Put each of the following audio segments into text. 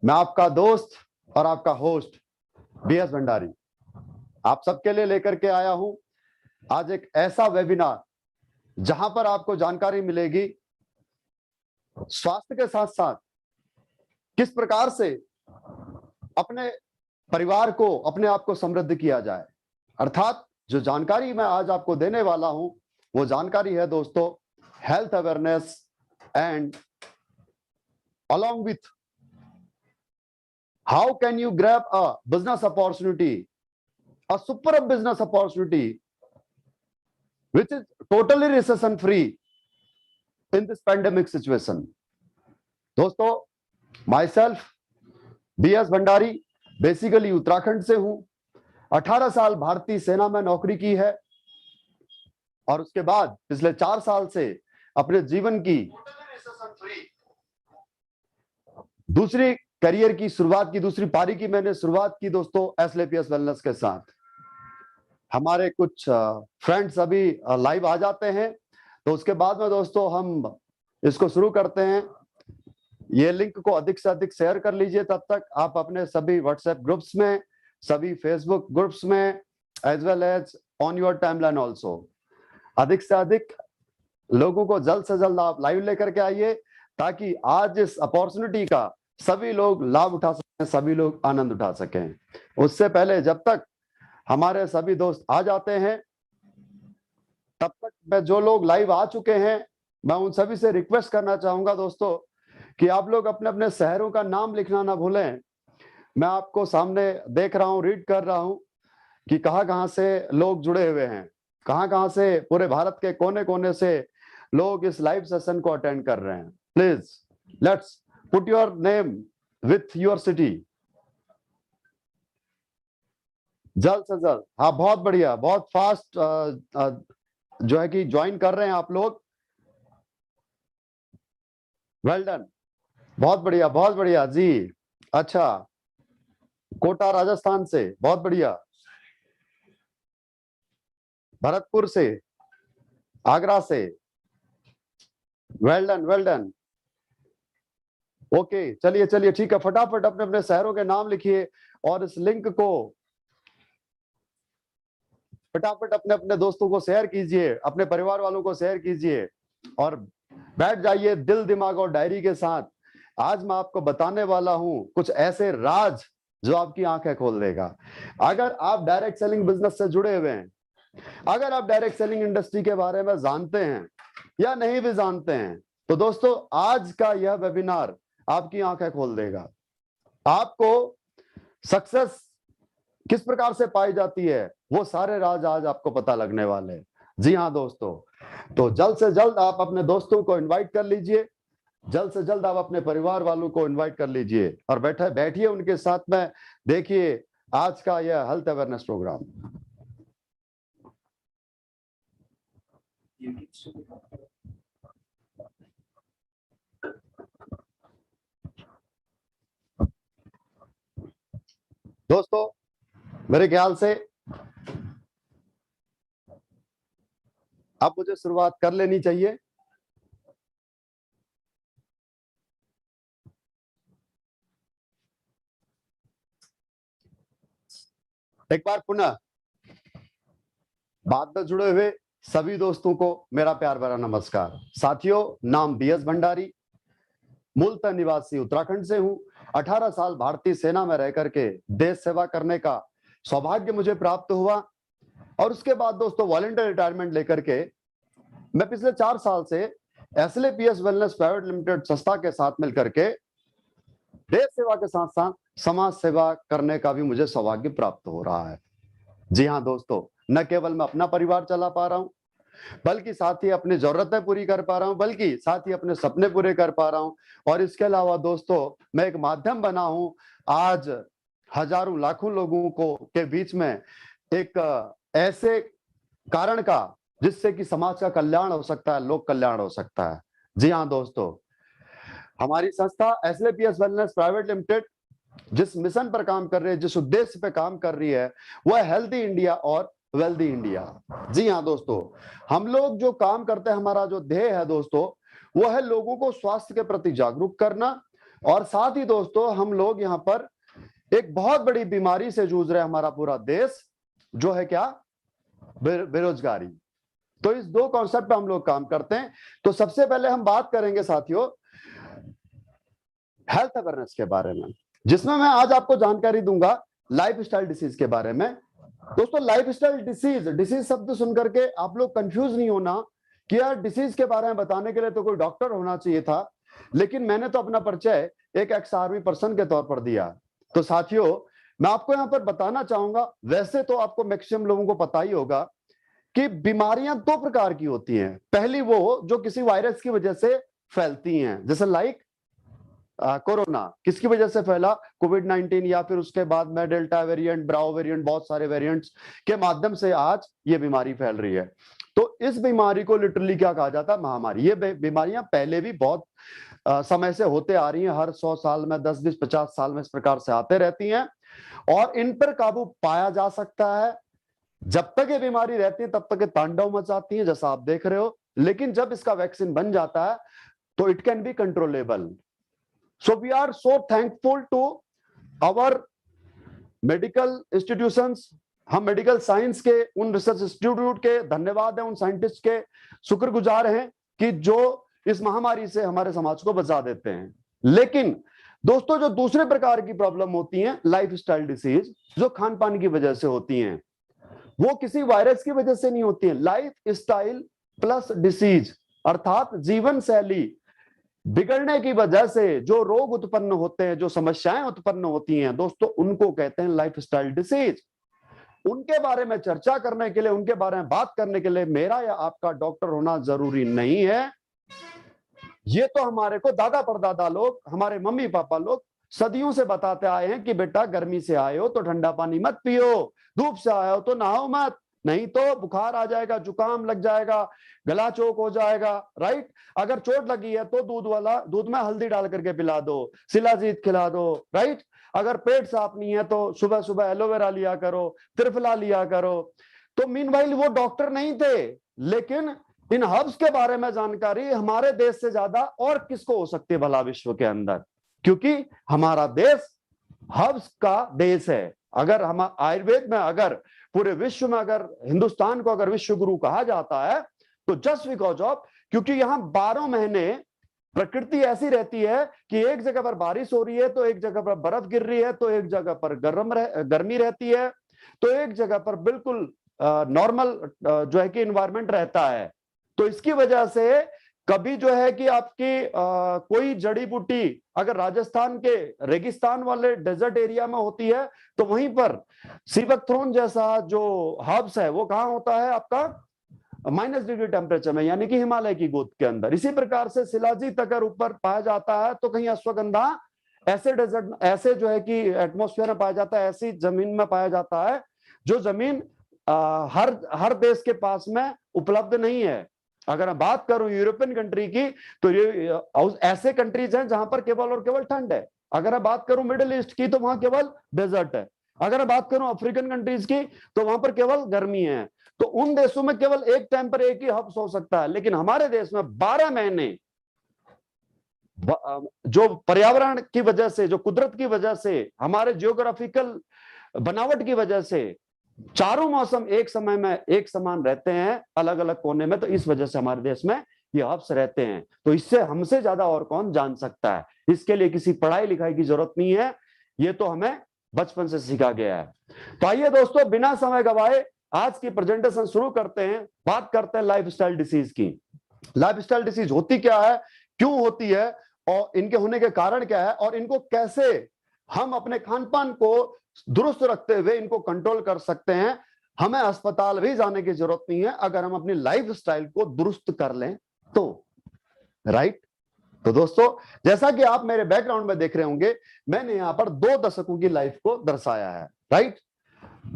मैं आपका दोस्त और आपका होस्ट बीएस भंडारी आप सबके लिए लेकर के आया हूं आज एक ऐसा वेबिनार जहां पर आपको जानकारी मिलेगी स्वास्थ्य के साथ साथ किस प्रकार से अपने परिवार को अपने आप को समृद्ध किया जाए। अर्थात जो जानकारी मैं आज आपको देने वाला हूं वो जानकारी है दोस्तों health awareness and along with how can you grab a business opportunity, a superb business opportunity which is totally recession free in this pandemic situation. दोस्तों myself B S Bhandari basically Uttarakhand से हूं। 18 साल भारतीय सेना में नौकरी की है और उसके बाद पिछले 4 साल से अपने जीवन की दूसरी करियर की शुरुआत की, दूसरी पारी की मैंने शुरुआत की दोस्तों एसएलपीएस वेलनेस के साथ। हमारे कुछ फ्रेंड्स अभी लाइव आ जाते हैं तो उसके बाद में दोस्तों हम इसको शुरू करते हैं। ये लिंक को अधिक से अधिक शेयर कर लीजिए। तब तक आप अपने सभी व्हाट्सएप ग्रुप्स में, सभी फेसबुक ग्रुप्स में as well as on your timeline also अधिक से अधिक लोगों को जल्द से जल्द आप लाइव लेकर के आइए ताकि आज इस अपॉर्चुनिटी का सभी लोग लाभ उठा सकें, सभी लोग आनंद उठा सकें। उससे पहले जब तक हमारे सभी दोस्त आ जाते हैं तब तक मैं जो लोग लाइव आ चुके हैं मैं उन सभी से रिक्वेस्ट करना चाहूंगा दोस्तों कि आप लोग अपने अपने शहरों का नाम लिखना ना भूलें। मैं आपको सामने देख रहा हूं, रीड कर रहा हूं कि कहां से लोग जुड़े हुए हैं, कहां से पूरे भारत के कोने कोने से लोग इस लाइव सेशन को अटेंड कर रहे हैं। Please let's put your name with your city जल्द से जल्द। हाँ बहुत बढ़िया, बहुत फास्ट जो है कि ज्वाइन कर रहे हैं आप लोग। वेल डन, बहुत बढ़िया जी। अच्छा, कोटा राजस्थान से, बहुत बढ़िया। भरतपुर से, आगरा से, वेल डन। ओके चलिए ठीक है, फटाफट अपने अपने शहरों के नाम लिखिए और इस लिंक को फटाफट अपने अपने दोस्तों को शेयर कीजिए, अपने परिवार वालों को शेयर कीजिए और बैठ जाइए दिल दिमाग और डायरी के साथ। आज मैं आपको बताने वाला हूं कुछ ऐसे राज जो आपकी आंखें खोल देगा। अगर आप डायरेक्ट सेलिंग बिजनेस से जुड़े हुए हैं, अगर आप डायरेक्ट सेलिंग इंडस्ट्री के बारे में जानते हैं या नहीं भी जानते हैं तो दोस्तों आज का यह वेबिनार आपकी आंखें खोल देगा। आपको सक्सेस किस प्रकार से पाई जाती है वो सारे राज आज आपको पता लगने वाले हैं। जी हाँ दोस्तों, तो जल्द से जल्द आप अपने दोस्तों को इनवाइट कर लीजिए, जल्द से जल्द आप अपने परिवार वालों को इनवाइट कर लीजिए और बैठिए उनके साथ में, देखिए आज का यह हेल्थ अवेयरनेस प्रोग्राम। दोस्तों मेरे ख्याल से अब मुझे शुरुआत कर लेनी चाहिए। एक बार पुनः बात में जुड़े हुए सभी दोस्तों को मेरा प्यार भरा नमस्कार। साथियों, नाम बीएस भंडारी, मूलतः निवासी उत्तराखंड से हूं। 18 साल भारतीय सेना में रह करके देश सेवा करने का सौभाग्य मुझे प्राप्त हुआ और उसके बाद दोस्तों वॉलंटियर रिटायरमेंट लेकर के मैं पिछले 4 साल से एसएलपीएस वेलनेस प्राइवेट लिमिटेड संस्था के साथ मिलकर के देश सेवा के साथ साथ समाज सेवा करने का भी मुझे सौभाग्य प्राप्त हो रहा है। जी हाँ दोस्तों, न केवल मैं अपना परिवार चला पा रहा हूं बल्कि साथ ही अपनी जरूरतें पूरी कर पा रहा हूं, बल्कि साथ ही अपने सपने पूरे कर पा रहा हूं। और इसके अलावा दोस्तों मैं एक माध्यम बना हूं आज हजारों लाखों लोगों को के बीच में एक ऐसे कारण का जिससे कि समाज का कल्याण हो सकता है, लोक कल्याण हो सकता है। जी हाँ दोस्तों, हमारी संस्था एसएलपीएस वेलनेस प्राइवेट लिमिटेड जिस मिशन पर काम कर रही है, जिस उद्देश्य पे काम कर रही है वह हेल्दी इंडिया और वेल्दी इंडिया। जी हाँ दोस्तों, हम लोग जो काम करते हैं, हमारा जो ध्येय है दोस्तों वो है लोगों को स्वास्थ्य के प्रति जागरूक करना, और साथ ही दोस्तों हम लोग यहाँ पर एक बहुत बड़ी बीमारी से जूझ रहे हैं, हमारा पूरा देश, जो है क्या, बेरोजगारी। तो इस दो कॉन्सेप्ट पे हम लोग काम करते हैं। तो सबसे पहले हम बात करेंगे साथियों हेल्थ अवेयरनेस के बारे में, जिसमें मैं आज आपको जानकारी दूंगा लाइफस्टाइल डिसीज के बारे में। दोस्तों लाइफस्टाइल डिसीज शब्द सुनकर के आप लोग कंफ्यूज नहीं होना कि यार डिसीज के बारे में बताने के लिए तो कोई डॉक्टर होना चाहिए था, लेकिन मैंने तो अपना परिचय एक एक्स आर्मी पर्सन के तौर पर दिया। तो साथियों मैं आपको यहां पर बताना चाहूंगा, वैसे तो आपको मैक्सिमम लोगों को पता ही होगा कि बीमारियां दो प्रकार की होती हैं। पहली वो जो किसी वायरस की वजह से फैलती हैं, जैसे लाइक कोरोना किसकी वजह से फैला, कोविड-19, या फिर उसके बाद में डेल्टा वेरिएंट, ब्राउ वेरिएंट, बहुत सारे वेरिएंट्स के माध्यम से आज ये बीमारी फैल रही है। तो इस बीमारी को लिटरली क्या कहा जाता है, महामारी। ये बीमारियां पहले भी बहुत समय से होते आ रही हैं, हर 100 साल में 10, 20, 50 साल में इस प्रकार से आते रहती हैं, और इन पर काबू पाया जा सकता है। जब तक ये बीमारी रहती है तब तक ये तांडव मचाती है, जैसा आप देख रहे हो, लेकिन जब इसका वैक्सीन बन जाता है तो it can be controllable. So we are so thankful to our medical institutions। हम मेडिकल साइंस के उन रिसर्च इंस्टीट्यूट के धन्यवाद है, उन साइंटिस्ट के शुक्रगुजार हैं कि जो इस महामारी से हमारे समाज को बचा देते हैं। लेकिन दोस्तों जो दूसरे प्रकार की प्रॉब्लम होती हैं, लाइफस्टाइल डिसीज, जो खान पान की वजह से होती हैं, वो किसी वायरस की वजह से नहीं होती है। लाइफ स्टाइल प्लस डिसीज, अर्थात जीवन शैली बिगड़ने की वजह से जो रोग उत्पन्न होते हैं, जो समस्याएं उत्पन्न होती हैं दोस्तों, उनको कहते हैं लाइफस्टाइल डिसीज। उनके बारे में चर्चा करने के लिए, उनके बारे में बात करने के लिए मेरा या आपका डॉक्टर होना जरूरी नहीं है। ये तो हमारे को दादा परदादा लोग, हमारे मम्मी पापा लोग सदियों से बताते आए हैं कि बेटा गर्मी से आए हो तो ठंडा पानी मत पियो, धूप से आए हो तो नहाओ मत, नहीं तो बुखार आ जाएगा, जुकाम लग जाएगा, गला चोक हो जाएगा, राइट। अगर चोट लगी है तो दूध में हल्दी डाल करके पिला दो, शिलाजीत खिला दो, राइट। अगर पेट साफ नहीं है तो सुबह सुबह एलोवेरा लिया करो, त्रिफला लिया करो। तो मीनवाइल वो डॉक्टर नहीं थे, लेकिन इन हर्ब्स के बारे में जानकारी हमारे देश से ज्यादा और किसको हो सकती है भला विश्व के अंदर, क्योंकि हमारा देश हर्ब्स का देश है। अगर हम आयुर्वेद में, अगर पूरे विश्व में, अगर हिंदुस्तान को अगर विश्व गुरु कहा जाता है तो जस्ट बिकॉज ऑफ, क्योंकि यहां 12 महीने प्रकृति ऐसी रहती है कि एक जगह पर बारिश हो रही है तो एक जगह पर बर्फ गिर रही है, तो एक जगह पर गर्मी रहती है, तो एक जगह पर बिल्कुल नॉर्मल जो है कि इन्वायरमेंट रहता है। तो इसकी वजह से कभी जो है कि आपकी कोई जड़ी बूटी अगर राजस्थान के रेगिस्तान वाले डेजर्ट एरिया में होती है तो वहीं पर सीबकथ्रोन जैसा जो हर्ब्स है वो कहाँ होता है, आपका -डिग्री टेम्परेचर में, यानी कि हिमालय की गोद के अंदर। इसी प्रकार से शिलाजीत अगर ऊपर पाया जाता है तो कहीं अश्वगंधा ऐसे डेजर्ट, ऐसे जो है कि एटमॉस्फेयर में पाया जाता है, ऐसी जमीन में पाया जाता है जो जमीन हर देश के पास में उपलब्ध नहीं है। अगर मैं बात करूं यूरोपियन कंट्री की तो ऐसे कंट्रीज हैं जहां पर केवल और केवल ठंड है। अगर मैं बात करूं मिडिल ईस्ट की तो वहां केवल डेजर्ट है। अगर मैं बात करूं अफ्रीकन कंट्रीज की तो वहां पर केवल गर्मी है। तो उन देशों में केवल एक टाइम पर एक ही हब्स हो सकता है, लेकिन हमारे देश में 12 महीने जो पर्यावरण की वजह से, जो कुदरत की वजह से, हमारे जियोग्राफिकल बनावट की वजह से चारों मौसम एक समय में एक समान रहते हैं, अलग अलग कोने में। तो इस वजह से हमारे देश में ये हब्स रहते हैं। तो इससे हमसे ज्यादा और कौन जान सकता है। इसके लिए किसी पढ़ाई लिखाई की जरूरत नहीं है, ये तो हमें बचपन से सीखा गया है। तो आइए दोस्तों बिना समय गवाए आज की प्रेजेंटेशन शुरू करते हैं। बात करते हैं लाइफस्टाइल डिसीज की। लाइफस्टाइल डिसीज होती क्या है, क्यों होती है, और इनके होने के कारण क्या है, और इनको कैसे हम अपने खान पान को दुरुस्त रखते हुए इनको कंट्रोल कर सकते हैं। हमें अस्पताल भी जाने की जरूरत नहीं है अगर हम अपनी लाइफस्टाइल को दुरुस्त कर लें तो, राइट। तो दोस्तों जैसा कि आप मेरे बैकग्राउंड में देख रहे होंगे, मैंने यहां पर 2 दशकों की लाइफ को दर्शाया है, राइट।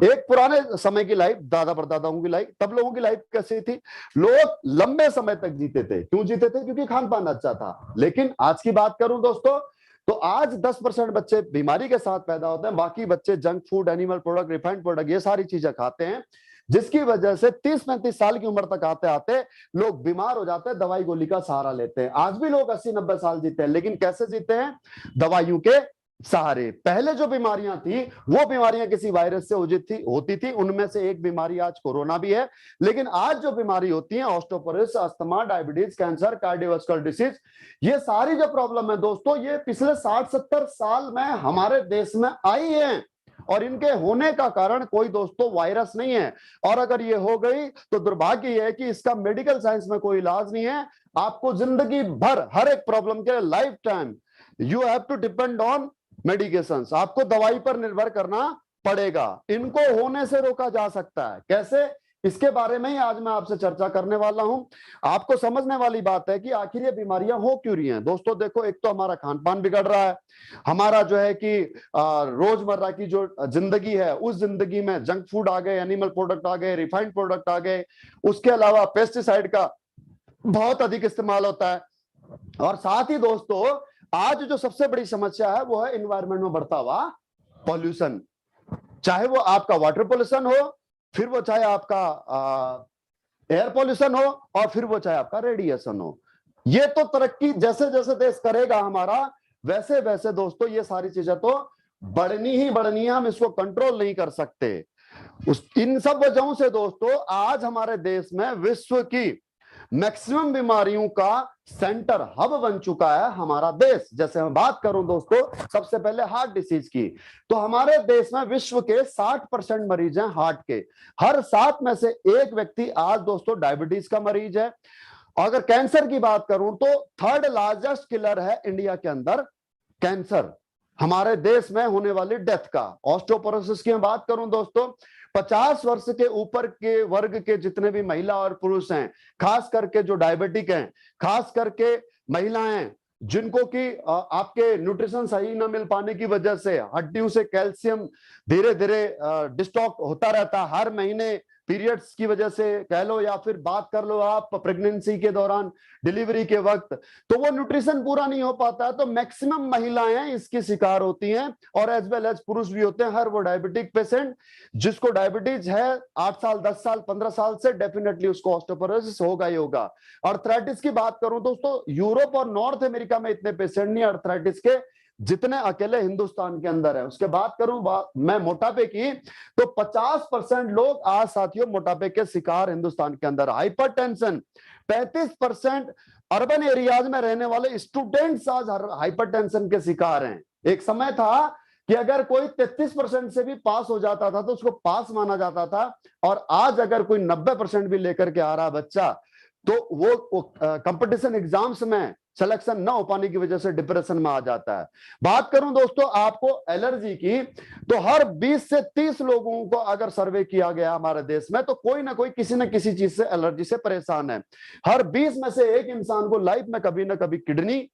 एक पुराने समय की लाइफ, दादा परदादाओं की लाइफ। तब लोगों की लाइफ कैसी थी, लोग लंबे समय तक जीते थे। क्यों जीते थे, क्योंकि खान पान अच्छा था। लेकिन आज की बात करूं दोस्तों तो आज 10% बच्चे बीमारी के साथ पैदा होते हैं, बाकी बच्चे junk food, animal product, refined product, ये सारी चीजें खाते हैं, जिसकी वजह से 30-35 साल की उम्र तक आते आते लोग बीमार हो जाते हैं, दवाई गोली का सहारा लेते हैं। आज भी लोग 80-90 साल जीते हैं, लेकिन कैसे जीते हैं? दवाइयों के सहारे। पहले जो बीमारियां थी वो बीमारियां किसी वायरस से होती थी, उनमें से एक बीमारी आज कोरोना भी है। लेकिन आज जो बीमारी होती है, osteoporosis, asthma, diabetes, cancer, cardiovascular disease, ये सारी जो प्रॉब्लम है दोस्तों, ये पिछले 60-70 साल में हमारे देश में आई है। और इनके होने का कारण कोई दोस्तों वायरस नहीं है। और अगर ये हो गई तो दुर्भाग्य यह है कि इसका मेडिकल साइंस में कोई इलाज नहीं है। आपको जिंदगी भर हर एक प्रॉब्लम के life time you have to depend on medications, आपको दवाई पर निर्भर करना पड़ेगा। इनको होने से रोका जा सकता है कैसे? इसके बारे में ही आज मैं आपसे चर्चा करने वाला हूं। आपको समझने वाली बात है कि आखिर ये बीमारियां हो क्यों रही हैं। दोस्तों देखो, एक तो हमारा खान पान बिगड़ रहा है, हमारा जो है कि रोजमर्रा की जो जिंदगी है उस जिंदगी में जंक फूड आ गए, एनिमल प्रोडक्ट आ गए, रिफाइंड प्रोडक्ट आ गए, उसके अलावा पेस्टिसाइड का बहुत अधिक इस्तेमाल होता है। और साथ ही दोस्तों आज जो सबसे बड़ी समस्या है वो है एनवायरनमेंट में बढ़ता हुआ पॉल्यूशन, चाहे वो आपका वाटर पॉल्यूशन हो, फिर वो चाहे आपका एयर पॉल्यूशन हो, और फिर वो चाहे आपका रेडिएशन हो। ये तो तरक्की जैसे जैसे देश करेगा हमारा, वैसे वैसे दोस्तों ये सारी चीजें तो बढ़नी ही बढ़नी है, हम इसको कंट्रोल नहीं कर सकते। इन सब वजहों से दोस्तों आज हमारे देश में विश्व की मैक्सिमम बीमारियों का सेंटर हब बन चुका है हमारा देश। जैसे मैं बात करूं दोस्तों सबसे पहले हार्ट डिसीज की, तो हमारे देश में विश्व के 60% मरीज हैं हार्ट के। हर 7 में से 1 व्यक्ति आज दोस्तों डायबिटीज का मरीज है। अगर कैंसर की बात करूं तो 3rd लार्जेस्ट किलर है इंडिया के अंदर कैंसर, हमारे देश में होने वाली डेथ का। ऑस्टियोपोरोसिस की मैं बात करूं दोस्तों, 50 वर्ष के ऊपर के वर्ग के जितने भी महिला और पुरुष हैं, खास करके जो डायबिटिक हैं, खास करके महिलाएं जिनको कि आपके न्यूट्रिशन सही न मिल पाने की वजह से हड्डियों से कैल्शियम धीरे धीरे डिस्टॉक होता रहता है हर महीने, पीरियड्स की वजह से कह लो या फिर बात कर लो आप प्रेगनेंसी के दौरान, डिलीवरी के वक्त, तो वो न्यूट्रिशन पूरा नहीं हो पाता है। तो मैक्सिमम महिलाएं इसकी शिकार होती हैं और एज वेल एज पुरुष भी होते हैं। हर वो डायबिटिक पेशेंट जिसको डायबिटीज है 8 साल 10 साल 15 साल से, डेफिनेटली उसको ऑस्टियोपोरोसिस होगा ही होगा। अर्थराइटिस की बात करूं दोस्तों, यूरोप और नॉर्थ अमेरिका में इतने पेशेंट नहीं अर्थराइटिस के जितने अकेले हिंदुस्तान के अंदर है। उसके बात करूं मैं मोटापे की, तो 50% लोग आज साथियों मोटापे के शिकार हिंदुस्तान के अंदर। हाइपरटेंशन 35% अर्बन एरियाज में रहने वाले स्टूडेंट्स आज हाइपरटेंशन के शिकार हैं। एक समय था कि अगर कोई 33% से भी पास हो जाता था तो उसको पास माना जाता था, और आज अगर कोई 90% भी लेकर के आ रहा बच्चा तो वो कंपटीशन एग्जाम्स में सिलेक्शन ना हो पाने की वजह से डिप्रेशन में आ जाता है। बात करूं दोस्तों आपको एलर्जी की, तो हर 20 से 30 लोगों को अगर सर्वे किया गया हमारे देश में तो कोई ना कोई किसी न किसी चीज से एलर्जी से परेशान है। हर 20 में से 1 इंसान को लाइफ में कभी ना कभी किडनी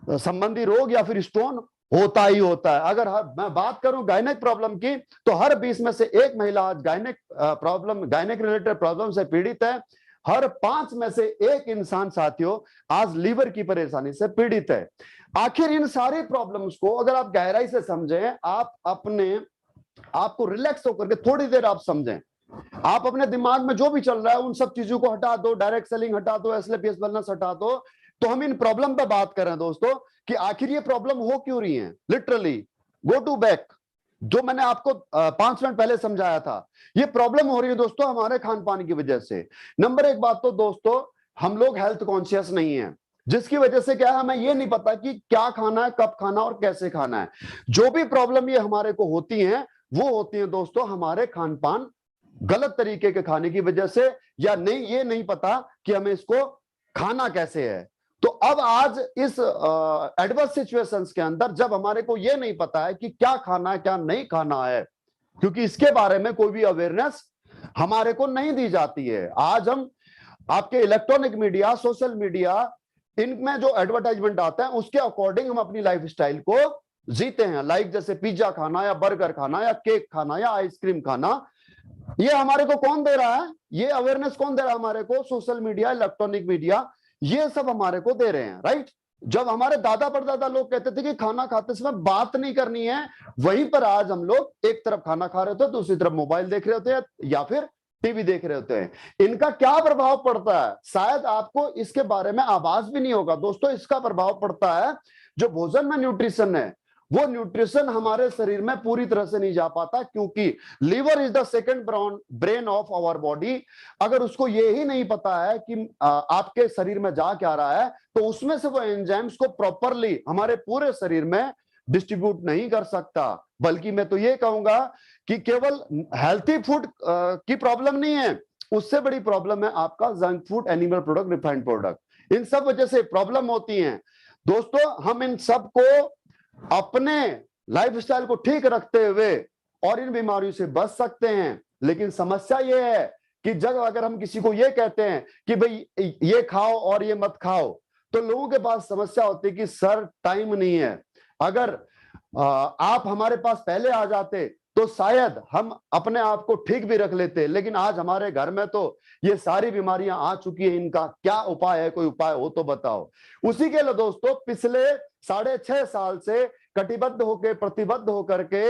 संबंधी रोग या फिर स्टोन होता ही होता है। अगर मैं बात करूं गायनेक प्रॉब्लम की, तो हर 20 में से 1 महिला आज गायनेक रिलेटेड प्रॉब्लम से पीड़ित है। हर 5 में से 1 इंसान साथियों आज लीवर की परेशानी से पीड़ित है। आखिर इन सारी प्रॉब्लम्स को अगर आप गहराई से समझें, आप अपने आपको रिलैक्स होकर के थोड़ी देर आप समझें, आप अपने दिमाग में जो भी चल रहा है उन सब चीजों को हटा दो, डायरेक्ट सेलिंग हटा दो, एसएलपीएस वेलनेस हटा दो, तो हम इन प्रॉब्लम पे बात करें दोस्तों कि आखिर ये प्रॉब्लम हो क्यों रही है। लिटरली गो टू बैक, जो मैंने आपको 5 मिनट पहले समझाया था, ये प्रॉब्लम हो रही है दोस्तों हमारे खान पान की वजह से। नंबर 1 बात तो दोस्तों हम लोग हेल्थ कॉन्शियस नहीं है, जिसकी वजह से क्या है, हमें ये नहीं पता कि क्या खाना है, कब खाना और कैसे खाना है। जो भी प्रॉब्लम ये हमारे को होती है वो होती है दोस्तों हमारे खान पान गलत तरीके के खाने की वजह से, या नहीं ये नहीं पता कि हमें इसको खाना कैसे है। तो अब आज इस एडवर्स सिचुएशंस के अंदर जब हमारे को ये नहीं पता है कि क्या खाना है क्या नहीं खाना है, क्योंकि इसके बारे में कोई भी अवेयरनेस हमारे को नहीं दी जाती है। आज हम आपके इलेक्ट्रॉनिक मीडिया, सोशल मीडिया, इनमें जो एडवर्टाइजमेंट आता है उसके अकॉर्डिंग हम अपनी लाइफस्टाइल को जीते हैं। लाइक जैसे पिज्जा खाना या बर्गर खाना या केक खाना या आइसक्रीम खाना, ये हमारे को कौन दे रहा है? ये अवेयरनेस कौन दे रहा है हमारे को? सोशल मीडिया, इलेक्ट्रॉनिक मीडिया, ये सब हमारे को दे रहे हैं, राइट। जब हमारे दादा परदादा लोग कहते थे कि खाना खाते समय बात नहीं करनी है, वहीं पर आज हम लोग एक तरफ खाना खा रहे होते, दूसरी तरफ मोबाइल देख रहे होते हैं या फिर टीवी देख रहे होते हैं, इनका क्या प्रभाव पड़ता है शायद आपको इसके बारे में आभास भी नहीं होगा दोस्तों। इसका प्रभाव पड़ता है जो भोजन में न्यूट्रिशन है, वो न्यूट्रिशन हमारे शरीर में पूरी तरह से नहीं जा पाता, क्योंकि liver is the second brain of our body. अगर उसको ये ही नहीं पता है कि आपके शरीर में जा क्या रहा है, तो उसमें से वो एंजाइम्स को प्रॉपरली हमारे पूरे शरीर में डिस्ट्रीब्यूट नहीं कर सकता। बल्कि मैं तो ये कहूंगा कि केवल हेल्थी फूड की प्रॉब्लम नहीं है, उससे बड़ी प्रॉब्लम है आपका junk food, animal product, refined product. इन सब वजह से प्रॉब्लम होती है दोस्तों। हम इन सब को अपने लाइफस्टाइल को ठीक रखते हुए और इन बीमारियों से बच सकते हैं। लेकिन समस्या यह है कि जब अगर हम किसी को ये कहते हैं कि भाई ये खाओ और ये मत खाओ, तो लोगों के पास समस्या होती है कि सर टाइम नहीं है। अगर आप हमारे पास पहले आ जाते तो शायद हम अपने आप को ठीक भी रख लेते, लेकिन आज हमारे घर में तो ये सारी बीमारियां आ चुकी है। इनका क्या उपाय है? कोई उपाय हो तो बताओ। उसी के लिए दोस्तों पिछले 6.5 साल से कटिबद्ध होकर, प्रतिबद्ध होकर के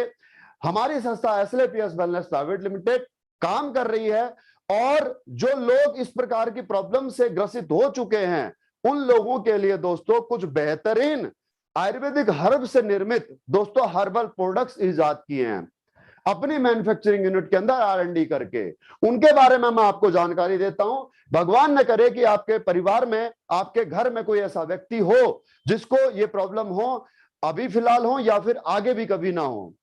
हमारी संस्था एसएलपीएस वेलनेस प्राइवेट लिमिटेड काम कर रही है। और जो लोग इस प्रकार की प्रॉब्लम से ग्रसित हो चुके हैं, उन लोगों के लिए दोस्तों कुछ बेहतरीन आयुर्वेदिक हर्ब से निर्मित दोस्तों हर्बल प्रोडक्ट्स इजाद किए हैं अपनी मैन्युफैक्चरिंग यूनिट के अंदर R&D करके। उनके बारे में मैं आपको जानकारी देता हूं। भगवान न करे कि आपके परिवार में, आपके घर में कोई ऐसा व्यक्ति हो जिसको ये प्रॉब्लम हो, अभी फिलहाल हो या फिर आगे भी कभी ना हो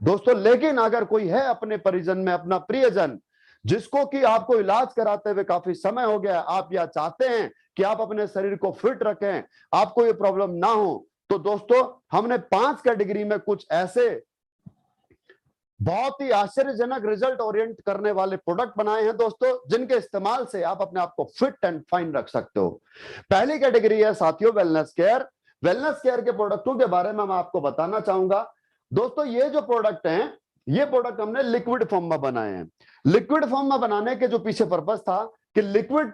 दोस्तों। लेकिन अगर कोई है अपने परिजन में, अपना प्रियजन, जिसको कि आपको इलाज कराते हुए काफी समय हो गया, आप यह चाहते हैं कि आप अपने शरीर को फिट रखें, आपको ये प्रॉब्लम ना हो, तो दोस्तों हमने 5 कैटेगरी में कुछ ऐसे बहुत ही आश्चर्यजनक रिजल्ट ओरिएंट करने वाले प्रोडक्ट बनाए हैं दोस्तों, जिनके इस्तेमाल से आप अपने आप को फिट एंड फाइन रख सकते हो। पहली कैटेगरी है साथियों वेलनेस केयर। वेलनेस केयर के प्रोडक्टों के बारे में मैं आपको बताना चाहूंगा दोस्तों। ये जो प्रोडक्ट हैं, ये प्रोडक्ट हमने लिक्विड फॉर्म में बनाए हैं। लिक्विड फॉर्म में बनाने के जो पीछे पर्पस था कि लिक्विड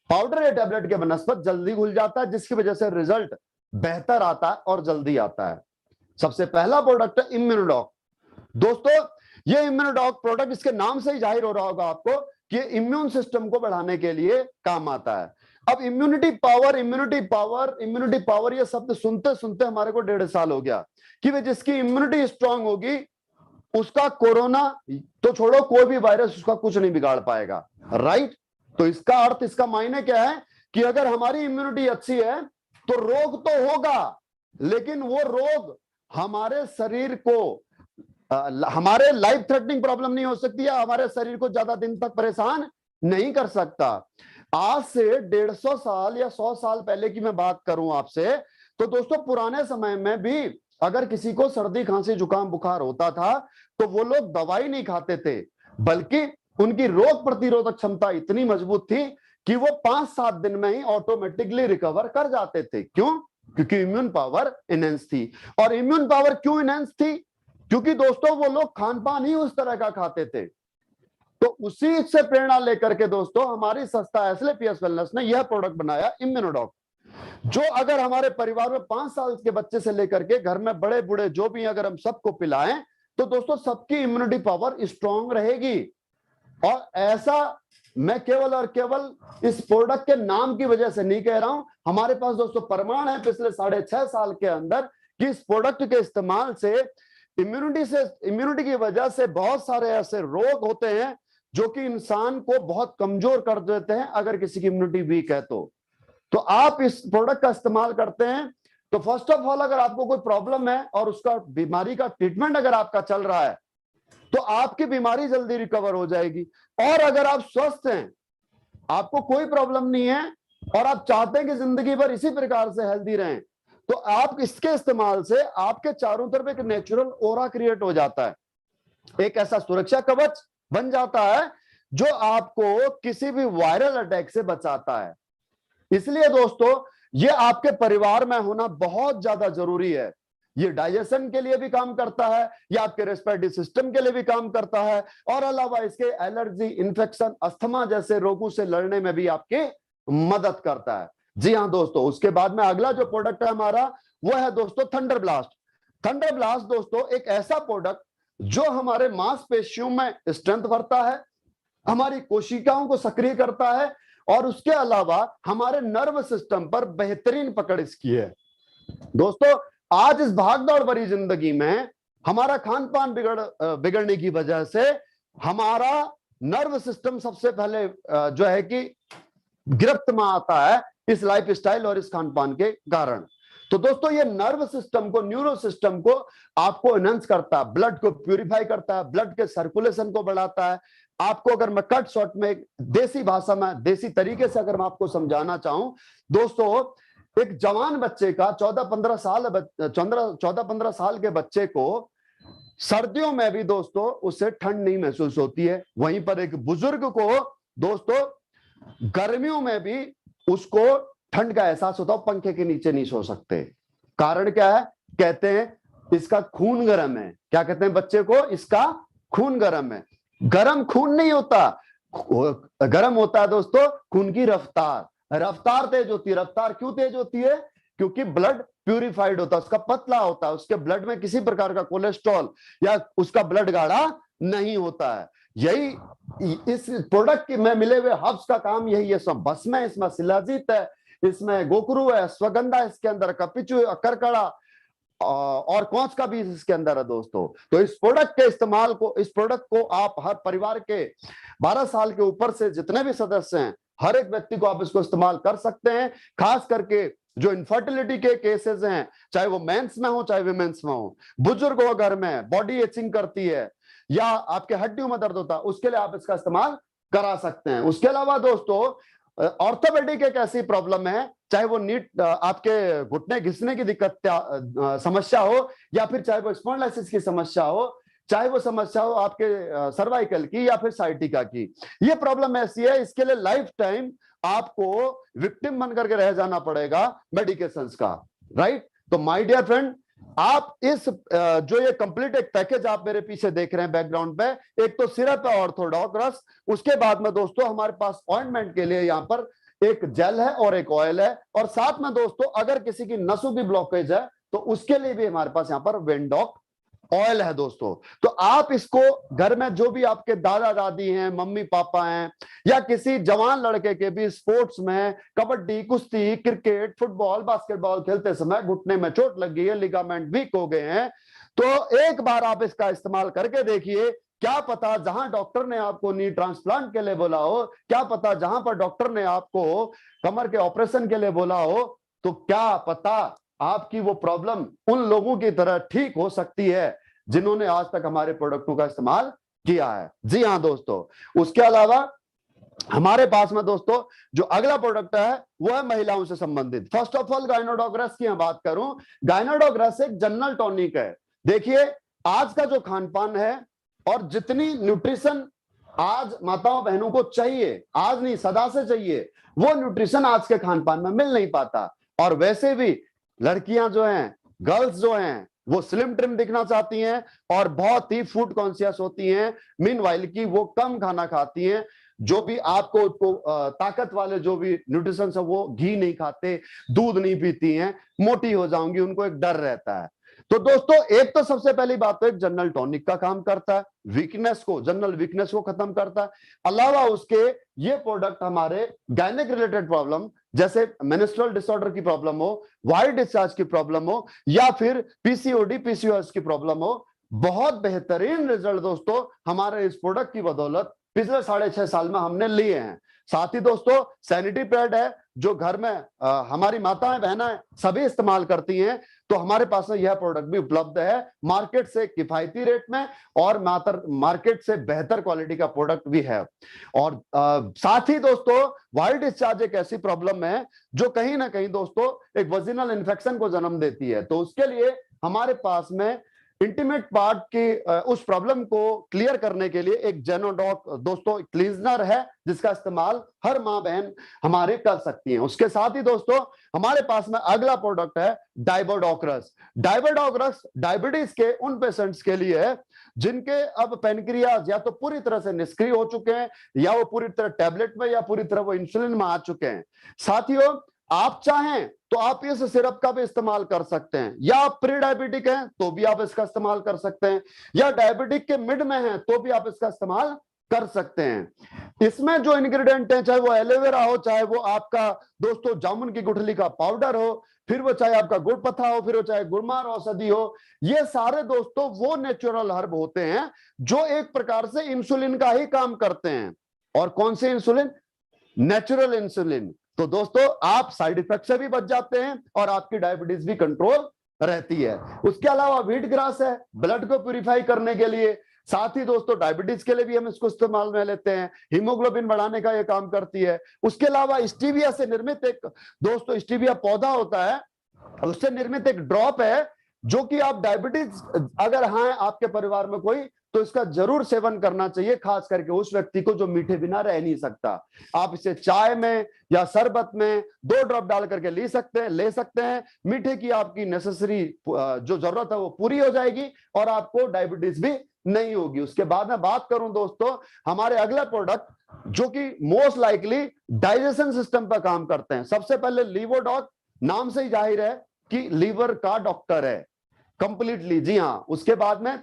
पाउडर या टेबलेट के बनस्पत जल्दी घुल जाता है, जिसकी वजह से रिजल्ट बेहतर आता है और जल्दी आता है। सबसे पहला प्रोडक्ट है इम्यूनोडॉक। दोस्तों ये इम्यूनोडॉक प्रोडक्ट, इसके नाम से ही जाहिर हो रहा होगा आपको कि इम्यून सिस्टम को बढ़ाने के लिए काम आता है। अब immunity power, immunity power, immunity power, ये शब्द सुनते सुनते हमारे को 1.5 साल हो गया कि वे जिसकी इम्यूनिटी स्ट्रांग होगी उसका कोरोना तो छोड़ो, कोई भी वायरस उसका कुछ नहीं बिगाड़ पाएगा, राइट। तो इसका अर्थ, इसका मायने क्या है कि अगर हमारी इम्यूनिटी अच्छी है तो रोग तो होगा, लेकिन वो रोग हमारे शरीर को, हमारे लाइफ थ्रेटनिंग प्रॉब्लम नहीं हो सकती है, हमारे शरीर को ज्यादा दिन तक परेशान नहीं कर सकता। आज से 150 साल या 100 साल पहले की मैं बात करूं आपसे, तो दोस्तों पुराने समय में भी अगर किसी को सर्दी, खांसी, जुकाम, बुखार होता था तो वो लोग दवाई नहीं खाते थे, बल्कि उनकी रोग प्रतिरोधक क्षमता इतनी मजबूत थी कि वो 5-7 दिन में ही ऑटोमेटिकली रिकवर कर जाते थे। क्यों? क्योंकि इम्यून पावर इनहेंस थी। और इम्यून पावर क्यों इनहेंस थी? क्योंकि दोस्तों वो लोग खान पान ही उस तरह का खाते थे। तो उसी से प्रेरणा लेकर के दोस्तों हमारी संस्था एसएलपीएस वेलनेस ने यह प्रोडक्ट बनाया इम्यूनोडॉक, जो अगर हमारे परिवार में 5 साल के बच्चे से लेकर के घर में बड़े बूढ़े जो भी अगर हम सबको पिलाएं तो दोस्तों सबकी इम्यूनिटी पावर स्ट्रांग रहेगी। और ऐसा मैं केवल और केवल इस प्रोडक्ट के नाम की वजह से नहीं कह रहा हूं, हमारे पास दोस्तों प्रमाण है पिछले 6.5 साल के अंदर कि इस प्रोडक्ट के इस्तेमाल से इम्यूनिटी की वजह से बहुत सारे ऐसे रोग होते हैं जो कि इंसान को बहुत कमजोर कर देते हैं अगर किसी की इम्यूनिटी वीक है तो आप इस प्रोडक्ट का इस्तेमाल करते हैं तो फर्स्ट ऑफ ऑल अगर आपको कोई प्रॉब्लम है और उसका बीमारी का ट्रीटमेंट अगर आपका चल रहा है तो आपकी बीमारी जल्दी रिकवर हो जाएगी। और अगर आप स्वस्थ हैं, आपको कोई प्रॉब्लम नहीं है और आप चाहते हैं कि जिंदगी भर इसी प्रकार से हेल्दी रहें, तो आप इसके इस्तेमाल से आपके चारों तरफ एक नेचुरल ऑरा क्रिएट हो जाता है, एक ऐसा सुरक्षा कवच बन जाता है जो आपको किसी भी वायरल अटैक से बचाता है। इसलिए दोस्तों ये आपके परिवार में होना बहुत ज्यादा जरूरी है। ये डाइजेशन के लिए भी काम करता है, ये आपके रेस्पिरेटरी सिस्टम के लिए भी काम करता है, और अलावा इसके एलर्जी, इन्फेक्शन, अस्थमा जैसे रोगों से लड़ने में भी आपकी मदद करता है। जी हाँ दोस्तों, उसके बाद में अगला जो प्रोडक्ट है हमारा वो है दोस्तों थंडर ब्लास्ट। थंडर ब्लास्ट दोस्तों एक ऐसा प्रोडक्ट जो हमारे मांसपेशियों में स्ट्रेंथ भरता है, हमारी कोशिकाओं को सक्रिय करता है और उसके अलावा हमारे नर्व सिस्टम पर बेहतरीन पकड़ इसकी है। दोस्तों, आज इस भागदौड़ भरी जिंदगी में हमारा खान पान बिगड़ने की वजह से हमारा नर्व सिस्टम सबसे पहले जो है कि गिरफ्त में आता है, इस लाइफस्टाइल और इस खान पान के कारण। तो दोस्तों, ये नर्व सिस्टम को, न्यूरो सिस्टम को आपको एनहांस करता है, ब्लड को प्यूरिफाई करता है, ब्लड के सर्कुलेशन को बढ़ाता है। आपको अगर मैं कट शॉर्ट में देसी भाषा में, देसी तरीके से अगर मैं आपको समझाना चाहूं दोस्तों, एक जवान बच्चे का 14-15 साल के बच्चे को सर्दियों में भी दोस्तों उससे ठंड नहीं महसूस होती है। वहीं पर एक बुजुर्ग को दोस्तों गर्मियों में भी उसको ठंड का एहसास होता है, पंखे के नीचे नहीं सो सकते। कारण क्या है? कहते हैं इसका खून गर्म है। क्या कहते हैं बच्चे को? इसका खून गर्म है। गर्म खून नहीं होता, गर्म होता है दोस्तों खून की रफ्तार। रफ्तार तेज होती है। रफ्तार क्यों तेज होती है? क्योंकि ब्लड प्यूरिफाइड होता है, उसका पतला होता है, उसके ब्लड में किसी प्रकार का कोलेस्ट्रॉल या उसका ब्लड गाढ़ा नहीं होता है। यही इस प्रोडक्ट में मिले हुए हर्ब्स का काम यही है। सब भस्म है, इसमें शिलाजीत है, इसमें गोकरू है, स्वगंधा इसके अंदर, कपिचु, करकड़ा और कौच का भी इसके अंदर है दोस्तों। तो इस प्रोडक्ट के इस्तेमाल को, इस प्रोडक्ट को आप हर परिवार के 12 साल के ऊपर से जितने भी सदस्य हैं, हर एक व्यक्ति को आप इसको इस्तेमाल कर सकते हैं। खास करके जो इनफर्टिलिटी के केसेस हैं, चाहे वो मेंस में हो चाहे विमेंस में हो, बुजुर्ग हो, घर में बॉडी एचिंग करती है या आपके हड्डियों में दर्द होता है, उसके लिए आप इसका इस्तेमाल करा सकते हैं। उसके अलावा दोस्तों ऑर्थोपेडिक एक ऐसी प्रॉब्लम है, चाहे वो नीट आपके घुटने घिसने की दिक्कत समस्या हो, या फिर चाहे वो स्पॉन्डिलोसिस की समस्या हो, चाहे वो समस्या हो आपके सर्वाइकल की या फिर साइटिका की। ये प्रॉब्लम ऐसी है, इसके लिए लाइफ टाइम आपको विक्टिम बन करके रह जाना पड़ेगा मेडिकेशंस का, राइट। तो माय डियर फ्रेंड, आप इस जो ये कंप्लीट एक पैकेज आप मेरे पीछे देख रहे हैं बैकग्राउंड पे, एक तो सिरप है ऑर्थोडॉक्स, उसके बाद में दोस्तों हमारे पास ऑइंटमेंट के लिए यहाँ पर एक जेल है और एक ऑयल है, और साथ में दोस्तों अगर किसी की नसों की ब्लॉकेज है तो उसके लिए भी हमारे पास यहाँ पर वेंडॉक ऑयल है दोस्तों। तो आप इसको घर में जो भी आपके दादा दादी हैं, मम्मी पापा हैं, या किसी जवान लड़के के भी स्पोर्ट्स में कबड्डी, कुश्ती, क्रिकेट, फुटबॉल, बास्केटबॉल खेलते समय घुटने में चोट लग गई है, लिगामेंट वीक हो गए हैं, तो एक बार आप इसका इस्तेमाल करके देखिए। क्या पता जहां डॉक्टर ने आपको नी ट्रांसप्लांट के लिए बोला हो, क्या पता जहां पर डॉक्टर ने आपको कमर के ऑपरेशन के लिए बोला हो, तो क्या पता आपकी वो प्रॉब्लम उन लोगों की तरह ठीक हो सकती है जिन्होंने आज तक हमारे प्रोडक्टों का इस्तेमाल किया है। जी हाँ दोस्तों, उसके अलावा हमारे पास में दोस्तों जो अगला प्रोडक्ट है वो है महिलाओं से संबंधित। फर्स्ट ऑफ ऑल गायनोडोग्रेस की मैं बात करूं, गायनोडोग्रेस एक जनरल टॉनिक है। देखिए आज का जो खान पान है और जितनी न्यूट्रिशन आज माताओं बहनों को चाहिए, आज नहीं सदा से चाहिए, वो न्यूट्रिशन आज के खान पान में मिल नहीं पाता। और वैसे भी लड़कियां जो हैं, गर्ल्स जो हैं, वो स्लिम ट्रिम दिखना चाहती हैं और बहुत ही फूड कॉन्शियस होती हैं। मीनवाइल की वो कम खाना खाती हैं, जो भी आपको ताकत वाले जो भी न्यूट्रिशन है, वो घी नहीं खाते, दूध नहीं पीती हैं, मोटी हो जाऊंगी, उनको एक डर रहता है। तो दोस्तों एक तो सबसे पहली बात तो एक जनरल टॉनिक का काम करता है, वीकनेस को, जनरल वीकनेस को खत्म करता है। अलावा उसके ये प्रोडक्ट हमारे गायनिक रिलेटेड प्रॉब्लम, जैसे मेंस्ट्रुअल डिसऑर्डर की प्रॉब्लम हो, वाइट डिस्चार्ज की प्रॉब्लम हो, या फिर पीसीओडी पीसीओएस की प्रॉब्लम हो, बहुत बेहतरीन रिजल्ट दोस्तों हमारे इस प्रोडक्ट की बदौलत पिछले 6.5 साल में हमने लिए हैं। साथ ही दोस्तों सैनिटरी पैड है जो घर में हमारी माताएं बहनें सभी इस्तेमाल करती हैं, तो हमारे पास में यह प्रोडक्ट भी उपलब्ध है मार्केट से किफायती रेट में, और मार्केट से बेहतर क्वालिटी का प्रोडक्ट भी है। और साथ ही दोस्तों वाइट डिस्चार्ज एक ऐसी प्रॉब्लम है जो कहीं ना कहीं दोस्तों एक वजिनल इन्फेक्शन को जन्म देती है, तो उसके लिए हमारे पास में इंटीमेट पार्ट की उस प्रॉब्लम को क्लियर करने के लिए एक जेनोडॉक दोस्तों क्लींजर है, जिसका इस्तेमाल हर मां बहन हमारे कर सकती हैं। उसके साथ ही दोस्तों हमारे पास में अगला प्रोडक्ट है डायबोडोक्रस। डायबोडोक्रस डायबिटीज के उन पेशेंट्स के लिए है जिनके अब पेनक्रियाज या तो पूरी तरह से निष्क्रिय हो चुके हैं, या वो पूरी तरह टैबलेट में, या पूरी तरह वो इंसुलिन में आ चुके हैं। साथियों आप चाहें तो आप इस सिरप का भी इस्तेमाल कर सकते हैं, या आप प्री डायबिटिक हैं तो भी आप इसका इस्तेमाल कर सकते हैं, या डायबिटिक के मिड में हैं तो भी आप इसका इस्तेमाल कर सकते हैं। इसमें जो इंग्रेडिएंट है, चाहे वो एलोवेरा हो, चाहे वो आपका दोस्तों जामुन की गुठली का पाउडर हो, फिर वो चाहे आपका गुड़ पत्ता हो, फिर वो चाहे गुड़मार औषधि हो, ये सारे दोस्तों वो नेचुरल हर्ब होते हैं जो एक प्रकार से इंसुलिन का ही काम करते हैं। और कौन से इंसुलिन? Natural insulin. तो दोस्तों आप साइड इफेक्ट से भी बच जाते हैं और आपकी डायबिटीज भी कंट्रोल रहती है। उसके अलावा व्हीट ग्रास है ब्लड को प्यूरिफाई करने के लिए, साथ ही दोस्तों डायबिटीज के लिए भी हम इसको इस्तेमाल में लेते हैं, हीमोग्लोबिन बढ़ाने का ये काम करती है। उसके अलावा स्टीविया से निर्मित एक दोस्तों स्टीविया पौधा होता है, उससे निर्मित एक ड्रॉप है जो कि आप डायबिटीज अगर हाँ आपके परिवार में कोई, तो इसका जरूर सेवन करना चाहिए, खास करके उस व्यक्ति को जो मीठे बिना रह नहीं सकता। आप इसे चाय में या शरबत में 2 ड्रॉप डाल करके ले सकते हैं। मीठे की आपकी नेसेसरी जो जरूरत है वो पूरी हो जाएगी और आपको डायबिटीज भी नहीं होगी। उसके बाद मैं बात करूं दोस्तों हमारे अगला प्रोडक्ट जो कि मोस्ट लाइकली डाइजेशन सिस्टम पर काम करते हैं। सबसे पहले लीवोडॉक, नाम से ही जाहिर है कि लीवर का डॉक्टर है कंप्लीटली, जी हाँ। उसके बाद में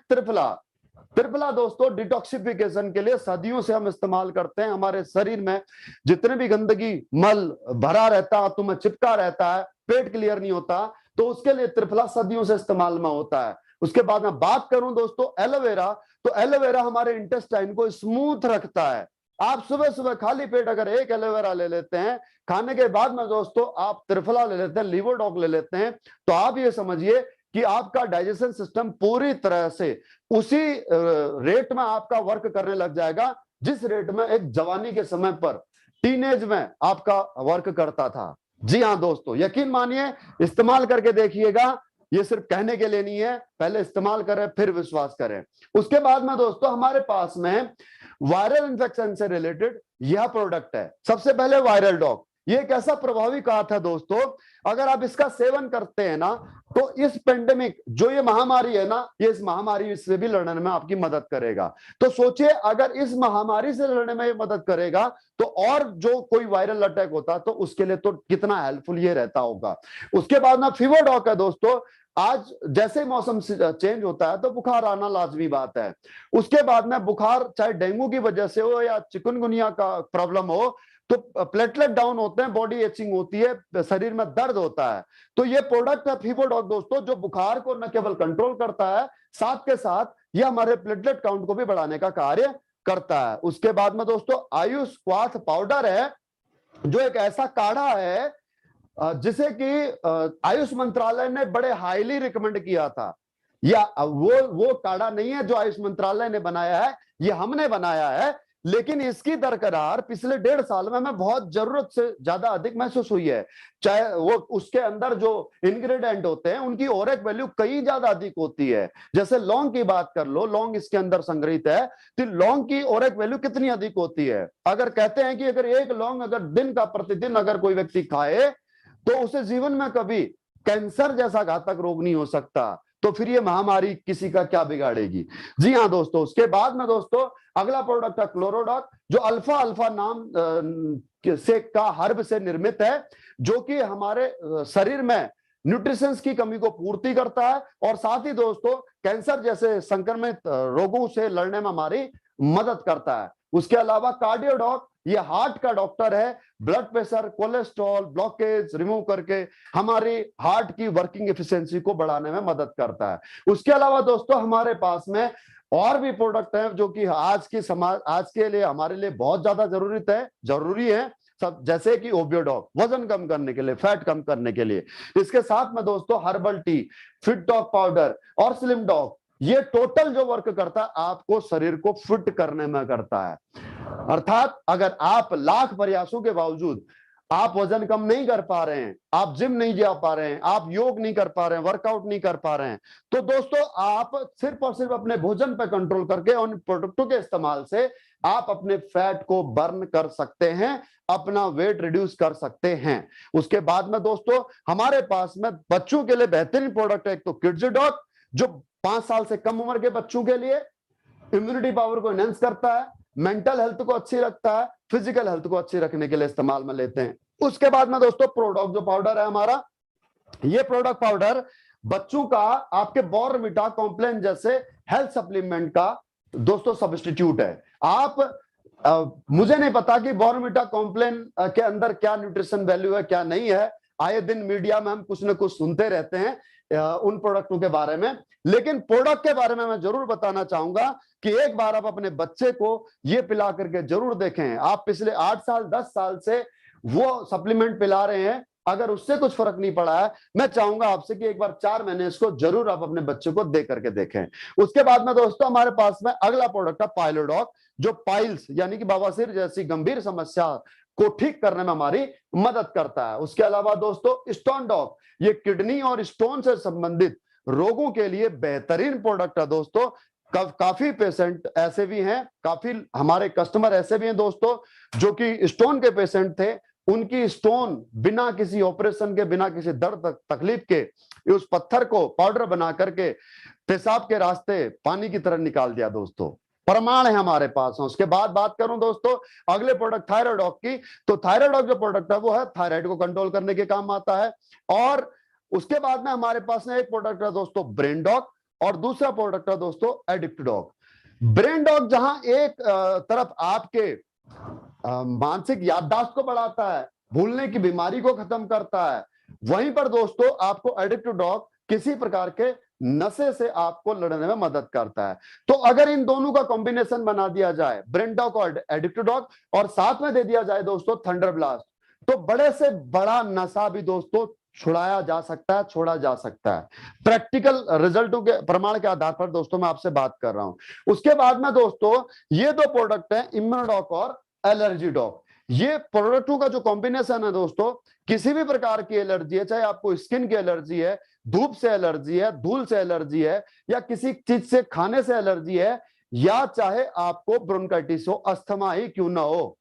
त्रिफला दोस्तों डिटॉक्सिफिकेशन के लिए सदियों से हम इस्तेमाल करते हैं। हमारे शरीर में जितने भी गंदगी मल भरा रहता, तुम्हें चिपका रहता है, पेट क्लियर नहीं होता, तो उसके लिए त्रिफला सदियों से इस्तेमाल में होता है। उसके बाद मैं बात करूं दोस्तों एलोवेरा, तो एलोवेरा हमारे इंटेस्टाइन को स्मूथ रखता है। आप सुबह सुबह खाली पेट अगर एक एलोवेरा ले लेते हैं, खाने के बाद में दोस्तों आप त्रिफला ले लेते हैं, लीवोडॉक ले लेते हैं, तो आप ये समझिए कि आपका डाइजेशन सिस्टम पूरी तरह से उसी रेट में आपका वर्क करने लग जाएगा जिस रेट में एक जवानी के समय पर टीनेज में आपका वर्क करता था। जी हाँ दोस्तों, यकीन मानिए, इस्तेमाल करके देखिएगा, ये सिर्फ कहने के लिए नहीं है, पहले इस्तेमाल करें फिर विश्वास करें। उसके बाद में दोस्तों हमारे पास में वायरल इंफेक्शन से रिलेटेड यह प्रोडक्ट है। सबसे पहले वायरल डॉग, ये एक ऐसा प्रभावी काथ है दोस्तों, अगर आप इसका सेवन करते हैं ना, तो इस पेंडेमिक जो ये महामारी है ना, ये इस महामारी से भी लड़ने में आपकी मदद करेगा। तो सोचिए अगर इस महामारी से लड़ने में ये मदद करेगा, तो और जो कोई वायरल अटैक होता तो उसके लिए तो कितना हेल्पफुल ये रहता होगा। उसके बाद ना फीवरडॉक है दोस्तों, आज जैसे मौसम चेंज होता है तो बुखार आना लाजमी बात है। उसके बाद में बुखार चाहे डेंगू की वजह से हो या चिकनगुनिया का प्रॉब्लम हो, तो प्लेटलेट डाउन होते हैं, बॉडी एचिंग होती है, शरीर में दर्द होता है, तो ये प्रोडक्ट है फीवरडॉक दोस्तों, जो बुखार को न केवल कंट्रोल करता है, साथ के साथ ये हमारे प्लेटलेट काउंट को भी बढ़ाने का कार्य करता है। उसके बाद में दोस्तों आयुष क्वाथ पाउडर है, जो एक ऐसा काढ़ा है जिसे कि आयुष मंत्रालय ने बड़े हाईली रिकमेंड किया था। या वो काढ़ा नहीं है जो आयुष मंत्रालय ने बनाया है, ये हमने बनाया है, लेकिन इसकी दरकरार पिछले 1.5 साल में हमें बहुत जरूरत से ज्यादा अधिक महसूस हुई है। चाहे वो उसके अंदर जो इंग्रेडिएंट होते हैं उनकी ओरेक वैल्यू कई ज्यादा अधिक होती है। जैसे लौंग की बात कर लो, लौंग इसके अंदर संग्रहित है, तो लौंग की ओरेक वैल्यू कितनी अधिक होती है। अगर कहते हैं कि अगर एक लौंग अगर दिन का प्रतिदिन अगर कोई व्यक्ति खाए तो उसे जीवन में कभी कैंसर जैसा घातक रोग नहीं हो सकता, तो फिर ये महामारी किसी का क्या बिगाड़ेगी। जी हाँ दोस्तों, उसके बाद में दोस्तों अगला प्रोडक्ट है क्लोरोडॉक, जो अल्फा नाम से का हर्ब से निर्मित है, जो कि हमारे शरीर में न्यूट्रिशंस की कमी को पूर्ति करता है और साथ ही दोस्तों कैंसर जैसे संक्रमित रोगों से लड़ने में हमारी मदद करता है। उसके अलावा कार्डियोडॉक, ये हार्ट का डॉक्टर है, blood pressure, cholesterol, blockage remove करके हमारी हार्ट की वर्किंग एफिशिएंसी को बढ़ाने में मदद करता है। उसके अलावा दोस्तों हमारे पास में और भी प्रोडक्ट हैं जो कि आज के लिए हमारे लिए बहुत ज्यादा जरूरी है सब, जैसे कि ओबियोडॉक, वजन कम करने के लिए, फैट कम करने के लिए। इसके साथ में दोस्तों herbal tea, fit dog powder और स्लिम डॉग, ये टोटल जो वर्क करता है आपको शरीर को फिट करने में करता है। अर्थात अगर आप लाख प्रयासों के बावजूद आप वजन कम नहीं कर पा रहे हैं, आप जिम नहीं जा पा रहे हैं, आप योग नहीं कर पा रहे हैं, वर्कआउट नहीं कर पा रहे हैं, तो दोस्तों आप सिर्फ और सिर्फ अपने भोजन पर कंट्रोल करके उन प्रोडक्टों के इस्तेमाल से आप अपने फैट को बर्न कर सकते हैं, अपना वेट रिड्यूस कर सकते हैं। उसके बाद में दोस्तों हमारे पास में बच्चों के लिए बेहतरीन प्रोडक्ट है, एक तो किड्सडॉक, जो 5 साल से कम उम्र के बच्चों के लिए इम्यूनिटी पावर को एनहेंस करता है, मेंटल हेल्थ को अच्छी रखता है, फिजिकल हेल्थ को अच्छी रखने के लिए इस्तेमाल में लेते हैं। उसके बाद में दोस्तों प्रोडक्ट जो पाउडर है हमारा, ये प्रोडक्ट पाउडर बच्चों का आपके बॉर्नविटा कॉम्प्लेन जैसे हेल्थ सप्लीमेंट का दोस्तों सब्स्टिट्यूट है। आप मुझे नहीं पता कि बॉर्नविटा कॉम्प्लेन के अंदर क्या न्यूट्रिशन वैल्यू है क्या नहीं है, आए दिन मीडिया में हम कुछ न कुछ सुनते रहते हैं उन प्रोडक्टों के बारे में, लेकिन प्रोडक्ट के बारे में मैं जरूर बताना चाहूंगा कि एक बार आप अपने बच्चे को ये पिला करके जरूर देखें। आप पिछले 8 साल 10 साल से वो सप्लीमेंट पिला रहे हैं, अगर उससे कुछ फर्क नहीं पड़ा है, मैं चाहूंगा आपसे कि एक बार 4 महीने इसको जरूर आप अपने बच्चे को दे करके देखें। उसके बाद में दोस्तों हमारे पास में अगला प्रोडक्ट है पाइलोडॉक, जो पाइल्स यानी कि बवासीर जैसी गंभीर समस्या को ठीक करने में हमारी मदद करता है। उसके अलावा दोस्तों स्टोन डॉक, ये किडनी और स्टोन से संबंधित रोगों के लिए बेहतरीन प्रोडक्ट है दोस्तों। काफी पेशेंट ऐसे भी हैं, काफी हमारे कस्टमर ऐसे भी हैं दोस्तों जो कि स्टोन के पेशेंट थे, उनकी स्टोन बिना किसी ऑपरेशन के, बिना किसी दर्द तकलीफ के, उस पत्थर को पाउडर बना करके पेशाब के रास्ते पानी की तरह निकाल दिया दोस्तों, प्रमाण है हमारे पास। उसके बाद बात करूं दोस्तों अगले प्रोडक्ट थायराइडॉक की, तो थायराइडॉक जो प्रोडक्ट है वो है थायराइड को कंट्रोल करने के काम आता है। और उसके बाद में हमारे पास में एक प्रोडक्ट है दोस्तों ब्रेन डॉक, और दूसरा प्रोडक्ट है दोस्तों एडिक्ट डॉक। ब्रेन डॉक जहां एक तरफ आपके मानसिक याददाश्त को बढ़ाता है, भूलने की बीमारी को खत्म करता है, वहीं पर दोस्तों आपको एडिक्ट डॉक किसी प्रकार के नशे से आपको लड़ने में मदद करता है। तो अगर इन दोनों का कॉम्बिनेशन बना दिया जाए, ब्रेन डॉक और एडिक्ट डॉक, और साथ में दे दिया जाए दोस्तों थंडर ब्लास्ट, तो बड़े से बड़ा नशा भी दोस्तों छुड़ाया जा सकता है, छोड़ा जा सकता है। प्रैक्टिकल रिजल्टों के प्रमाण के आधार पर दोस्तों मैं आपसे बात कर रहा हूं। उसके बाद में दोस्तों ये दो प्रोडक्ट है इम्यूनोडॉक और एलर्जी डॉक। ये प्रोडक्टों का जो कॉम्बिनेशन है दोस्तों, किसी भी प्रकार की एलर्जी है, चाहे आपको स्किन की एलर्जी है, धूप से एलर्जी है, धूल से एलर्जी है, या किसी चीज से खाने से एलर्जी है, या चाहे आपको ब्रोंकाइटिस हो, अस्थमा ही क्यों ना हो,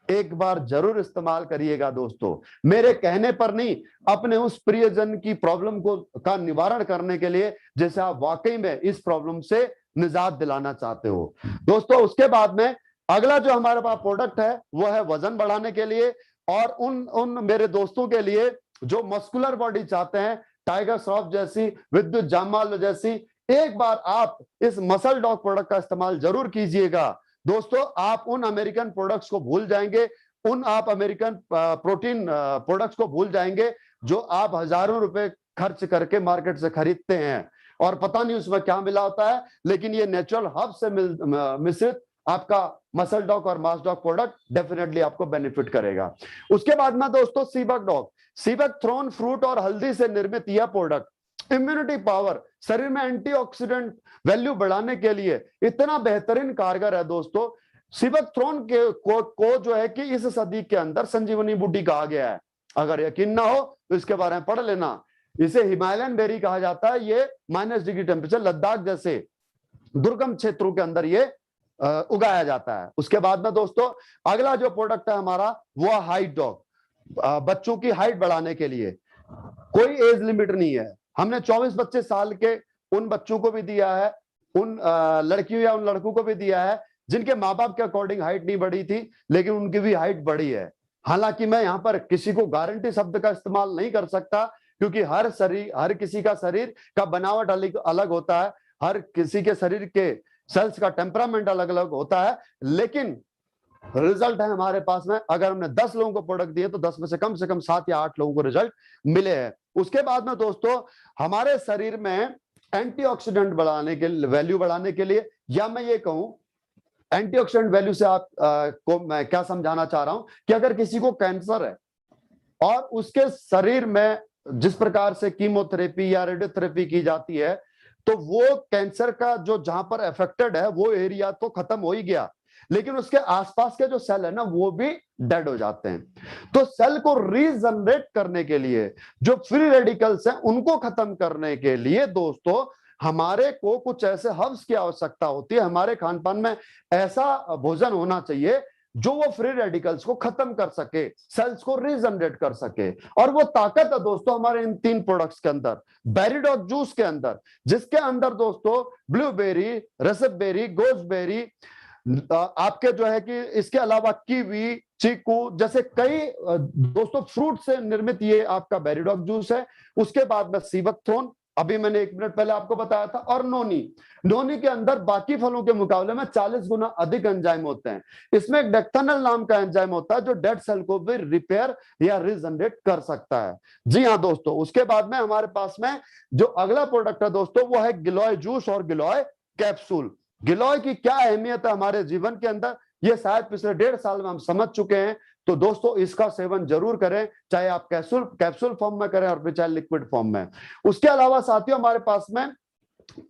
एक बार जरूर इस्तेमाल करिएगा दोस्तों। मेरे कहने पर नहीं, अपने उस प्रियजन की प्रॉब्लम को का निवारण करने के लिए, जैसे आप वाकई में इस प्रॉब्लम से निजात दिलाना चाहते हो दोस्तों। उसके बाद में अगला जो हमारे पास प्रोडक्ट है वो है वजन बढ़ाने के लिए, और उन मेरे दोस्तों के लिए जो मस्कुलर बॉडी चाहते हैं, टाइगर श्रॉफ जैसी, विद्युत जामवाल जैसी, एक बार आप इस मसल डॉग प्रोडक्ट का इस्तेमाल जरूर कीजिएगा दोस्तों। आप उन अमेरिकन प्रोडक्ट्स को भूल जाएंगे, उन आप अमेरिकन प्रोटीन प्रोडक्ट्स को भूल जाएंगे जो आप हजारों रुपए खर्च करके मार्केट से खरीदते हैं, और पता नहीं उसमें क्या मिला होता है, लेकिन ये नेचुरल हर्ब से मिश्रित आपका मसल डॉग और मास डॉग प्रोडक्ट डेफिनेटली आपको बेनिफिट करेगा। उसके बाद में दोस्तों सीबक डॉग, सीबक थ्रोन फ्रूट और हल्दी से निर्मित यह प्रोडक्ट इम्यूनिटी पावर, शरीर में एंटीऑक्सीडेंट वैल्यू बढ़ाने के लिए इतना बेहतरीन कारगर है दोस्तों। सीबक थ्रोन को जो है कि इस सदी के अंदर संजीवनी बूटी कहा गया है। अगर यकीन ना हो तो इसके बारे में पढ़ लेना। इसे हिमालयन बेरी कहा जाता है। ये -डिग्री टेम्परेचर लद्दाख जैसे दुर्गम क्षेत्रों के अंदर ये उगाया जाता है। उसके बाद में दोस्तों अगला जो प्रोडक्ट है हमारा वो हाइट डॉग, बच्चों की हाइट बढ़ाने के लिए। कोई एज लिमिट नहीं है, हमने 24-25 साल के उन बच्चों को भी दिया है, उन लड़कियों या उन लड़कों को भी दिया है जिनके माँ बाप के अकॉर्डिंग हाइट नहीं बढ़ी थी, लेकिन उनकी भी हाइट बढ़ी है। हालांकि मैं यहाँ पर किसी को गारंटी शब्द का इस्तेमाल नहीं कर सकता, क्योंकि हर किसी का शरीर का बनावट अलग होता है, हर किसी के शरीर के सेल्स का टेम्परामेंट अलग अलग होता है, लेकिन रिजल्ट है हमारे पास में। अगर हमने 10 लोगों को प्रोडक्ट दिए तो 10 में से कम 7 या 8 लोगों को रिजल्ट मिले हैं। उसके बाद में दोस्तों हमारे शरीर में एंटीऑक्सीडेंट बढ़ाने के वैल्यू बढ़ाने के लिए, या मैं ये कहूं एंटीऑक्सीडेंट वैल्यू से आप को मैं क्या समझाना चाह रहा हूं कि अगर किसी को कैंसर है और उसके शरीर में जिस प्रकार से कीमोथेरेपी या रेडियोथेरेपी की जाती है, तो वो कैंसर का जो जहां पर अफेक्टेड है वो एरिया तो खत्म हो ही गया, लेकिन उसके आसपास के जो सेल है ना वो भी डेड हो जाते हैं। तो सेल को रीजनरेट करने के लिए, जो फ्री रेडिकल्स हैं उनको खत्म करने के लिए दोस्तों हमारे को कुछ ऐसे हर्ब्स की आवश्यकता होती है। हमारे खान पान में ऐसा भोजन होना चाहिए जो वो फ्री रेडिकल्स को खत्म कर सके, सेल्स को रीजनरेट कर सके। और वो ताकत है दोस्तों हमारे इन 3 प्रोडक्ट्स के अंदर, बेरीडॉग जूस के अंदर, जिसके अंदर दोस्तों ब्लूबेरी, रसबेरी, गोसबेरी, आपके जो है कि इसके अलावा कीवी, चीकू जैसे कई दोस्तों फ्रूट से निर्मित ये आपका बेरीडॉग जूस है। उसके बाद में सीबक थ्रोन, अभी मैंने 1 मिनट पहले आपको बताया था। और नोनी, नोनी के अंदर बाकी फलों के मुकाबले में 40 गुना अधिक एंजाइम होते हैं। इसमें एक डेक्थेनल नाम का एंजाइम होता है जो डेड सेल को भी रिपेयर या रीजनरेट कर सकता है। जी हाँ दोस्तों, उसके बाद में हमारे पास में जो अगला प्रोडक्ट है दोस्तों, वो है गिलोय जूस और गिलोय कैप्सूल। गिलोय की क्या अहमियत है हमारे जीवन के अंदर, ये शायद पिछले 1.5 साल में हम समझ चुके हैं। तो दोस्तों इसका सेवन जरूर करें, चाहे आप कैप्सूल फॉर्म में करें और फिर चाहे लिक्विड फॉर्म में। उसके अलावा साथियों हमारे पास में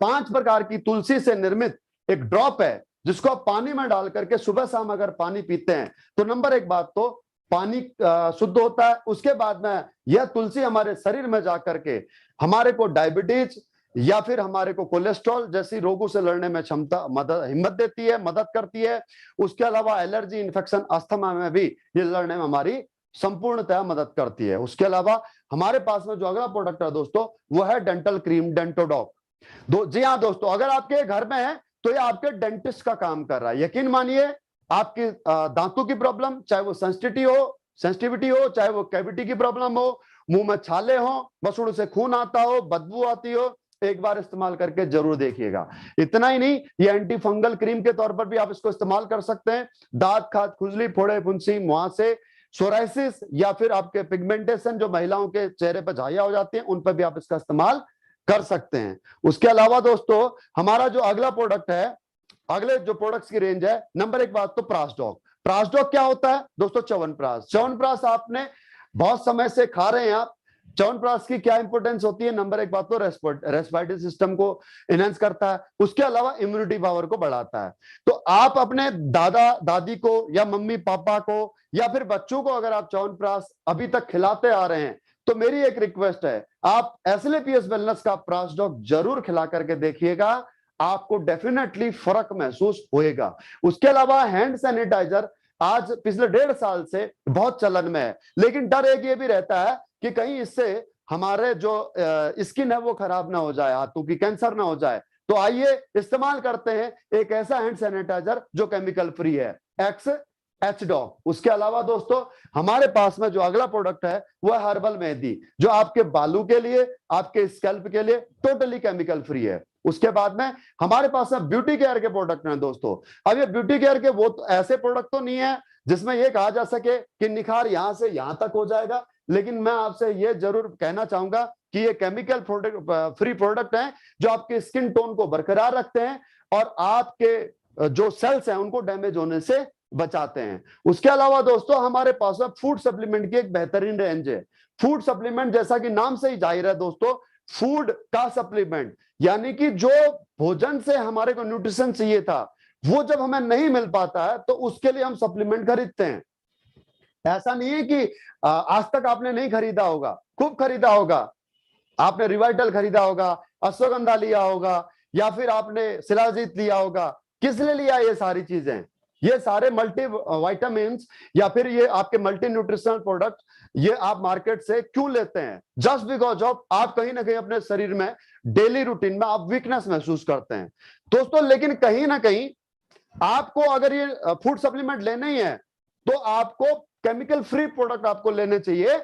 5 प्रकार की तुलसी से निर्मित एक ड्रॉप है, जिसको आप पानी में डाल करके सुबह शाम अगर पानी पीते हैं तो नंबर 1 बात तो पानी शुद्ध होता है। उसके बाद में यह तुलसी हमारे शरीर में जाकर के हमारे को डायबिटीज या फिर हमारे को कोलेस्ट्रॉल जैसी रोगों से लड़ने में क्षमता हिम्मत देती है, मदद करती है। उसके अलावा एलर्जी, इन्फेक्शन, अस्थमा में भी ये लड़ने में हमारी संपूर्णतः मदद करती है। उसके अलावा हमारे पास में जो अगला प्रोडक्ट है दोस्तों, वो है डेंटल क्रीम डेंटोडॉक। जी हाँ दोस्तों, अगर आपके घर में है तो ये आपके डेंटिस्ट का काम कर रहा है। यकीन मानिए, आपकी दांतों की प्रॉब्लम, चाहे वो सेंसिटिविटी हो, चाहे वो कैविटी की प्रॉब्लम हो, मुंह में छाले हो, बसूड़ों से खून आता हो, बदबू आती हो, एक बार इस्तेमाल करके जरूर देखिएगा। इतना ही नहीं, ये एंटी फंगल क्रीम के तौर पर भी आप इसको इस्तेमाल कर सकते हैं। दांत, खाज, खुजली, फोड़े, फुंसी, मुहासे, सोराइसिस या फिर आपके पिगमेंटेशन जो महिलाओं के चेहरे पर झाइयां हो जाती हैं, उन पर भी आप इसका इस्तेमाल कर सकते हैं। उसके अलावा दोस्तों हमारा जो अगला प्रोडक्ट है, अगले जो प्रोडक्ट्स की रेंज है, नंबर 1 बात तो प्रासडॉक। प्रासडॉक क्या होता है दोस्तों? च्यवनप्राश। च्यवनप्राश आपने बहुत समय से खा रहे हैं आप। च्यवनप्राश की क्या इंपॉर्टेंस होती है? नंबर 1 बात तो रेस्पिरेटरी सिस्टम को इनहेंस करता है, उसके अलावा इम्यूनिटी पावर को बढ़ाता है। तो आप अपने दादा दादी को या मम्मी पापा को या फिर बच्चों को अगर आप च्यवनप्राश अभी तक खिलाते आ रहे हैं तो मेरी एक रिक्वेस्ट है, आप एसएलपीएस वेलनेस का प्रासडॉक जरूर खिला करके देखिएगा, आपको डेफिनेटली फर्क महसूस होएगा। उसके अलावा हैंड सैनिटाइजर आज पिछले 1.5 साल से बहुत चलन में है, लेकिन डर एक ये भी रहता है कि कहीं इससे हमारे जो स्किन है वो खराब ना हो जाए, हाथों की कैंसर ना हो जाए। तो आइए इस्तेमाल करते हैं एक ऐसा हैंड सैनिटाइजर जो केमिकल फ्री है, एक्स एचडॉक। उसके अलावा दोस्तों हमारे पास में जो अगला प्रोडक्ट है वो है हर्बल मेहंदी, जो आपके बालों के लिए, आपके स्कैल्प के लिए टोटली केमिकल फ्री है। उसके बाद में हमारे पास में ब्यूटी केयर के प्रोडक्ट हैं दोस्तों। अब ये ब्यूटी केयर के वो तो ऐसे प्रोडक्ट तो नहीं है जिसमें ये कहा जा सके कि निखार यहां से यहां तक हो जाएगा, लेकिन मैं आपसे ये जरूर कहना चाहूंगा कि ये केमिकल फ्री प्रोडक्ट हैं जो आपके स्किन टोन को बरकरार रखते हैं और आपके जो सेल्स हैं उनको डैमेज होने से बचाते हैं। उसके अलावा दोस्तों हमारे पास में फूड सप्लीमेंट की एक बेहतरीन रेंज है। फूड सप्लीमेंट जैसा कि नाम से ही जाहिर है दोस्तों, फूड का सप्लीमेंट, यानी कि जो भोजन से हमारे को न्यूट्रिशन चाहिए था वो जब हमें नहीं मिल पाता है तो उसके लिए हम सप्लीमेंट खरीदते हैं। ऐसा नहीं है कि आज तक आपने नहीं खरीदा होगा, खूब खरीदा होगा। आपने रिवाइटल खरीदा होगा, अश्वगंधा लिया होगा, या फिर आपने शिलाजीत लिया होगा। किस लिए लिया ये सारी चीजें? ये सारे मल्टी विटामिन या फिर ये आपके मल्टी न्यूट्रिशनल प्रोडक्ट ये आप मार्केट से क्यों लेते हैं? जस्ट बिकॉज ऑफ आप कहीं ना कहीं अपने शरीर में डेली रूटीन में आप वीकनेस महसूस करते हैं दोस्तों। लेकिन कहीं ना कहीं आपको अगर ये फूड सप्लीमेंट लेने ही है तो आपको केमिकल फ्री प्रोडक्ट आपको लेने चाहिए,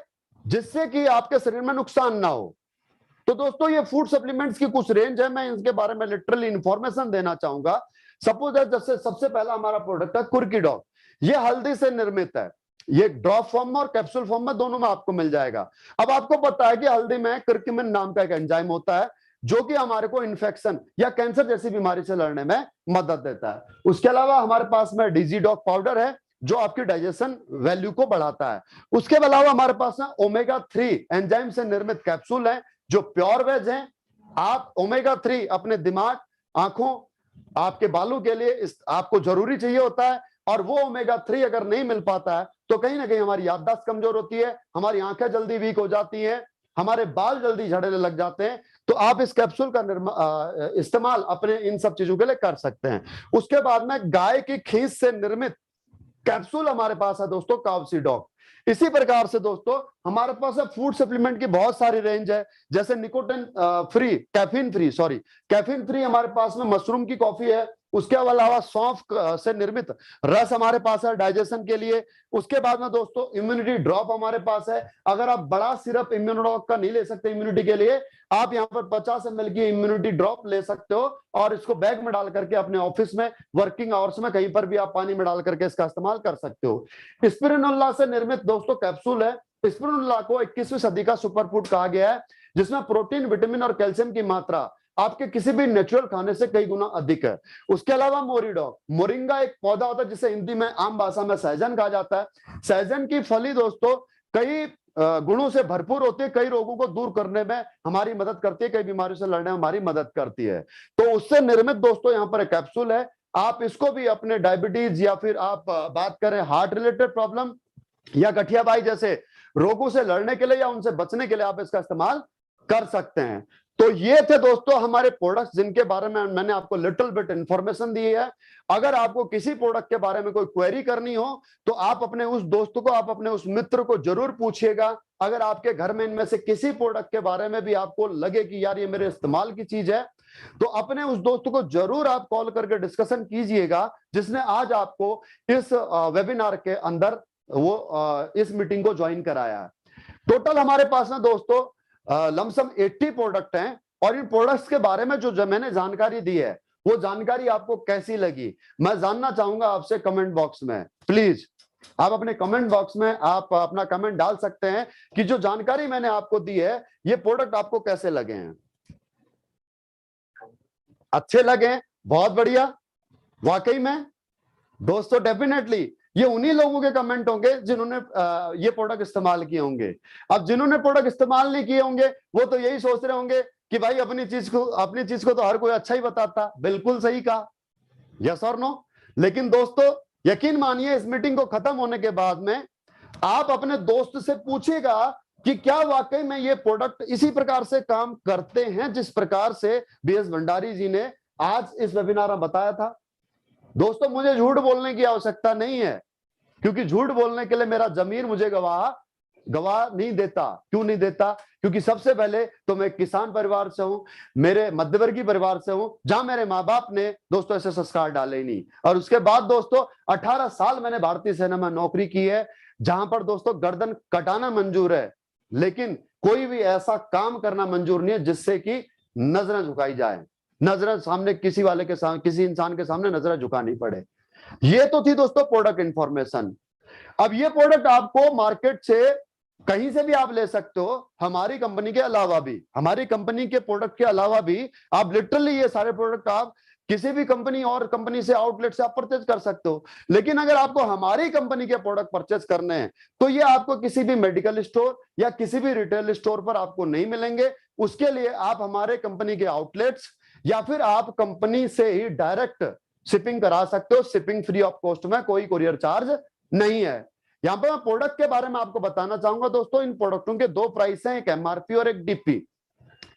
जिससे कि आपके शरीर में नुकसान ना हो। तो दोस्तों ये फूड सप्लीमेंट्स की कुछ रेंज है, मैं इनके बारे में लिटरली इंफॉर्मेशन देना चाहूंगा। सपोज जैसे सबसे पहला हमारा प्रोडक्ट है कुर्कीडॉक। ये हल्दी से निर्मित है, ये ड्रॉप फॉर्म में और कैप्सूल फॉर्म में दोनों में आपको मिल जाएगा। अब आपको पता है कि हल्दी में कर्क्यूमिन नाम का एक एंजाइम होता है जो कि हमारे को इन्फेक्शन या कैंसर जैसी बीमारी से लड़ने में मदद देता है। उसके अलावा हमारे पास में डीजीडॉक पाउडर है जो आपकी डाइजेशन वैल्यू को बढ़ाता है। उसके अलावा हमारे पास में ओमेगा 3 एंजाइम से निर्मित कैप्सूल है जो प्योर वेज हैं। आप ओमेगा 3 अपने दिमाग, आंखों, आपके बालों के लिए आपको जरूरी चाहिए होता है, और वो ओमेगा 3 अगर नहीं मिल पाता है तो कहीं ना कहीं हमारी याददाश्त कमजोर होती है, हमारी आंखें जल्दी वीक हो जाती हैं, हमारे बाल जल्दी झड़ने लग जाते हैं। तो आप इस कैप्सूल का इस्तेमाल अपने इन सब चीजों के लिए कर सकते हैं। उसके बाद में गाय की खीस से निर्मित कैप्सूल हमारे पास है दोस्तों, काउसीडॉक। इसी प्रकार से दोस्तों हमारे पास फूड सप्लीमेंट की बहुत सारी रेंज है, जैसे निकोटिन फ्री, कैफीन फ्री हमारे पास में मशरूम की कॉफी है। उसके अलावा सौंफ से निर्मित रस हमारे पास है डाइजेशन के लिए। उसके बाद में दोस्तों इम्यूनिटी ड्रॉप हमारे पास है। अगर आप बड़ा सिरप इम्यूनोडॉक का नहीं ले सकते इम्यूनिटी के लिए, आप यहाँ पर 50 ml की इम्यूनिटी ड्रॉप ले सकते हो और इसको बैग में डाल करके अपने ऑफिस में वर्किंग आवर्स में कहीं पर भी आप पानी में डाल करके इसका इस्तेमाल कर सकते हो। स्पिरुलिना से निर्मित दोस्तों कैप्सूल है। स्पिरुलिना को 21वीं सदी का सुपरफूड कहा गया है, जिसमें प्रोटीन, विटामिन और कैल्शियम की मात्रा आपके किसी भी नेचुरल खाने से कई गुना अधिक है। उसके अलावा मोरिडॉक, मोरिंगा एक पौधा होता है जिसे हिंदी में आम भाषा में सहजन कहा जाता है। सहजन की फली दोस्तों कई गुणों से भरपूर होती है, कई रोगों को दूर करने में हमारी मदद करती है, कई बीमारियों से लड़ने में हमारी मदद करती है। तो उससे निर्मित दोस्तों यहाँ पर एक कैप्सूल है। आप इसको भी अपने डायबिटीज या फिर आप बात करें हार्ट रिलेटेड प्रॉब्लम या गठियाबाई जैसे रोगों से लड़ने के लिए या उनसे बचने के लिए आप इसका इस्तेमाल कर सकते हैं। तो ये थे दोस्तों हमारे प्रोडक्ट्स जिनके बारे में मैंने आपको लिटिल बिट इंफॉर्मेशन दी है। अगर आपको किसी प्रोडक्ट के बारे में कोई क्वेरी करनी हो तो आप अपने उस दोस्त को, आप अपने उस मित्र को जरूर पूछिएगा। अगर आपके घर में इनमें से किसी प्रोडक्ट के बारे में भी आपको लगे कि यार ये मेरे इस्तेमाल की चीज है, तो अपने उस दोस्त को जरूर आप कॉल करके डिस्कशन कीजिएगा, जिसने आज आपको इस वेबिनार के अंदर वो इस मीटिंग को ज्वाइन कराया है। टोटल हमारे पास में दोस्तों लमसम 80 प्रोडक्ट हैं और इन प्रोडक्ट्स के बारे में जो मैंने जानकारी दी है वो जानकारी आपको कैसी लगी मैं जानना चाहूंगा आपसे कमेंट बॉक्स में। प्लीज आप अपने कमेंट बॉक्स में आप अपना कमेंट डाल सकते हैं कि जो जानकारी मैंने आपको दी है ये प्रोडक्ट आपको कैसे लगे हैं। अच्छे लगे? बहुत बढ़िया। वाकई में दोस्तों डेफिनेटली ये उन्हीं लोगों के कमेंट होंगे जिन्होंने ये प्रोडक्ट इस्तेमाल किए होंगे। अब जिन्होंने प्रोडक्ट इस्तेमाल नहीं किए होंगे वो तो यही सोच रहे होंगे कि भाई अपनी चीज को तो हर कोई अच्छा ही बताता। बिल्कुल सही कहा, यस और नो। लेकिन दोस्तों यकीन मानिए इस मीटिंग को खत्म होने के बाद में आप अपने दोस्त से पूछिएगा कि क्या वाकई में ये प्रोडक्ट इसी प्रकार से काम करते हैं जिस प्रकार से बीएस भंडारी जी ने आज इस वेबिनार में बताया था। दोस्तों मुझे झूठ बोलने की आवश्यकता नहीं है, क्योंकि झूठ बोलने के लिए मेरा जमीर मुझे गवाह नहीं देता। क्यों नहीं देता? क्योंकि सबसे पहले तो मैं किसान परिवार से हूं, मेरे मध्यवर्गीय परिवार से हूं, जहां मेरे माँ बाप ने दोस्तों ऐसे संस्कार डाले ही नहीं। और उसके बाद दोस्तों 18 साल मैंने भारतीय सेना में नौकरी की है, जहां पर दोस्तों गर्दन कटाना मंजूर है, लेकिन कोई भी ऐसा काम करना मंजूर नहीं है जिससे कि नजरें झुकाई जाए। नजरें सामने किसी वाले के सामने, किसी इंसान के सामने नजरें झुकानी पड़े। ये तो थी दोस्तों प्रोडक्ट इंफॉर्मेशन। अब ये प्रोडक्ट आपको मार्केट से कहीं से भी आप ले सकते हो, हमारी कंपनी के अलावा भी, हमारी कंपनी के प्रोडक्ट के अलावा भी आप लिटरली ये सारे प्रोडक्ट आप किसी भी कंपनी और कंपनी से, आउटलेट से आप परचेज कर सकते हो। लेकिन अगर आपको हमारी कंपनी के प्रोडक्ट परचेज करने हैं तो ये आपको किसी भी मेडिकल स्टोर या किसी भी रिटेल स्टोर पर आपको नहीं मिलेंगे। उसके लिए आप हमारे कंपनी के आउटलेट्स या फिर आप कंपनी से ही डायरेक्ट शिपिंग करा सकते हो। शिपिंग फ्री ऑफ कॉस्ट में, कोई कुरियर चार्ज नहीं है। यहां पर मैं प्रोडक्ट के बारे में आपको बताना चाहूंगा दोस्तों, इन प्रोडक्टों के दो प्राइस हैं, एक एमआरपी और एक डीपी।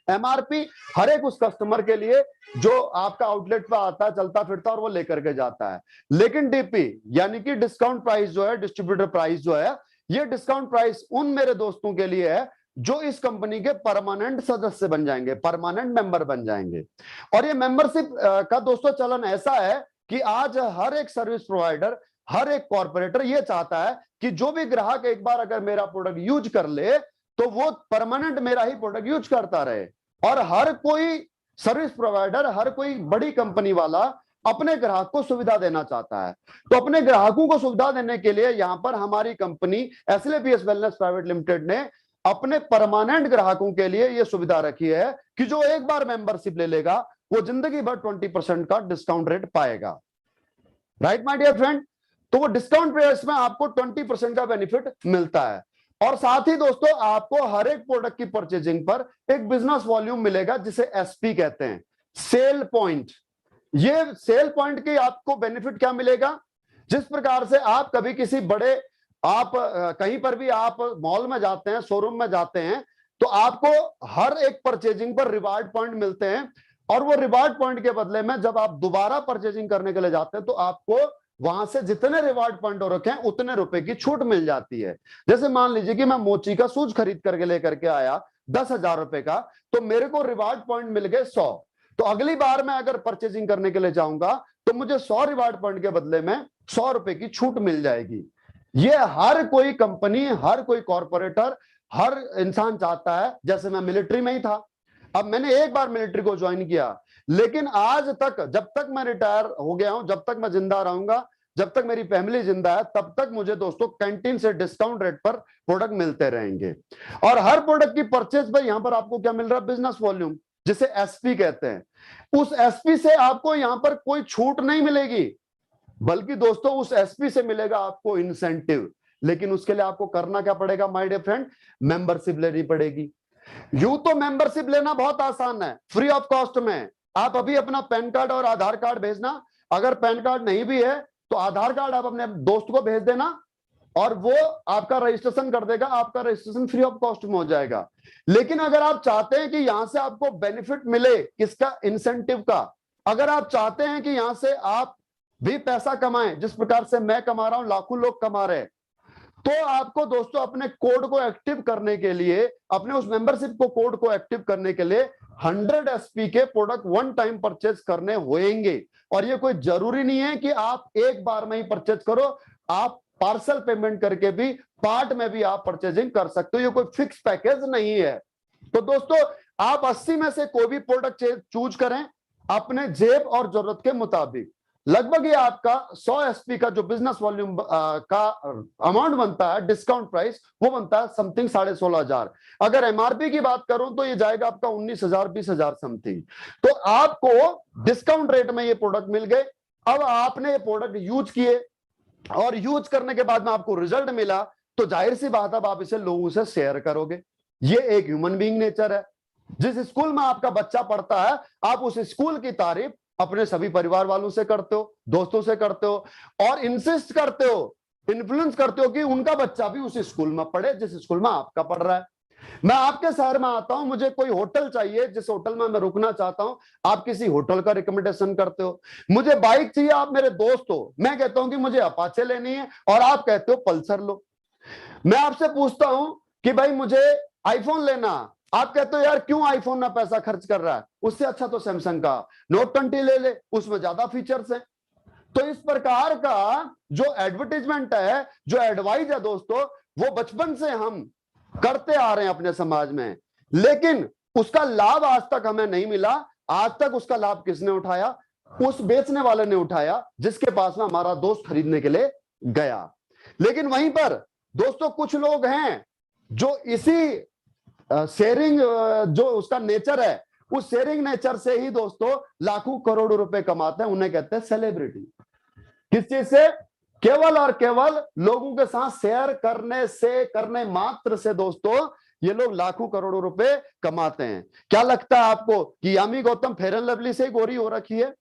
एमआरपी हर एक उस कस्टमर के लिए जो आपका आउटलेट पर आता है, चलता फिरता और वो लेकर के जाता है। लेकिन डीपी यानी कि डिस्काउंट प्राइस जो है, डिस्ट्रीब्यूटर प्राइस जो है, ये डिस्काउंट प्राइस उन मेरे दोस्तों के लिए है जो इस कंपनी के परमानेंट सदस्य बन जाएंगे, परमानेंट मेंबर बन जाएंगे। और ये मेंबरशिप का दोस्तों चलन ऐसा है कि आज हर एक सर्विस प्रोवाइडर, हर एक कॉर्पोरेटर ये चाहता है कि जो भी ग्राहक एक बार अगर मेरा प्रोडक्ट यूज कर ले तो वो परमानेंट मेरा ही प्रोडक्ट यूज करता रहे। और हर कोई सर्विस प्रोवाइडर, हर कोई बड़ी कंपनी वाला अपने ग्राहक को सुविधा देना चाहता है। तो अपने ग्राहकों को सुविधा देने के लिए यहां पर हमारी कंपनी एसएलपीएस वेलनेस प्राइवेट लिमिटेड ने अपने परमानेंट ग्राहकों के लिए यह सुविधा रखी है कि जो एक बार मेंबरशिप ले लेगा वो जिंदगी भर 20% का डिस्काउंट रेट पाएगा। Right my dear friend? तो वो डिस्काउंट प्राइस में आपको 20% का बेनिफिट मिलता है। और साथ ही दोस्तों आपको हर एक प्रोडक्ट की परचेजिंग पर एक बिजनेस वॉल्यूम मिलेगा जिसे एसपी कहते हैं, सेल पॉइंट। ये सेल पॉइंट की आपको बेनिफिट क्या मिलेगा? जिस प्रकार से आप कभी किसी बड़े, आप कहीं पर भी आप मॉल में जाते हैं, शोरूम में जाते हैं, तो आपको हर एक परचेजिंग पर रिवार्ड पॉइंट मिलते हैं। और वो रिवार्ड पॉइंट के बदले में जब आप दोबारा परचेजिंग करने के लिए जाते हैं तो आपको वहां से जितने रिवार्ड पॉइंट हो रखे हैं उतने रुपए की छूट मिल जाती है। जैसे मान लीजिए कि मैं मोची का शूज खरीद करके लेकर के आया 10,000 रुपए का, तो मेरे को रिवार्ड पॉइंट मिल गए 100। तो अगली बार मैं अगर परचेजिंग करने के लिए जाऊंगा तो मुझे 100 रिवार्ड पॉइंट के बदले में 100 रुपए की छूट मिल जाएगी। ये हर कोई कंपनी, हर कोई कॉर्पोरेटर, हर इंसान चाहता है। जैसे मैं मिलिट्री में ही था, अब मैंने एक बार मिलिट्री को ज्वाइन किया, लेकिन आज तक जब तक मैं रिटायर हो गया हूं, जब तक मैं जिंदा रहूंगा, जब तक मेरी फैमिली जिंदा है, तब तक मुझे दोस्तों कैंटीन से डिस्काउंट रेट पर प्रोडक्ट मिलते रहेंगे। और हर प्रोडक्ट की परचेज पर यहां पर आपको क्या मिल रहा है? बिजनेस वॉल्यूम, जिसे एसपी कहते हैं। उस एसपी से आपको यहां पर कोई छूट नहीं मिलेगी, बल्कि दोस्तों उस एसपी से मिलेगा आपको इंसेंटिव। लेकिन उसके लिए आपको करना क्या पड़ेगा माय डियर फ्रेंड? मेंबरशिप लेनी पड़ेगी। यूं तो मेंबरशिप लेना बहुत आसान है, फ्री ऑफ कॉस्ट में। आप अभी अपना पैन कार्ड और आधार कार्ड भेजना, अगर पैन कार्ड नहीं भी है तो आधार कार्ड आप अपने दोस्त को भेज देना और वो आपका रजिस्ट्रेशन कर देगा, आपका रजिस्ट्रेशन फ्री ऑफ कॉस्ट में हो जाएगा। लेकिन अगर आप चाहते हैं कि यहां से आपको बेनिफिट मिले, किसका? इंसेंटिव का। अगर आप चाहते हैं कि यहां से आप भी पैसा कमाएं, जिस प्रकार से मैं कमा रहा हूं, लाखों लोग कमा रहे हैं, तो आपको दोस्तों अपने कोड को एक्टिव करने के लिए, अपने उस मेंबरशिप को कोड को एक्टिव करने के लिए 100 एसपी के प्रोडक्ट वन टाइम परचेज करने होंगे। और ये कोई जरूरी नहीं है कि आप एक बार में ही परचेज करो, आप पार्सल पेमेंट करके भी, पार्ट में भी आप परचेजिंग कर सकते हो। ये कोई फिक्स पैकेज नहीं है। तो दोस्तों आप 80 में से कोई भी प्रोडक्ट चूज करें अपने जेब और जरूरत के मुताबिक। लगभग ये आपका 100 एसपी का जो बिजनेस वॉल्यूम का अमाउंट बनता है, डिस्काउंट प्राइस, वो बनता है समथिंग 16,500। अगर एमआरपी की बात करूं तो ये जाएगा आपका 19,000 20,000 समथिंग। तो आपको डिस्काउंट रेट में ये प्रोडक्ट मिल गए। अब आपने ये प्रोडक्ट यूज किए और यूज करने के बाद में आपको रिजल्ट मिला, तो जाहिर सी बात है आप इसे लोगों से शेयर करोगे। ये एक ह्यूमन बीइंग नेचर है। जिस स्कूल में आपका बच्चा पढ़ता है, आप उस स्कूल की तारीफ अपने सभी परिवार वालों से करते हो, दोस्तों से करते हो, और इंसिस्ट करते हो, इन्फ्लुएंस करते हो कि उनका बच्चा भी उस स्कूल में पढ़े जिस स्कूल में आपका पढ़ रहा है। मैं आपके शहर में आता हूं, मुझे कोई होटल चाहिए, जिस होटल में मैं रुकना चाहता हूं, आप किसी होटल का रिकमेंडेशन करते हो। मुझे बाइक चाहिए, आप मेरे दोस्त हो, मैं कहता हूं कि मुझे अपाचे लेनी है और आप कहते हो पल्सर लो। मैं आपसे पूछता हूं कि भाई मुझे आईफोन लेना, आप कहते हो यार क्यों आईफोन में पैसा खर्च कर रहा है, उससे अच्छा तो सैमसंग का नोट 20 ले ले, उसमें ज्यादा फीचर्स हैं। तो इस प्रकार का जो एडवर्टाइजमेंट है, जो एडवाइस है दोस्तों, वो बचपन से हम करते आ रहे हैं अपने समाज में, लेकिन उसका लाभ आज तक हमें नहीं मिला। आज तक उसका लाभ किसने उठाया? उस बेचने वाले ने उठाया, जिसके पास में हमारा दोस्त खरीदने के लिए गया। लेकिन वहीं पर दोस्तों कुछ लोग हैं जो इसी शेयरिंग जो उसका नेचर है, उस शेयरिंग नेचर से ही दोस्तों लाखों करोड़ों रुपए कमाते हैं। उन्हें कहते हैं सेलिब्रिटी। किस चीज से? केवल और केवल लोगों के साथ शेयर करने से, करने मात्र से दोस्तों ये लोग लाखों करोड़ों रुपए कमाते हैं। क्या लगता है आपको कि Yami Gautam fair and lovely से गोरी हो रखी है?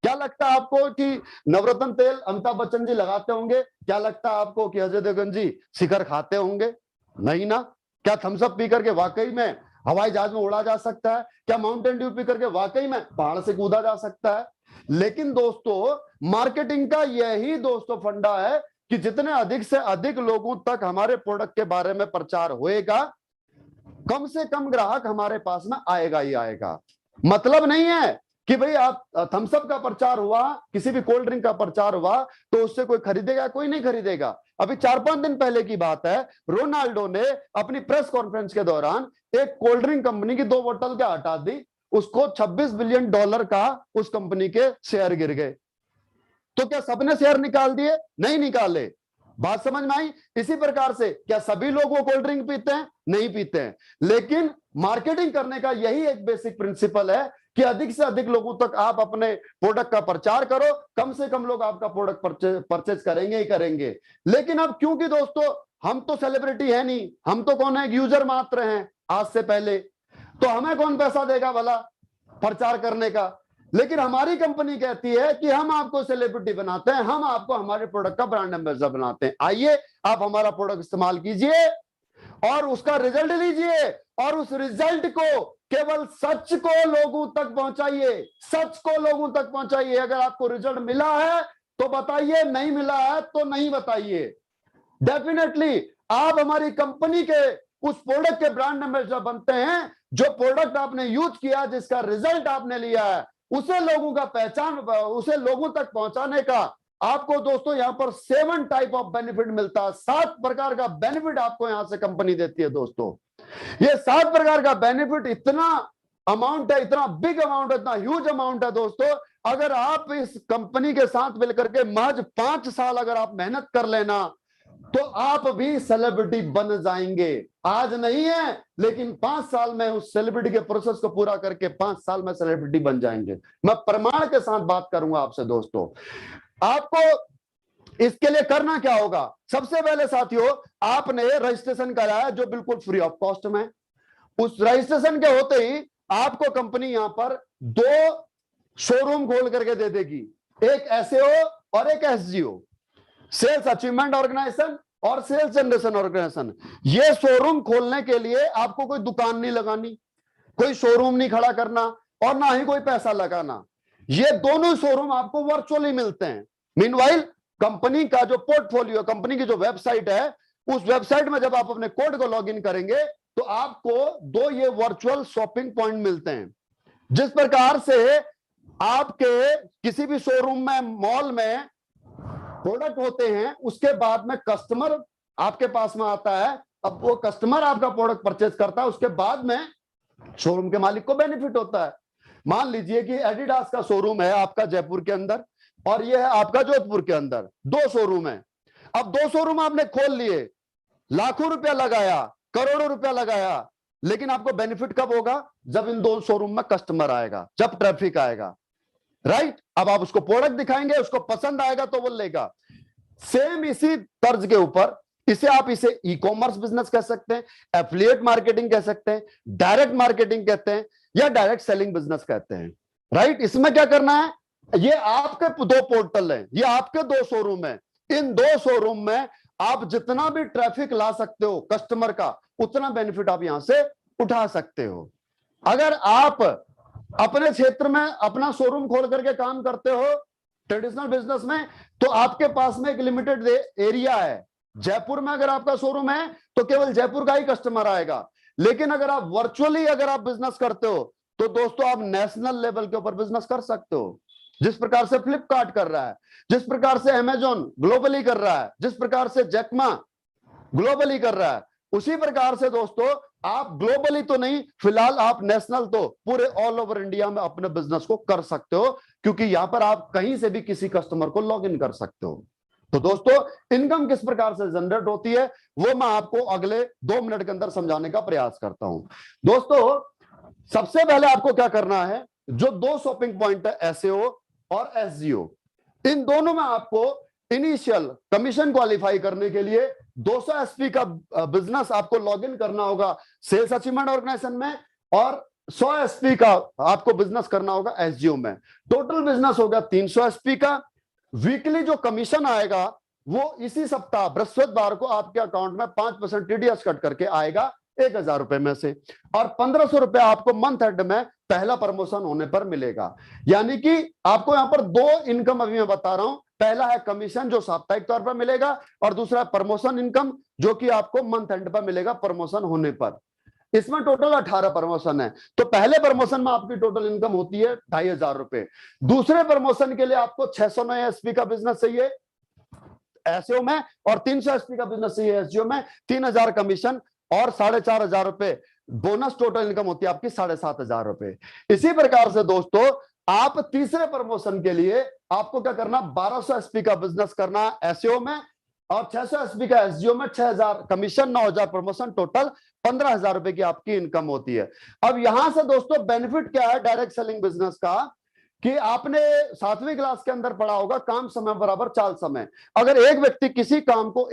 क्या लगता है आपको कि नवरत्न तेल अमिताभ बच्चन जी लगाते होंगे? क्या लगता है आपको कि अजय देवगन जी शिखर खाते होंगे? नहीं ना। क्या थम्स अप पी करके वाकई में हवाई जहाज में उड़ा जा सकता है? क्या माउंटेन ड्यू पी करके वाकई में पहाड़ से कूदा जा सकता है? लेकिन दोस्तों मार्केटिंग का यही दोस्तों फंडा है कि जितने अधिक से अधिक लोगों तक हमारे प्रोडक्ट के बारे में प्रचार होएगा, कम से कम ग्राहक हमारे पास में आएगा ही आएगा। मतलब नहीं है कि भाई आप थम्स अप का प्रचार हुआ, किसी भी कोल्ड ड्रिंक का प्रचार हुआ तो उससे कोई खरीदेगा? कोई नहीं खरीदेगा। अभी 4-5 दिन पहले की बात है, रोनाल्डो ने अपनी प्रेस कॉन्फ्रेंस के दौरान एक कोल्ड ड्रिंक कंपनी की 2 बोतल क्या हटा दी, उसको $26 बिलियन का उस कंपनी के शेयर गिर गए। तो क्या सबने शेयर निकाल दिए? नहीं निकाले। बात समझ में आई? इसी प्रकार से क्या सभी लोग वो कोल्ड ड्रिंक पीते हैं? नहीं पीते हैं। लेकिन मार्केटिंग करने का यही एक बेसिक प्रिंसिपल है कि अधिक से अधिक लोगों तक आप अपने प्रोडक्ट का प्रचार करो, कम से कम लोग आपका प्रोडक्ट परचेज करेंगे ही करेंगे। लेकिन अब क्योंकि दोस्तों हम तो सेलिब्रिटी है नहीं, हम तो कौन है? यूजर मात्र हैं आज से पहले, तो हमें कौन पैसा देगा भला प्रचार करने का? लेकिन हमारी कंपनी कहती है कि हम आपको सेलिब्रिटी बनाते हैं, हम आपको हमारे प्रोडक्ट का ब्रांड एम्बेसडर बनाते हैं। आइए आप हमारा प्रोडक्ट इस्तेमाल कीजिए और उसका रिजल्ट लीजिए, और उस रिजल्ट को केवल सच को लोगों तक पहुंचाइए, सच को लोगों तक पहुंचाइए। अगर आपको रिजल्ट मिला है तो बताइए, नहीं मिला है तो नहीं बताइए। डेफिनेटली आप हमारी कंपनी के उस प्रोडक्ट के ब्रांड एम्बेसडर बनते हैं जो प्रोडक्ट आपने यूज किया, जिसका रिजल्ट आपने लिया है, उसे लोगों का पहचान, उसे लोगों तक पहुंचाने का आपको दोस्तों यहां पर 7 टाइप ऑफ बेनिफिट मिलता है। 7 प्रकार का बेनिफिट आपको यहां से कंपनी देती है दोस्तों। ये 7 प्रकार का बेनिफिट इतना अमाउंट है, इतना बिग अमाउंट है, इतना ह्यूज अमाउंट है दोस्तों। अगर आप इस कंपनी के साथ मिलकर के महज 5 साल अगर आप मेहनत कर लेना तो आप भी सेलिब्रिटी बन जाएंगे। आज नहीं है, लेकिन 5 साल में उस सेलिब्रिटी के प्रोसेस को पूरा करके 5 साल में सेलिब्रिटी बन जाएंगे। मैं प्रमाण के साथ बात करूंगा आपसे दोस्तों। आपको इसके लिए करना क्या होगा? सबसे पहले साथियों, आपने रजिस्ट्रेशन कराया जो बिल्कुल फ्री ऑफ कॉस्ट में। उस रजिस्ट्रेशन के होते ही आपको कंपनी यहां पर 2 शोरूम खोल करके दे देगी, एक एसएओ और एक एसजीओ, सेल्स अचीवमेंट ऑर्गेनाइजेशन और सेल्स जनरेशन ऑर्गेनाइजेशन। ये शोरूम खोलने के लिए आपको कोई दुकान नहीं लगानी, कोई शोरूम नहीं खड़ा करना और ना ही कोई पैसा लगाना। ये दोनों शोरूम आपको वर्चुअली मिलते हैं। मीनवाइल कंपनी का जो पोर्टफोलियो, कंपनी की जो वेबसाइट है, उस वेबसाइट में जब आप अपने कोड को लॉगिन करेंगे तो आपको 2 ये वर्चुअल शॉपिंग पॉइंट मिलते हैं। जिस प्रकार से आपके किसी भी शोरूम में, मॉल में प्रोडक्ट होते हैं, उसके बाद में कस्टमर आपके पास में आता है। अब वो कस्टमर आपका प्रोडक्ट परचेज करता है, उसके बाद में शोरूम के मालिक को बेनिफिट होता है। मान लीजिए कि एडिडास का शोरूम है आपका जयपुर के अंदर और ये है आपका जोधपुर के अंदर, 2 शोरूम है। अब 2 शोरूम आपने खोल लिए, लाखों रुपया लगाया, करोड़ों रुपया लगाया, लेकिन आपको बेनिफिट कब होगा? जब इन 2 शोरूम में कस्टमर आएगा, जब ट्रैफिक आएगा, राइट। अब आप उसको प्रोडक्ट दिखाएंगे, उसको पसंद आएगा तो वो लेगा। सेम इसी तर्ज के ऊपर इसे ई कॉमर्स बिजनेस कह सकते हैं, एफिलिएट मार्केटिंग कह सकते हैं, डायरेक्ट मार्केटिंग कहते हैं या डायरेक्ट सेलिंग बिजनेस कहते हैं, राइट। इसमें क्या करना है? ये आपके 2 पोर्टल हैं, ये आपके 2 शोरूम हैं। इन 2 शोरूम में आप जितना भी ट्रैफिक ला सकते हो कस्टमर का, उतना बेनिफिट आप यहां से उठा सकते हो। अगर आप अपने क्षेत्र में अपना शोरूम खोल करके काम करते हो ट्रेडिशनल बिजनेस में, तो आपके पास में एक लिमिटेड एरिया है। जयपुर में अगर आपका शोरूम है तो केवल जयपुर का ही कस्टमर आएगा। लेकिन अगर आप वर्चुअली अगर आप बिजनेस करते हो तो दोस्तों आप नेशनल लेवल के ऊपर बिजनेस कर सकते हो। जिस प्रकार से फ्लिपकार्ट कर रहा है, जिस प्रकार से अमेजॉन ग्लोबली कर रहा है, जिस प्रकार से जैकमा ग्लोबली कर रहा है, उसी प्रकार से दोस्तों आप ग्लोबली तो नहीं, फिलहाल आप नेशनल तो पूरे ऑल ओवर इंडिया में अपने बिजनेस को कर सकते हो, क्योंकि यहां पर आप कहीं से भी किसी कस्टमर को लॉग इन कर सकते हो। तो दोस्तों इनकम किस प्रकार से जनरेट होती है वो मैं आपको अगले 2 मिनट के अंदर समझाने का प्रयास करता हूं। दोस्तों सबसे पहले आपको क्या करना है, जो 2 शॉपिंग पॉइंट है एसएओ और एसजीओ, इन दोनों में आपको इनिशियल कमीशन क्वालिफाई करने के लिए 200 एसपी का बिजनेस आपको लॉगिन करना होगा सेल्स अचीवमेंट ऑर्गेनाइजेशन में, और 100 एसपी का आपको बिजनेस करना होगा एसजीओ में। टोटल बिजनेस होगा 300 एसपी का। वीकली जो कमीशन आएगा वो इसी सप्ताह बृहस्पतिवार को आपके अकाउंट में 5% टीडीएस कट करके आएगा 1000 रुपए में से, और 1500 रुपए आपको मंथ एंड में पहला प्रमोशन होने पर मिलेगा। यानी कि आपको यहां पर 2 इनकम अभी मैं बता रहा हूं। पहला है कमीशन जो साप्ताहिक तौर पर मिलेगा, और दूसरा है प्रमोशन इनकम जो कि आपको मंथ एंड पर मिलेगा प्रमोशन होने पर। इसमें टोटल 18 प्रमोशन है। तो पहले प्रमोशन में आपकी टोटल इनकम होती है 2500 रुपए। दूसरे प्रमोशन के लिए आपको 609 एसपी का बिजनेस चाहिए एसईओ में, और 300 एसपी का बिजनेस चाहिए एसजीओ में। 3000 कमीशन और 4500 रुपए बोनस, टोटल इनकम होती है आपकी 7500 रुपए। इसी प्रकार से दोस्तों आप तीसरे प्रमोशन के लिए आपको क्या करना, 1200 एसपी का बिजनेस करना एसईओ में, और 600 एसपी का एसजीओ में। 6000 कमीशन, 9000 प्रमोशन, टोटल 15000 रुपए की आपकी इनकम होती है। अब यहां से दोस्तों बेनिफिट क्या है डायरेक्ट सेलिंग बिजनेस का, कि आपने 7वीं क्लास के अंदर पढ़ा होगा काम समय बराबर चाल समय। अगर एक व्यक्ति किसी काम को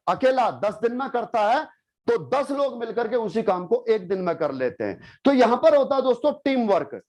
अकेला 10 दिन में करता है तो 10 लोग मिलकर के उसी काम को 1 दिन में कर लेते हैं। तो यहां पर होता है दोस्तों टीम वर्क।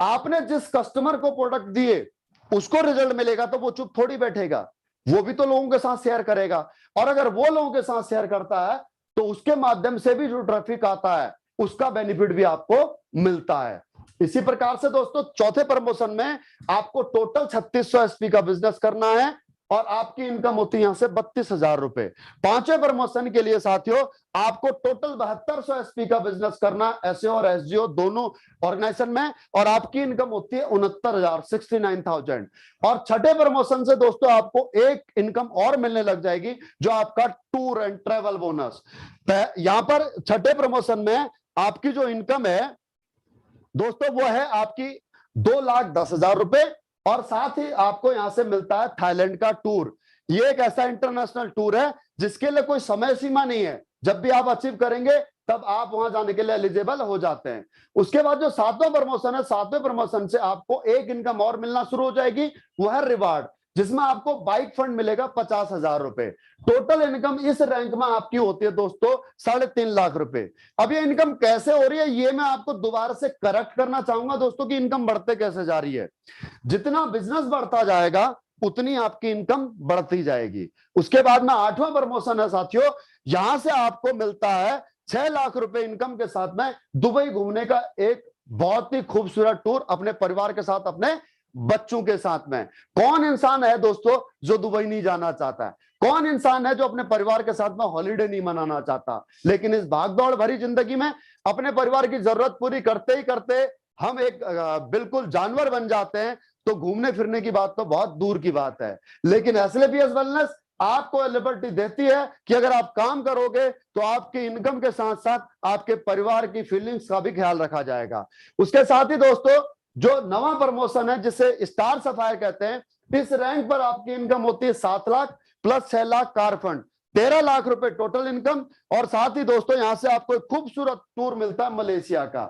आपने जिस कस्टमर को प्रोडक्ट दिए उसको रिजल्ट मिलेगा तो वो चुप थोड़ी बैठेगा, वो भी तो लोगों के साथ शेयर करेगा, और अगर वो लोगों के साथ शेयर करता है तो उसके माध्यम से भी जो ट्रैफिक आता है उसका बेनिफिट भी आपको मिलता है। इसी प्रकार से दोस्तों चौथे प्रमोशन में आपको टोटल 3600 एसपी का बिजनेस करना है, और आपकी इनकम होती है यहां से 32,000 रुपए। पांचवें प्रमोशन के लिए साथियों आपको टोटल 7200 एसपी का बिजनेस करना, एसईओ और एसजीओ दोनों ऑर्गेनाइजेशन में, और आपकी इनकम होती है 69,000, 69,000। और छठे प्रमोशन से दोस्तों आपको एक इनकम और मिलने लग जाएगी, जो आपका टूर एंड ट्रेवल बोनस। यहां पर छठे प्रमोशन में आपकी जो इनकम है दोस्तों वो है आपकी 2,10,000 रुपए, और साथ ही आपको यहां से मिलता है थाईलैंड का टूर। ये एक ऐसा इंटरनेशनल टूर है जिसके लिए कोई समय सीमा नहीं है, जब भी आप अचीव करेंगे तब आप वहां जाने के लिए एलिजिबल हो जाते हैं। उसके बाद जो सातवां प्रमोशन है, सातवें प्रमोशन से आपको एक इनकम और मिलना शुरू हो जाएगी, वो है रिवार्ड, जिसमें आपको बाइक फंड मिलेगा 50,000 रुपए। टोटल इनकम इस रैंक में आपकी होती है दोस्तों 3.5 लाख रुपए। अब ये इनकम कैसे हो रही है ये मैं आपको दोबारा से करेक्ट करना चाहूंगा दोस्तों कि इनकम बढ़ते कैसे जा रही है। जितना बिजनेस बढ़ता जाएगा उतनी आपकी इनकम बढ़ती जाएगी। उसके बाद में आठवां प्रमोशन है साथियों, यहां से आपको मिलता है 6 लाख रुपए इनकम के साथ में दुबई घूमने का एक बहुत ही खूबसूरत टूर अपने परिवार के साथ, अपने बच्चों के साथ में। कौन इंसान है दोस्तों जो दुबई नहीं जाना चाहता है? कौन इंसान है जो अपने परिवार के साथ में हॉलीडे नहीं मनाना चाहता? लेकिन इस भागदौड़ भरी जिंदगी में अपने परिवार की जरूरत पूरी करते ही करते हम एक बिल्कुल जानवर बन जाते हैं, तो घूमने फिरने की बात तो बहुत दूर की बात है। लेकिन एसएलपीएस वेलनेस आपको लिबर्टी देती है कि अगर आप काम करोगे तो आपकी इनकम के साथ साथ आपके परिवार की फीलिंग्स का भी ख्याल रखा जाएगा। उसके साथ ही दोस्तों जो नवा प्रमोशन है जिसे स्टार सफायर कहते हैं, इस रैंक पर आपकी इनकम होती है 7 lakh plus 6 lakh car fund, 13 lakh रुपए टोटल इनकम। और साथ ही दोस्तों यहां से आपको एक खूबसूरत टूर मिलता है मलेशिया का।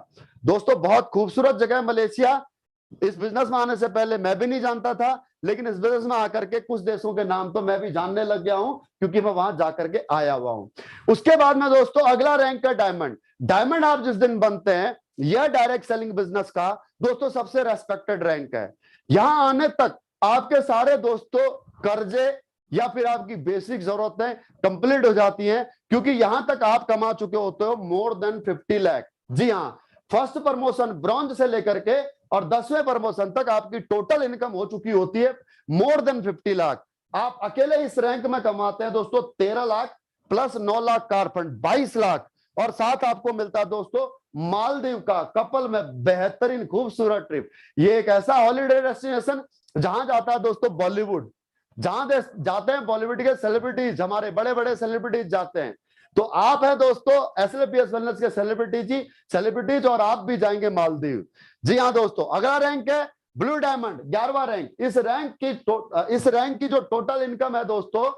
दोस्तों बहुत खूबसूरत जगह है मलेशिया। इस बिजनेस में आने से पहले मैं भी नहीं जानता था, लेकिन इस बिजनेस में आकर के कुछ देशों के नाम तो मैं भी जानने लग गया हूं, क्योंकि मैं वहां जाकर के आया हुआ हूं। उसके बाद में दोस्तों अगला रैंक है डायमंड। डायमंड आप जिस दिन बनते हैं, यह डायरेक्ट सेलिंग बिजनेस का दोस्तों सबसे रेस्पेक्टेड रैंक है। यहां आने तक आपके सारे दोस्तों कर्जे या फिर आपकी बेसिक जरूरतें कंप्लीट हो जाती हैं, क्योंकि यहां तक आप कमा चुके होते हो मोर देन 50 लाख। जी हाँ, फर्स्ट प्रमोशन ब्रॉन्ज से लेकर के और 10वें प्रमोशन तक आपकी टोटल इनकम हो चुकी होती है मोर देन 50 लाख। आप अकेले इस रैंक में कमाते हैं दोस्तों 13 lakh plus 9 lakh car fund, 22 lakh. और साथ आपको मिलता है दोस्तों मालदीव का कपल में बेहतरीन खूबसूरत ट्रिप। ये एक ऐसा हॉलीडे डेस्टिनेशन जहां जाता है दोस्तों बॉलीवुड, जहां जाते हैं बॉलीवुड के सेलिब्रिटीज, हमारे बड़े बड़े सेलिब्रिटीज जाते हैं। तो आप है दोस्तों एसएलपीएस वेलनेस के सेलिब्रिटीज और आप भी जाएंगे मालदीव। जी हाँ दोस्तों, अगला रैंक है ब्लू डायमंड, 11वां रैंक। इस रैंक की जो टोटल इनकम है दोस्तों,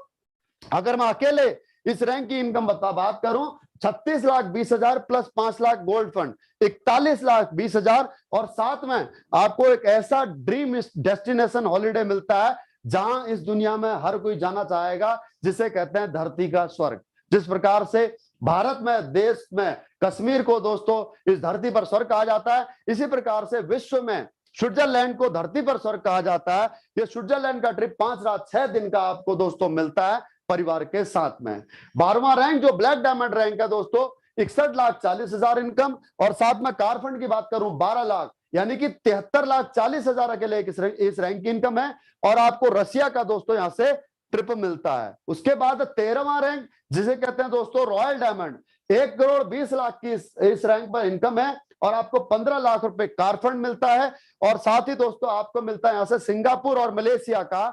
अगर मैं अकेले इस रैंक की इनकम बात करूं, 36,20,000 प्लस 5 लाख गोल्ड फंड, 41,20,000। और साथ में आपको एक ऐसा ड्रीम डेस्टिनेशन हॉलीडे मिलता है जहां इस दुनिया में हर कोई जाना चाहेगा, जिसे कहते हैं धरती का स्वर्ग। जिस प्रकार से भारत में, देश में कश्मीर को दोस्तों इस धरती पर स्वर्ग कहा जाता है, इसी प्रकार से विश्व में स्विट्जरलैंड को धरती पर स्वर्ग कहा जाता है। ये स्विट्जरलैंड का ट्रिप 5 रात 6 दिन का आपको दोस्तों मिलता है परिवार के साथ में। 12वां रैंक जो ब्लैक डायमंड रैंक है दोस्तों, 61,40,000 इनकम। और साथ में कार फंड की बात करूं 12 लाख, यानी कि 73,40,000 अकेले इस रैंक की इनकम है। और आपको रशिया का दोस्तों यहां से ट्रिप मिलता है। उसके बाद 13वां रैंक जिसे कहते हैं दोस्तों रॉयल डायमंड, 1,20,00,000 की इस रैंक पर इनकम है। और आपको 15 लाख रुपए कार फंड मिलता है। और साथ ही दोस्तों आपको मिलता है यहां से सिंगापुर और मलेशिया का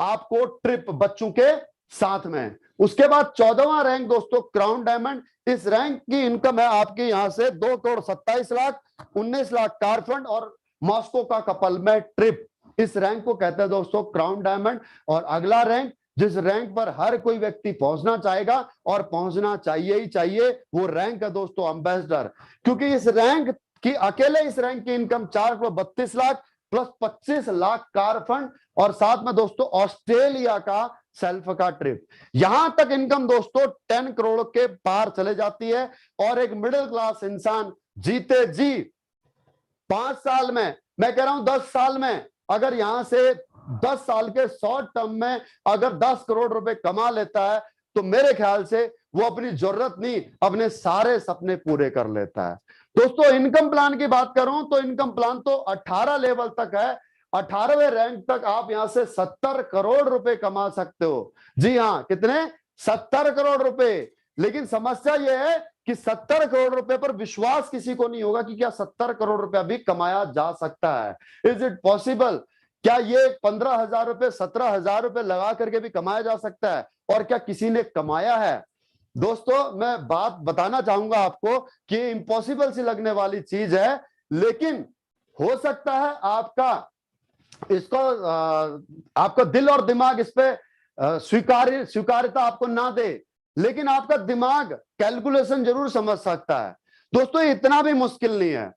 आपको ट्रिप बच्चों के साथ में। उसके बाद 14वां रैंक दोस्तों क्राउन डायमंड, इस रैंक की इनकम है आपकी यहां से 2,27,00,000, 19 लाख कार फंड और मॉस्को का कपल में ट्रिप। इस रैंक को कहते हैं दोस्तों क्राउन डायमंड। और अगला रैंक जिस रैंक पर हर कोई व्यक्ति पहुंचना चाहेगा और पहुंचना चाहिए ही चाहिए, वो रैंक है दोस्तों एम्बेसडर। क्योंकि इस रैंक की अकेले इस रैंक की income 4,32 lakh plus 25 lakh car fund. और साथ में दोस्तों ऑस्ट्रेलिया का सेल्फ का ट्रिप। यहां तक इनकम दोस्तों 10 करोड़ के पार चले जाती है। और एक मिडिल क्लास इंसान जीते जी 5 साल में, मैं कह रहा हूं 10 साल में, अगर यहां से 10 साल के शॉर्ट टर्म में अगर 10 करोड़ रुपए कमा लेता है, तो मेरे ख्याल से वो अपनी जरूरत नहीं, अपने सारे सपने पूरे कर लेता है। दोस्तों इनकम प्लान की बात करूं तो इनकम प्लान तो 18 लेवल तक है। 18वें रैंक तक आप यहां से 70 करोड़ रुपए कमा सकते हो। जी हाँ, कितने? 70 करोड़ रुपए। लेकिन समस्या यह है कि 70 करोड़ रुपए पर विश्वास किसी को नहीं होगा कि क्या 70 करोड़ रुपया भी कमाया जा सकता है। Is it possible? क्या ये 15,000 रुपए 17,000 रुपए लगा करके भी कमाया जा सकता है? और क्या किसी ने कमाया है? दोस्तों, मैं बात बताना चाहूंगा आपको कि इम्पॉसिबल सी लगने वाली चीज है, लेकिन हो सकता है इसको आपका दिल और दिमाग इस पे स्वीकार्यता आपको ना दे, लेकिन आपका दिमाग कैलकुलेशन जरूर समझ सकता है। दोस्तों, इतना भी मुश्किल नहीं है।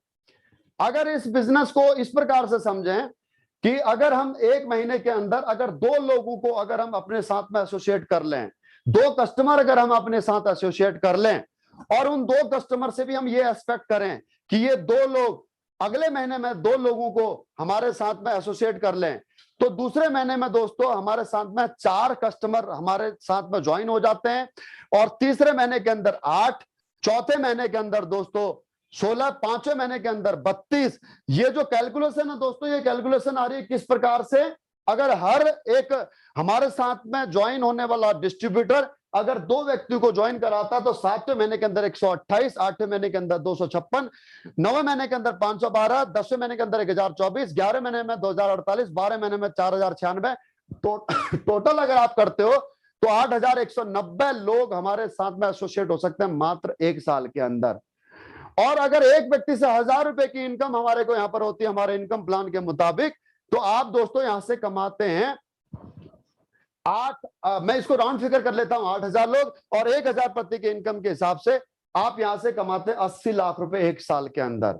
अगर इस बिजनेस को इस प्रकार से समझें कि अगर हम 1 महीने के अंदर अगर 2 लोगों को अगर हम अपने साथ में एसोसिएट कर लें, 2 कस्टमर अगर हम अपने साथ एसोसिएट कर लें, और उन 2 कस्टमर से भी हम ये एक्सपेक्ट करें कि ये 2 लोग अगले महीने में 2 लोगों को हमारे साथ में एसोसिएट कर लें, तो दूसरे महीने में दोस्तों हमारे साथ में 4 कस्टमर हमारे साथ में ज्वाइन हो जाते हैं, और तीसरे महीने के अंदर 8, चौथे महीने के अंदर दोस्तों 16, पांचवें महीने के अंदर 32। ये जो कैलकुलेशन है दोस्तों, ये कैलकुलेशन आ रही है किस प्रकार से? अगर हर एक हमारे साथ में ज्वाइन होने वाला डिस्ट्रीब्यूटर अगर 2 व्यक्ति को ज्वाइन कराता तो 7वें महीने के अंदर 128, 8वें महीने के अंदर 256, 9वें महीने के अंदर 512, 10वें महीने के अंदर 1024, 11वें महीने में 2048, 12वें महीने में 4096। तो टोटल अगर आप करते हो तो 8,190 लोग हमारे साथ में एसोसिएट हो सकते हैं मात्र 1 साल के अंदर। और अगर एक व्यक्ति से 1,000 रुपए की इनकम हमारे को यहां पर होती है हमारे इनकम प्लान के मुताबिक, तो आप दोस्तों यहां से कमाते हैं मैं इसको राउंड फिगर कर लेता हूं, 8,000 लोग और 1,000 प्रति के इनकम के हिसाब से आप यहां से कमाते हैं 80 लाख रुपए 1 साल के अंदर।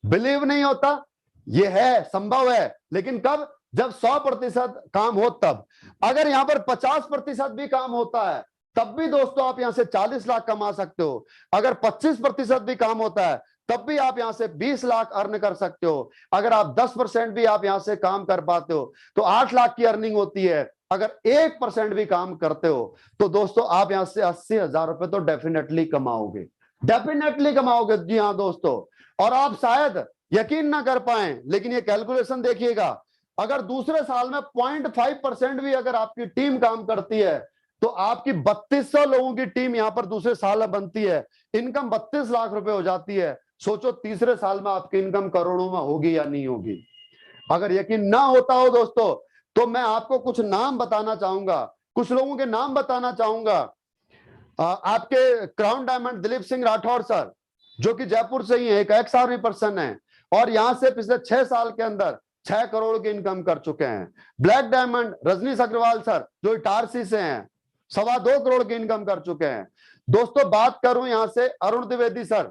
बिलीव नहीं होता? ये है, संभव है, लेकिन कब? जब 100% काम हो तब। अगर यहां पर 50% भी काम होता है तब भी दोस्तों आप यहां से 40 लाख कमा सकते हो। अगर 25% भी काम होता है तब भी आप यहां से 20 लाख अर्न कर सकते हो। अगर आप 10% भी आप यहां से काम कर पाते हो तो 8 लाख की अर्निंग होती है। अगर 1% भी काम करते हो तो दोस्तों आप यहां से 80,000 रुपए तो डेफिनेटली कमाओगे, डेफिनेटली कमाओगे। जी हाँ दोस्तों, और आप शायद यकीन ना कर पाए, लेकिन ये कैलकुलेशन देखिएगा, अगर दूसरे साल में 0.5% भी अगर आपकी टीम काम करती है तो आपकी 3200 लोगों की टीम यहां पर दूसरे साल में बनती है, इनकम 32 लाख रुपए हो जाती है। सोचो तीसरे साल में आपकी इनकम करोड़ों में होगी या नहीं होगी? अगर यकीन ना होता हो दोस्तों तो मैं आपको कुछ नाम बताना चाहूंगा, कुछ लोगों के नाम बताना चाहूंगा। आपके crown diamond Dilip Singh Rathore sir, जो कि जयपुर से ही है, एक एक्स आर्मी पर्सन है और यहां से पिछले 6 साल के अंदर 6 करोड़ की इनकम कर चुके हैं। Black diamond Rajneesh Agarwal sir, जो इटारसी से हैं, 2.25 करोड़ की इनकम कर चुके हैं। दोस्तों बात करूं यहां से Arun Dwivedi sir,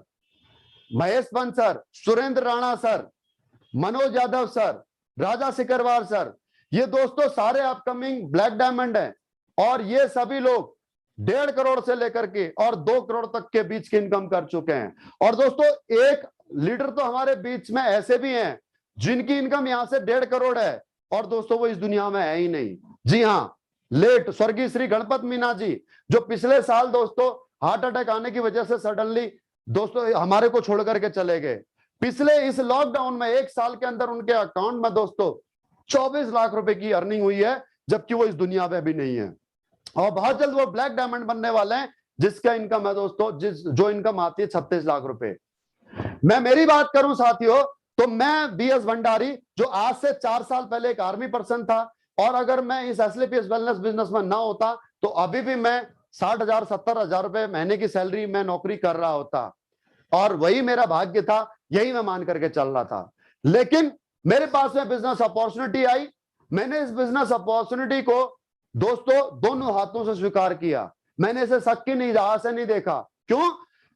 Mahesh Pant sir, Surendra Rana sir, Manoj Yadav sir, Raja Sikarwar sir, ये दोस्तों सारे अपकमिंग ब्लैक डायमंड हैं और ये सभी लोग 1.5 करोड़ से लेकर के और 2 करोड़ तक के बीच की इनकम कर चुके हैं। और दोस्तों एक लीडर तो हमारे बीच में ऐसे भी हैं जिनकी इनकम यहां से 1.5 करोड़ है और दोस्तों वो इस दुनिया में है ही नहीं। जी हाँ, लेट स्वर्गीय श्री गणपत मीना जी, जो पिछले साल दोस्तों हार्ट अटैक आने की वजह से सडनली दोस्तों हमारे को छोड़ करके चले गए। पिछले इस लॉकडाउन में 1 साल के अंदर उनके अकाउंट में दोस्तों 24 लाख रुपए की अर्निंग हुई है, जबकि वो इस दुनिया में भी नहीं है। और बहुत जल्द वो ब्लैक डायमंड बनने वाले हैं, जिसका इनकम है दोस्तों जो इनकम आती है 36 लाख रुपए। मैं मेरी बात करूं साथियों, तो मैं बीएस भंडारी, जो आज से 4 साल पहले एक आर्मी पर्सन था, और अगर मैं इस एसएलपीएस वेलनेस बिजनेस में ना होता तो अभी भी मैं 60,000 70,000 रुपए महीने की सैलरी में नौकरी कर रहा होता, और वही मेरा भाग्य था, यही मैं मान करके चल रहा था। लेकिन मेरे पास में बिजनेस अपॉर्चुनिटी आई, मैंने इस बिजनेस अपॉर्चुनिटी को दोस्तों दोनों हाथों से स्वीकार किया। मैंने इसे शक की निगाह से नहीं देखा। क्यों?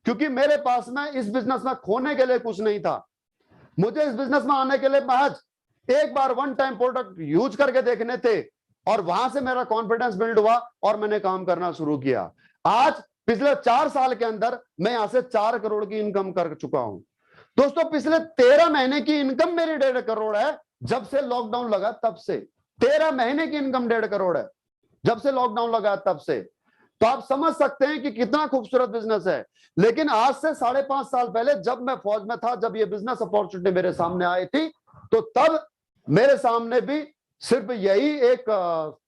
क्योंकि मेरे पास में इस बिजनेस में खोने के लिए कुछ नहीं था। मुझे इस बिजनेस में आने के लिए महज एक बार वन टाइम प्रोडक्ट यूज करके देखने थे, और वहां से मेरा कॉन्फिडेंस बिल्ड हुआ और मैंने काम करना शुरू किया। आज पिछले 4 साल के अंदर मैं यहां से 4 करोड़ की इनकम कर चुका हूं। दोस्तों पिछले 13 महीने की इनकम मेरी 1.5 करोड़ है, जब से लॉकडाउन लगा तब से। 13 महीने की इनकम 1.5 करोड़ है, जब से लॉकडाउन लगा तब से। तो आप समझ सकते हैं कि कितना खूबसूरत बिजनेस है। लेकिन आज से 5.5 साल पहले जब मैं फौज में था, जब ये बिजनेस अपॉर्चुनिटी मेरे सामने आई थी, तो तब मेरे सामने भी सिर्फ यही एक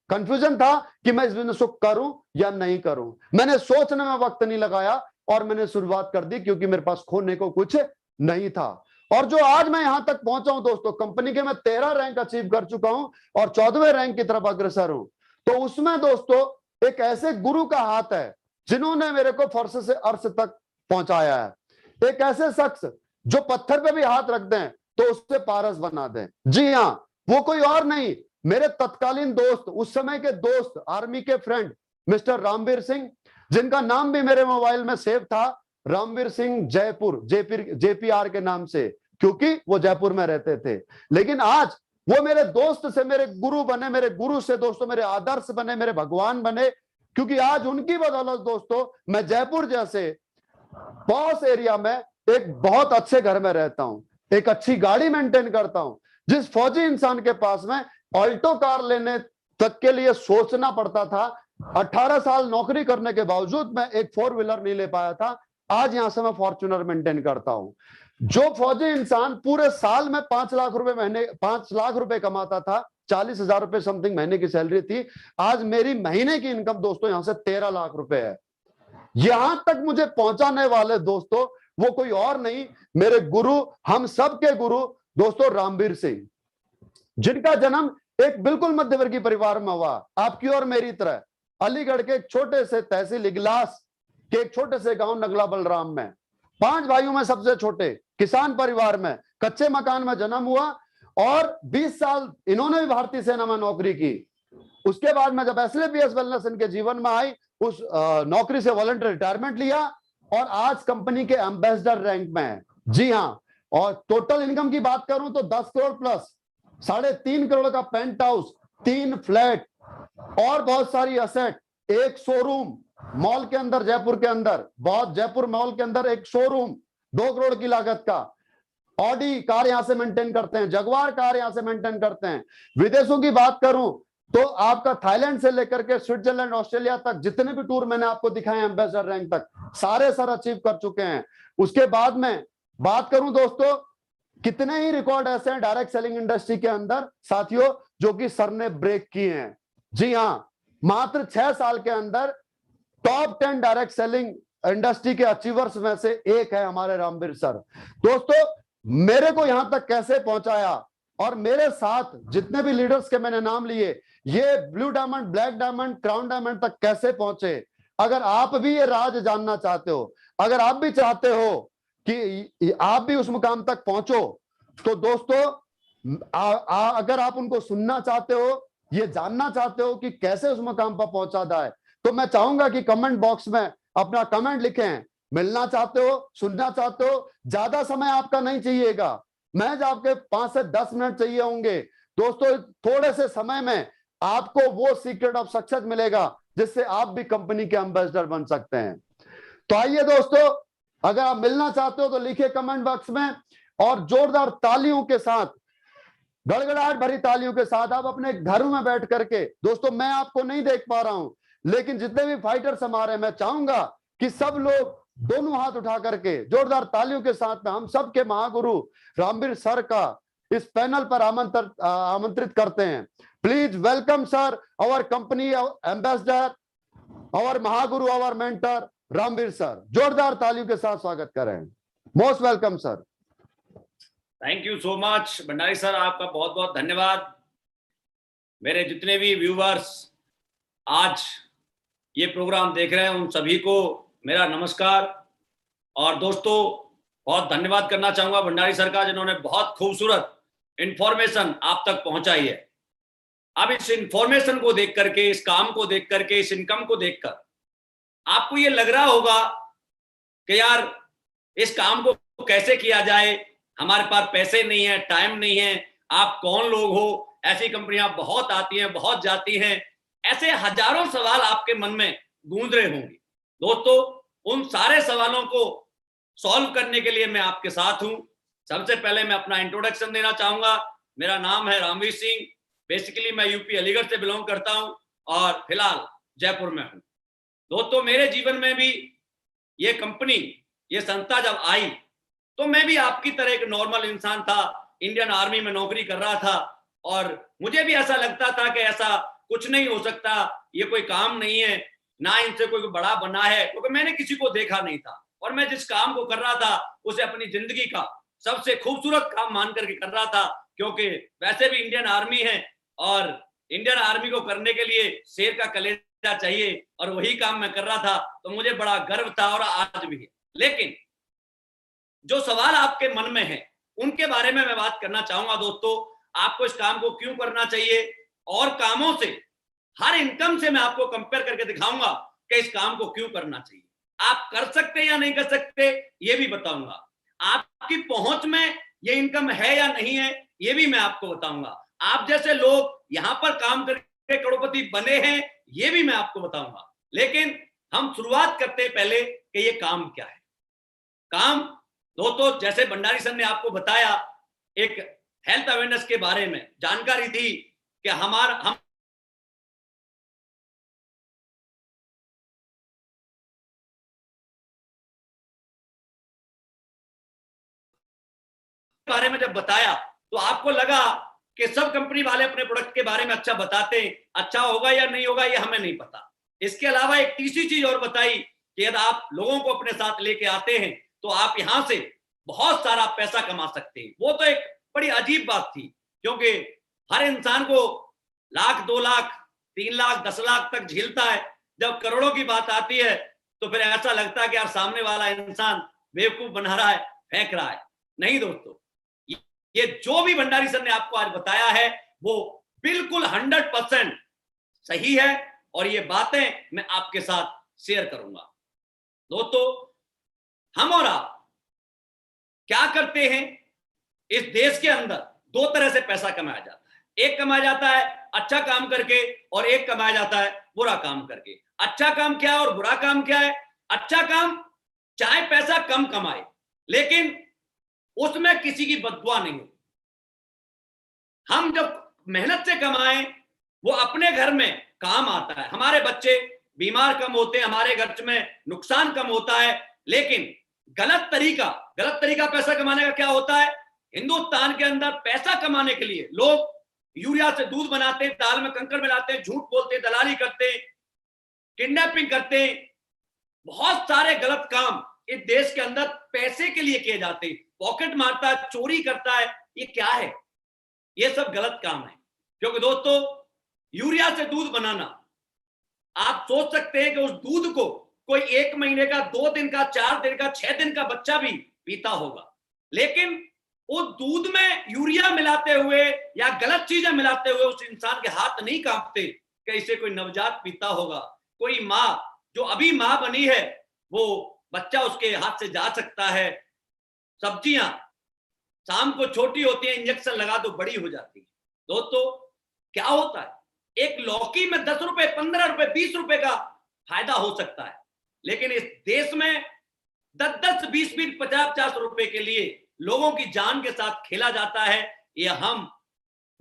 कंफ्यूजन था कि मैं इस बिजनेस को करूं या नहीं करूं। मैंने सोचने में वक्त नहीं लगाया और मैंने शुरुआत कर दी, क्योंकि मेरे पास खोने को कुछ नहीं था। और जो आज मैं यहां तक पहुंचा हूं दोस्तों, कंपनी के मैं 13 रैंक अचीव कर चुका हूं और 14वें रैंक की तरफ अग्रसर हूं। तो उसमें दोस्तों एक ऐसे गुरु का हाथ है जिन्होंने मेरे को फर्श से अर्श तक पहुंचाया है। एक ऐसे शख्स जो पत्थर पे भी हाथ रख दें तो उससे पारस बना दें। जी हाँ, वो कोई और नहीं, मेरे तत्कालीन दोस्त, उस समय के दोस्त, आर्मी के फ्रेंड मिस्टर रामवीर सिंह, जिनका नाम भी मेरे मोबाइल में सेव था, रामवीर सिंह जयपुर, जेपीआर के नाम से, क्योंकि वो जयपुर में रहते थे। लेकिन आज वो मेरे दोस्त से मेरे गुरु बने, मेरे गुरु से दोस्तों मेरे आदर्श बने, मेरे भगवान बने, क्योंकि आज उनकी बदौलत दोस्तों मैं जयपुर जैसे पॉस एरिया में एक बहुत अच्छे घर में रहता हूं, एक अच्छी गाड़ी मेंटेन करता हूं। जिस फौजी इंसान के पास में ऑल्टो कार लेने तक के लिए सोचना पड़ता था, 18 साल नौकरी करने के बावजूद मैं एक 4 व्हीलर नहीं ले पाया था, आज यहां से मैं फॉर्च्यूनर मेंटेन करता हूं। जो फौजी इंसान पूरे साल में 5 लाख रुपए कमाता था, 40,000 रुपए समथिंग महीने की सैलरी थी, आज मेरी महीने की इनकम दोस्तों यहां से 13 लाख रुपए है। यहां तक मुझे पहुंचाने वाले दोस्तों वो कोई और नहीं, मेरे गुरु, हम सब के गुरु दोस्तों रामवीर सिंह, जिनका जन्म एक बिल्कुल मध्यवर्गीय परिवार में हुआ, आपकी और मेरी तरह, अलीगढ़ के एक छोटे से तहसील इगलास के एक छोटे से गांव नगला बलराम में, 5 भाइयों में सबसे छोटे, किसान परिवार में, कच्चे मकान में जन्म हुआ और 20 साल इन्होंने भी भारतीय सेना में नौकरी की। उसके बाद में जब एसएलपीएस वेलनेस इनके जीवन में आई, उस नौकरी से वॉलंटियर रिटायरमेंट लिया और आज कंपनी के एम्बेसडर रैंक में है। जी हाँ, और टोटल इनकम की बात करूं तो 10 करोड़ प्लस, 3.5 करोड़ का पेंट हाउस, 3 फ्लैट और बहुत सारी असेट, एक शोरूम मॉल के अंदर, जयपुर के अंदर, बहुत जयपुर मॉल के अंदर एक शोरूम 2 करोड़ की लागत का, ऑडी कार यहां से मेंटेन करते हैं, जगुआर कार यहां से मेंटेन करते हैं। विदेशों की बात करूं तो आपका थाईलैंड से लेकर के स्विट्जरलैंड, ऑस्ट्रेलिया तक जितने भी टूर मैंने आपको दिखाए एम्बेसडर रैंक तक, सारे सर अचीव कर चुके हैं। उसके बाद में बात करूं दोस्तों, कितने ही रिकॉर्ड ऐसे हैं डायरेक्ट सेलिंग इंडस्ट्री के अंदर साथियों जो कि सर ने ब्रेक किए हैं। जी हां, मात्र 6 साल के अंदर टॉप 10 डायरेक्ट सेलिंग इंडस्ट्री के अचीवर्स में से एक है हमारे रामवीर सर। दोस्तों मेरे को यहां तक कैसे पहुंचाया और मेरे साथ जितने भी लीडर्स के मैंने नाम लिए, ये blue diamond, black diamond, crown diamond तक कैसे पहुंचे, अगर आप भी ये राज जानना चाहते हो, अगर आप भी चाहते हो कि आप भी उस मुकाम तक पहुंचो, तो दोस्तों अगर आप उनको सुनना चाहते हो, ये जानना चाहते हो कि कैसे उस मुकाम पर पहुंचा जाए, तो मैं चाहूंगा कि कमेंट बॉक्स में अपना कमेंट लिखें। मिलना चाहते हो, सुनना चाहते हो, ज्यादा समय आपका नहीं चाहिएगा, महज आपके 5 से 10 मिनट चाहिए होंगे दोस्तों। थोड़े से समय में आपको वो सीक्रेट ऑफ सक्सेस मिलेगा जिससे आप भी कंपनी के एम्बेसडर बन सकते हैं। तो आइए दोस्तों, अगर आप मिलना चाहते हो तो लिखिए कमेंट बॉक्स में, और जोरदार तालियों के साथ, गड़गड़ाहट भरी तालियों के साथ आप अपने घरों में बैठ करके, दोस्तों मैं आपको नहीं देख पा रहा हूं लेकिन जितने भी फाइटर्स हमारे, मैं चाहूंगा कि सब लोग दोनों हाथ उठा करके जोरदार तालियों के साथ में हम सबके महागुरु रामवीर सर का इस पैनल पर आमंत्रित करते हैं। Please welcome sir, our company ambassador, our महागुरु, आवर मेंटर रामवीर सर। जोरदार तालियों के साथ स्वागत करें। Most welcome sir. Thank you so much Bhandari sir, आपका बहुत बहुत धन्यवाद। मेरे जितने भी व्यूवर्स आज ये प्रोग्राम देख रहे हैं उन सभी को मेरा नमस्कार। और दोस्तों बहुत धन्यवाद करना चाहूंगा भंडारी सर का, जिन्होंने बहुत खूबसूरत इंफॉर्मेशन आप तक पहुंचाई है। अब इस इंफॉर्मेशन को देख करके, इस काम को देख करके, इस इनकम को देखकर आपको ये लग रहा होगा कि यार इस काम को कैसे किया जाए, हमारे पास पैसे नहीं है, टाइम नहीं है, आप कौन लोग हो, ऐसी कंपनियां बहुत आती हैं, बहुत जाती हैं, ऐसे हजारों सवाल आपके मन में गूंज रहे होंगे। दोस्तों उन सारे सवालों को सॉल्व करने के लिए मैं आपके साथ हूं। सबसे पहले मैं अपना इंट्रोडक्शन देना चाहूंगा। मेरा नाम है रामवीर सिंह। बेसिकली मैं यूपी अलीगढ़ से बिलोंग करता हूं और फिलहाल जयपुर में हूं। दोस्तों मेरे जीवन में भी ये कंपनी, ये संस्था जब आई तो मैं भी आपकी तरह एक नॉर्मल इंसान था, इंडियन आर्मी में नौकरी कर रहा था। और मुझे भी ऐसा लगता था कि ऐसा कुछ नहीं हो सकता, ये कोई काम नहीं है, ना इनसे कोई बड़ा बना है, क्योंकि मैंने किसी को देखा नहीं था और मैं जिस काम को कर रहा था उसे अपनी जिंदगी का सबसे खूबसूरत काम मान करके कर रहा था, क्योंकि वैसे भी इंडियन आर्मी है और इंडियन आर्मी को करने के लिए शेर का कलेजा चाहिए और वही काम मैं कर रहा था, तो मुझे बड़ा गर्व था और आज भी है। लेकिन जो सवाल आपके मन में है उनके बारे में मैं बात करना चाहूंगा दोस्तों। आपको इस काम को क्यों करना चाहिए और कामों से, हर इनकम से मैं आपको कंपेयर करके दिखाऊंगा कि इस काम को क्यों करना चाहिए। आप कर सकते या नहीं कर सकते ये भी बताऊंगा, आपकी पहुंच में ये इनकम है या नहीं है ये भी मैं आपको बताऊंगा, आप जैसे लोग यहां पर काम करके करोड़पति बने हैं ये भी मैं आपको बताऊंगा। लेकिन हम शुरुआत करते हैं पहले कि ये काम क्या है। काम दोस्तों, जैसे भंडारी सर ने आपको बताया, एक हेल्थ अवेयरनेस के बारे में जानकारी दी कि हम बारे में जब बताया तो आपको लगा कि सब कंपनी वाले अपने प्रोडक्ट के बारे में अच्छा बताते हैं, अच्छा होगा या नहीं होगा ये हमें नहीं पता। इसके अलावा एक तीसरी चीज और बताई कि यदि आप लोगों को अपने साथ लेके आते हैं तो आप यहां से बहुत सारा पैसा कमा सकते हैं। वो तो एक बड़ी अजीब बात थी, क्योंकि हर इंसान को लाख, 2 लाख, 3 लाख, 10 लाख तक झेलता है, जब करोड़ों की बात आती है तो फिर ऐसा लगता है कि यार सामने वाला इंसान बेवकूफ बना रहा है, फेंक रहा है। नहीं दोस्तों, ये जो भी भंडारी सर ने आपको आज बताया है वो बिल्कुल 100% सही है और ये बातें मैं आपके साथ शेयर करूंगा। दोस्तों, हम और आप क्या करते हैं, इस देश के अंदर 2 तरह से पैसा कमाया जाता है। एक कमाया जाता है अच्छा काम करके और एक कमाया जाता है बुरा काम करके। अच्छा काम क्या है और बुरा काम क्या है? अच्छा काम चाहे पैसा कम कमाए लेकिन उसमें किसी की बददुआ नहीं हो। हम जब मेहनत से कमाएं वो अपने घर में काम आता है, हमारे बच्चे बीमार कम होते हैं, हमारे घर में नुकसान कम होता है। लेकिन गलत तरीका पैसा कमाने का क्या होता है? हिंदुस्तान के अंदर पैसा कमाने के लिए लोग यूरिया से दूध बनाते हैं, दाल में कंकड़ मिलाते हैं, झूठ बोलते हैं, दलाली करते हैं, किडनैपिंग करते हैं, बहुत सारे गलत काम इस देश के अंदर पैसे के लिए किए जाते हैं। पॉकेट मारता है, चोरी करता है, ये क्या है? ये सब गलत काम है। क्योंकि दोस्तों, यूरिया से दूध बनाना, आप सोच सकते हैं कि उस दूध को कोई 1 महीने का, 2 दिन का, 4 दिन का, 6 दिन का बच्चा भी पीता होगा। लेकिन उस दूध में यूरिया मिलाते हुए या गलत चीजें मिलाते हुए उस इंसान के हाथ नहीं कांपते कि इसे कोई नवजात पीता होगा। कोई माँ जो अभी माँ बनी है वो बच्चा उसके हाथ से जा सकता है। सब्जियां शाम को छोटी होती है, इंजेक्शन लगा दो बड़ी हो जाती है। दोस्तों, क्या होता है, एक लौकी में 10 रुपए, 15 रुपए, 20 रुपए का फायदा हो सकता है, लेकिन इस देश में 10-10, 20-20, 50-50 रुपए के लिए लोगों की जान के साथ खेला जाता है। यह हम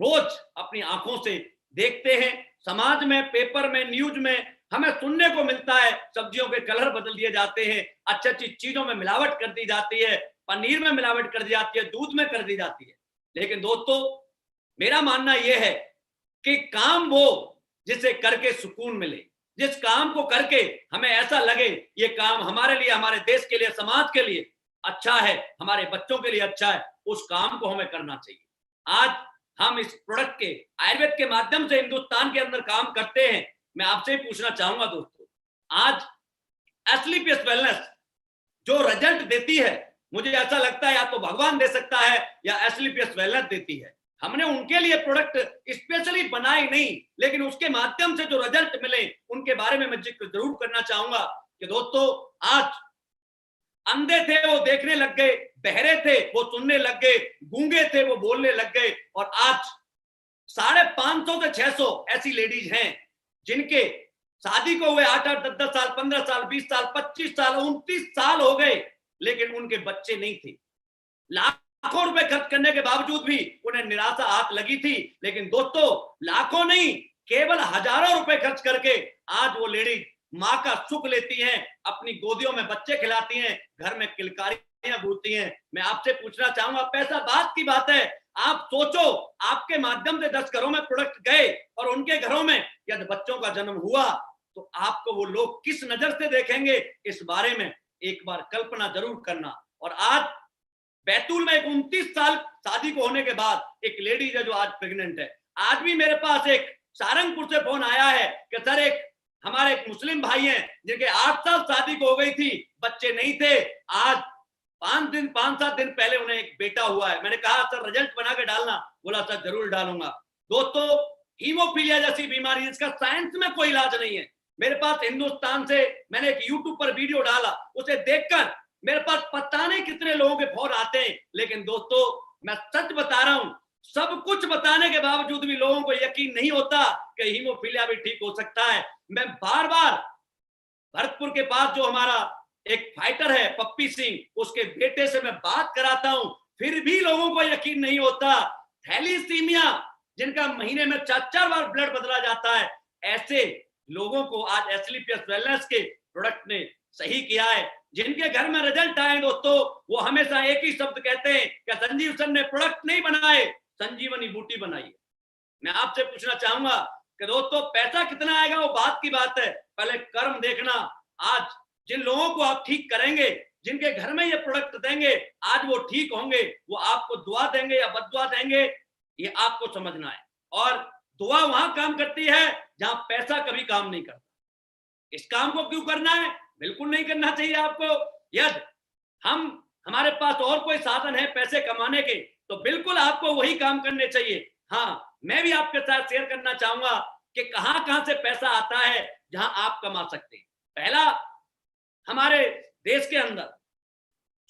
रोज अपनी आंखों से देखते हैं। समाज में, पेपर में, न्यूज में हमें सुनने को मिलता है सब्जियों के कलर बदल दिए जाते हैं, अच्छी अच्छी चीजों में मिलावट कर दी जाती है, पनीर में मिलावट कर दी जाती है, दूध में कर दी जाती है। लेकिन दोस्तों, मेरा मानना यह है कि काम वो जिसे करके सुकून मिले, जिस काम को करके हमें ऐसा लगे ये काम हमारे लिए, हमारे देश के लिए, समाज के लिए अच्छा है, हमारे बच्चों के लिए अच्छा है, उस काम को हमें करना चाहिए। आज हम इस प्रोडक्ट के, आयुर्वेद के माध्यम से हिंदुस्तान के अंदर काम करते हैं। मैं आपसे ही पूछना चाहूंगा दोस्तों, आज एस्क्लेपियस वेलनेस जो रिजल्ट देती है, मुझे ऐसा लगता है या तो भगवान दे सकता है या एस्क्लेपियस वेलनेस देती है। हमने उनके लिए प्रोडक्ट स्पेशली बनाए नहीं, लेकिन उसके माध्यम से जो रिजल्ट मिले उनके बारे में मैं जिक्र जरूर करना चाहूंगा कि दोस्तों, आज अंधे थे वो देखने लग गए, बहरे थे वो सुनने लग गए, गूंगे थे वो बोलने लग गए, और आज 550 से 600 ऐसी लेडीज हैं जिनके शादी को हुए 8-8, 10-10 साल, 15 साल, 20 साल, 25 साल, 29 साल हो गए, लेकिन उनके बच्चे नहीं थे। लाखों रुपए खर्च करने के बावजूद भी उन्हें निराशा हाथ लगी थी। लेकिन दोस्तों, लाखों नहीं, केवल हजारों रुपए खर्च करके आज वो लेडी माँ का सुख लेती हैं, अपनी गोदियों में बच्चे खिलाती हैं, घर में किलकारियां बूझती हैं। मैं आपसे पूछना चाहूंगा, पैसा बात की बात है, आप सोचो, आपके माध्यम से 10 घरों में प्रोडक्ट गए और उनके घरों में यदि बच्चों का जन्म हुआ तो आपको वो लोग किस नजर से देखेंगे, इस बारे में एक बार कल्पना जरूर करना। और आज बैतूल में एक 29 साल शादी को होने के बाद एक लेडीज है जो आज प्रेग्नेंट है। आज भी मेरे पास एक सारंगपुर से फोन आया है कि सर एक हमारे एक मुस्लिम भाई हैं जिनके 8 साल शादी को हो गई थी, बच्चे नहीं थे, आज 5-7 दिन पहले उन्हें एक बेटा हुआ है। मैंने कहा सर रिजल्ट बना के डालना, बोला सर जरूर डालूंगा। दोस्तों हीमोफीलिया जैसी बीमारी जिसका साइंस में कोई इलाज नहीं है, मेरे पास हिंदुस्तान से मैंने एक यूट्यूब पर वीडियो डाला, उसे देखकर मेरे पास पता नहीं कितने लोगों के फोन आते हैं, लेकिन दोस्तों मैं सच बता रहा हूं, सब कुछ बताने के बावजूद भी लोगों को यकीन नहीं होता कि हीमोफीलिया भी ठीक हो सकता है। मैं बार बार भरतपुर के पास जो हमारा एक फाइटर है पप्पी सिंह, उसके बेटे से मैं बात कराता हूं, फिर भी लोगों को यकीन नहीं होता। थैलीसीमिया जिनका महीने में 4-4 बार ब्लड बदला जाता है, ऐसे लोगों को आज एस्क्लेपियस वेलनेस के प्रोडक्ट ने सही किया है। जिनके घर में रिजल्ट आए दोस्तों, वो हमेशा एक ही शब्द कहते हैं कि संजीव सर ने प्रोडक्ट नहीं बनाए, संजीवनी बूटी बनाई है। मैं आपसे पूछना चाहूंगा कि दोस्तों पैसा कितना आएगा वो बात की बात है, पहले कर्म देखना। आज जिन लोगों को आप ठीक करेंगे, जिनके घर में ये प्रोडक्ट देंगे, आज वो ठीक होंगे, वो आपको दुआ देंगे या बददुआ देंगे, ये आपको समझना है। और दुआ वहां काम करती है जहां पैसा कभी काम नहीं करता। इस काम को क्यों करना है? बिल्कुल नहीं करना चाहिए आपको। यदि हमारे पास और कोई साधन है पैसे कमाने के, तो बिल्कुल आपको वही काम करने चाहिए। हाँ, मैं भी आपके साथ शेयर करना चाहूंगा कि कहां से पैसा आता है जहां आप कमा सकते हैं। पहला, हमारे देश के अंदर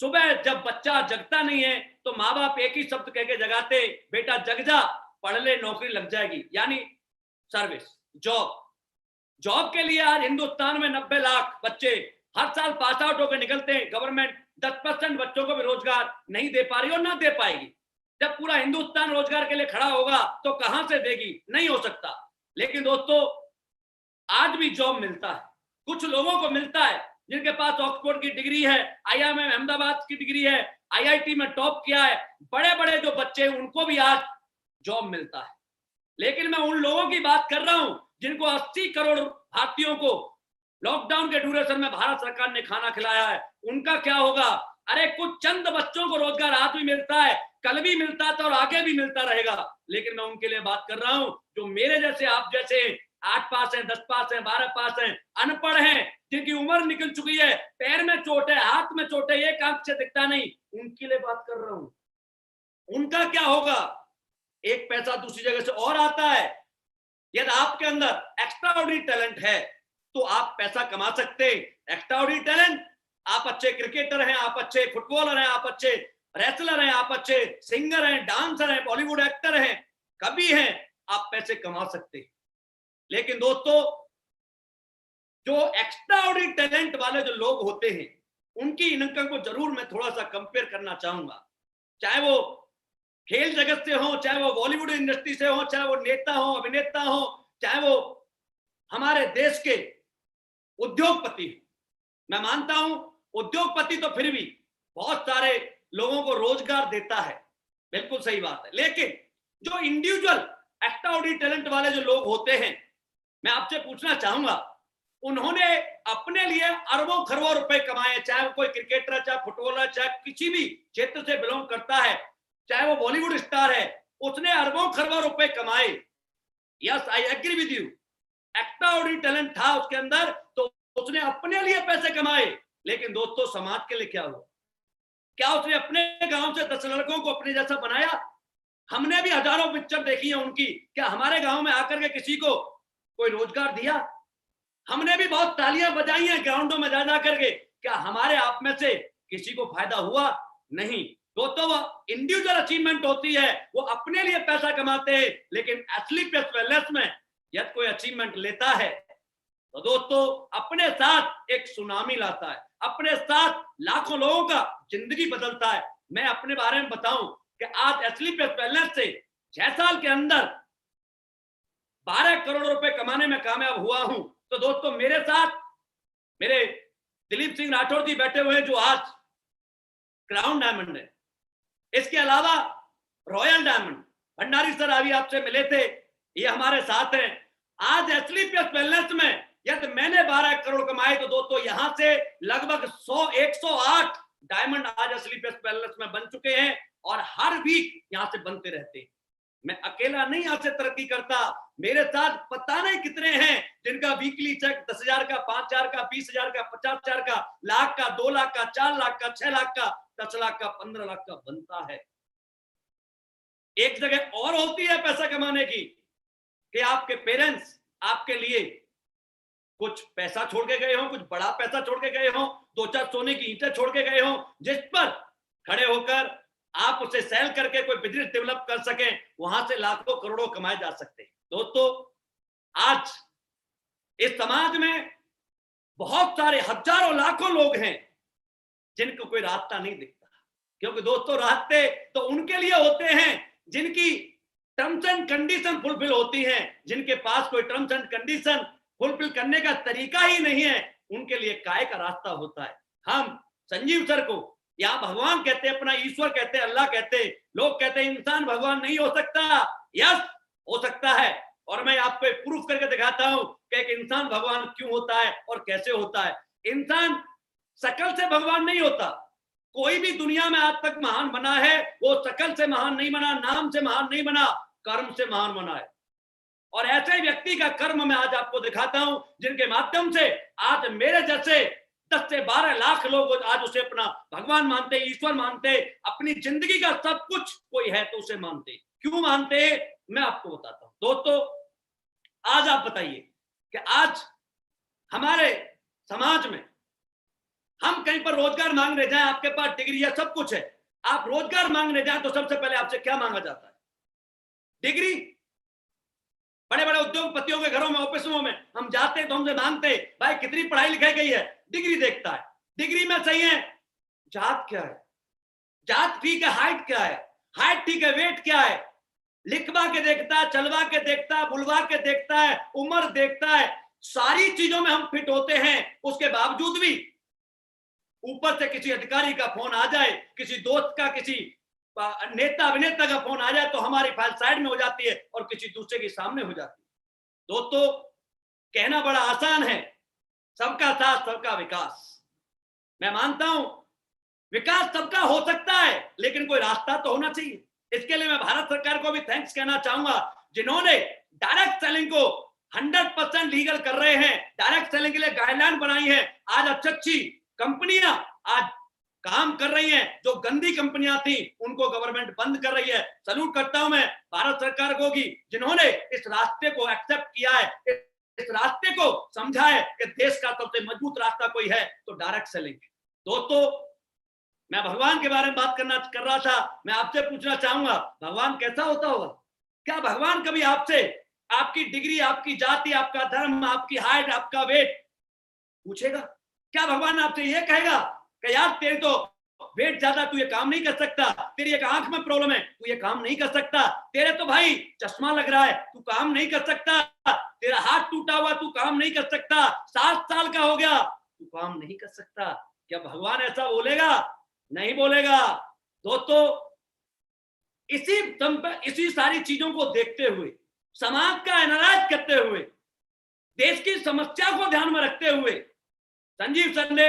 सुबह जब बच्चा जगता नहीं है तो माँ बाप एक ही शब्द कह के जगाते, बेटा जग जा, पढ़ ले, नौकरी लग जाएगी, यानी सर्विस, जॉब। जॉब के लिए आज हिंदुस्तान में 90 लाख बच्चे हर साल पास आउट होकर निकलते हैं। गवर्नमेंट 10% बच्चों को भी रोजगार नहीं दे पा रही और ना दे पाएगी। जब पूरा हिंदुस्तान रोजगार के लिए खड़ा होगा तो कहां से देगी? नहीं हो सकता। लेकिन दोस्तों आज भी जॉब मिलता है, कुछ लोगों को मिलता है जिनके पास ऑक्सफोर्ड की डिग्री है, IIM अहमदाबाद की डिग्री है, IIT में टॉप किया है, बड़े बड़े जो बच्चे उनको भी आज जॉब मिलता है। लेकिन मैं उन लोगों की बात कर रहा हूं जिनको 80 करोड़ भारतीयों को लॉकडाउन के ड्यूरेशन में भारत सरकार ने खाना खिलाया है, उनका क्या होगा? अरे कुछ चंद बच्चों को रोजगार आज भी मिलता है, कल भी मिलता था और आगे भी मिलता रहेगा। लेकिन मैं उनके लिए बात कर रहा हूं जो मेरे जैसे, आप जैसे 8 पास हैं, 10 पास हैं, 12 पास हैं, अनपढ़ हैं, जिनकी उम्र निकल चुकी है, पैर में चोट है, हाथ में चोट है, एक आंख से दिखता नहीं, उनके लिए बात कर रहा हूं। उनका क्या होगा? एक पैसा दूसरी जगह से और आता है। यदि आपके अंदर एक्स्ट्राऑर्डिनरी टैलेंट है तो आप पैसा कमा सकते हैं। एक्स्ट्राऑर्डिनरी टैलेंट, आप अच्छे क्रिकेटर हैं, आप अच्छे फुटबॉलर हैं, आप अच्छे रेसलर हैं, आप अच्छे सिंगर हैं, डांसर हैं, बॉलीवुड एक्टर हैं, कभी हैं, आप पैसे कमा सकते हैं। लेकिन दोस्तों जो एक्स्ट्राऑर्डिनरी टैलेंट वाले जो लोग होते हैं, उनकी इनकम को जरूर मैं थोड़ा सा कंपेयर करना चाहूंगा। चाहे वो खेल जगत से हो, चाहे वो बॉलीवुड इंडस्ट्री से हो, चाहे वो नेता हो, अभिनेता हो, चाहे वो हमारे देश के उद्योगपति। मैं मानता हूं उद्योगपति तो फिर भी बहुत सारे लोगों को रोजगार देता है, बिल्कुल सही बात है। लेकिन जो इंडिविजुअल एक्स्ट्राऑर्डिनरी टैलेंट वाले जो लोग होते हैं, मैं आपसे पूछना चाहूंगा, उन्होंने अपने लिए अरबों खरबों रुपए कमाए, चाहे वो कोई क्रिकेटर, चाहे फुटबॉलर, चाहे किसी भी क्षेत्र से बिलोंग करता है, चाहे वो बॉलीवुड स्टार है, उसने अरबों खरबों रुपए कमाए। Yes, I agree with you, extraordinary talent था उसके अंदर, तो उसने अपने लिए पैसे कमाए। लेकिन दोस्तों समाज के लिए क्या हुआ? क्या उसने अपने गांव से 10 लड़कों को अपने जैसा बनाया? हमने भी हजारों पिक्चर देखी है उनकी, क्या हमारे गांव में आकर के किसी को कोई रोजगार दिया? हमने भी बहुत तालियां बजाई हैं ग्राउंडों में जा करके, क्या हमारे आप में से किसी को फायदा हुआ? नहीं। दोस्तों वो इंडिविजुअल अचीवमेंट होती है, वो अपने लिए पैसा कमाते हैं। लेकिन एस्क्लेपियस वेलनेस में यदि कोई अचीवमेंट लेता है तो दोस्तों अपने साथ एक सुनामी लाता है, अपने साथ लाखों लोगों का जिंदगी बदलता है। मैं अपने बारे में बताऊं कि आज एस्क्लेपियस वेलनेस से 6 साल के अंदर 12 करोड़ रुपए कमाने में कामयाब हुआ हूं। तो दोस्तों मेरे साथ मेरे दिलीप सिंह राठौर जी बैठे हुए हैं जो आज क्राउन डायमंड है। इसके अलावा रॉयल डायमंड, भंडारी सर अभी आपसे मिले थे, ये हमारे साथ हैं। आज एसलीपीएस वेलनेस में यदि मैंने 12 करोड़ कमाए तो दोस्तों यहां से लगभग 108 डायमंड आज एसलीपीएस वेलनेस में बन चुके हैं और हर वीक यहां से बनते रहते हैं। मैं अकेला नहीं यहां से तरक्की करता, मेरे साथ पता नहीं कितने हैं जिनका वीकली चेक 10,000 का, 5,000 का, 20,000 का, 50,000 का, लाख का, 2 लाख का, 4 लाख का, 6 लाख का, 10 लाख का, 15 लाख का बनता है। एक जगह और होती है पैसा कमाने की कि आपके पेरेंट्स आपके लिए कुछ पैसा छोड़ के गए हो, कुछ बड़ा पैसा छोड़ के गए हो, 2-4 सोने की ईंटें छोड़ के गए हो, जिस पर खड़े होकर आप उसे सेल करके कोई बिजनेस डेवलप कर सके, वहां से लाखों करोड़ों कमाए जा सकते हैं। दोस्तों आज इस समाज में बहुत सारे हजारों लाखों लोग हैं जिनको कोई रास्ता नहीं दिखता, क्योंकि दोस्तों रास्ते तो उनके लिए होते हैं जिनकी टर्म्स एंड कंडीशन फुलफिल होती हैं, जिनके पास कोई टर्म्स एंड कंडीशन फुलफिल करने का तरीका ही नहीं है, उनके लिए काय का रास्ता होता है। हम संजीव सर को यहाँ भगवान कहते हैं, अपना ईश्वर कहते हैं, अल्लाह कहते हैं, लोग कहते हैं इंसान भगवान नहीं हो सकता। यस, हो सकता है, और मैं आपको प्रूफ करके दिखाता हूं कि एक इंसान भगवान क्यों होता है और कैसे होता है। इंसान शकल से भगवान नहीं होता, कोई भी दुनिया में आज तक महान बना है वो शकल से महान नहीं बना, नाम से महान नहीं बना, कर्म से महान बना है। और ऐसे व्यक्ति का कर्म मैं आज आपको दिखाता हूं जिनके माध्यम से आज मेरे जैसे 10 से 12 लाख लोग आज उसे अपना भगवान मानते, ईश्वर मानते, अपनी जिंदगी का सब कुछ कोई है तो उसे मानते। क्यों मानते मैं आपको बताता हूं। दोस्तों आज आप बताइए कि आज हमारे समाज में हम कहीं पर रोजगार मांगने जाएं, आपके पास डिग्री है, सब कुछ है, आप रोजगार मांगने जाएं तो सबसे पहले आपसे क्या मांगा जाता है? डिग्री। बड़े बड़े उद्योगपतियों के घरों में, ऑफिसों में हम जाते तो हमसे मांगते भाई कितनी पढ़ाई लिखाई गई है, डिग्री देखता है। डिग्री में सही है, जात क्या है, जात ठीक है, हाइट क्या है, हाइट ठीक है, वेट क्या है, लिखवा के देखता है, चलवा के देखता है, बुलवा के देखता है, उम्र देखता है, सारी चीजों में हम फिट होते हैं। उसके बावजूद भी ऊपर से किसी अधिकारी का फोन आ जाए, किसी दोस्त का, किसी नेता अभिनेता का फोन आ जाए तो हमारी फाइल साइड में हो जाती है और किसी दूसरे के सामने हो जाती है। दोस्तों कहना बड़ा आसान है, सबका साथ सबका विकास। मैं मानता हूं विकास सबका हो सकता है, लेकिन कोई रास्ता तो होना चाहिए। इसके लिए मैं भारत सरकार को भी थैंक्स कहना चाहूंगा जिन्होंने डायरेक्ट सेलिंग को 100% लीगल कर रहे हैं, डायरेक्ट सेलिंग के लिए गाइडलाइन बनाई है। आज अच्छी कंपनियां आज काम कर रही हैं, जो गंदी कंपनियां थी उनको गवर्नमेंट बंद कर रही है। सल्यूट करता हूं मैं भारत सरकार को कि जिन्होंने इस रास्ते को एक्सेप्ट किया है, इस रास्ते को समझा है कि देश का सबसे मजबूत रास्ता कोई है तो डायरेक्ट सेलिंग। दोस्तों मैं भगवान के बारे में बात कर रहा था, मैं आपसे पूछना चाहूंगा भगवान कैसा होता होगा? क्या भगवान कभी आपसे आपकी डिग्री, आपकी जाति, आपका धर्म, आपकी हाइट, आपका वेट पूछेगा? क्या भगवान आपसे ये कहेगा कि यार तेरी तो वेट ज्यादा, तू ये काम नहीं कर सकता, तेरी एक आंख में प्रॉब्लम है, तू ये काम नहीं कर सकता, तेरे तो भाई चश्मा लग रहा है, तू काम नहीं कर सकता, तेरा हाथ टूटा हुआ, तू काम नहीं कर सकता, 7 साल का हो गया, तू काम नहीं कर सकता? क्या भगवान ऐसा बोलेगा? नहीं बोलेगा। दोस्तों इसी सारी चीजों को देखते हुए, समाज का एनालाइज करते हुए, देश की समस्या को ध्यान में रखते हुए संजीव सर ने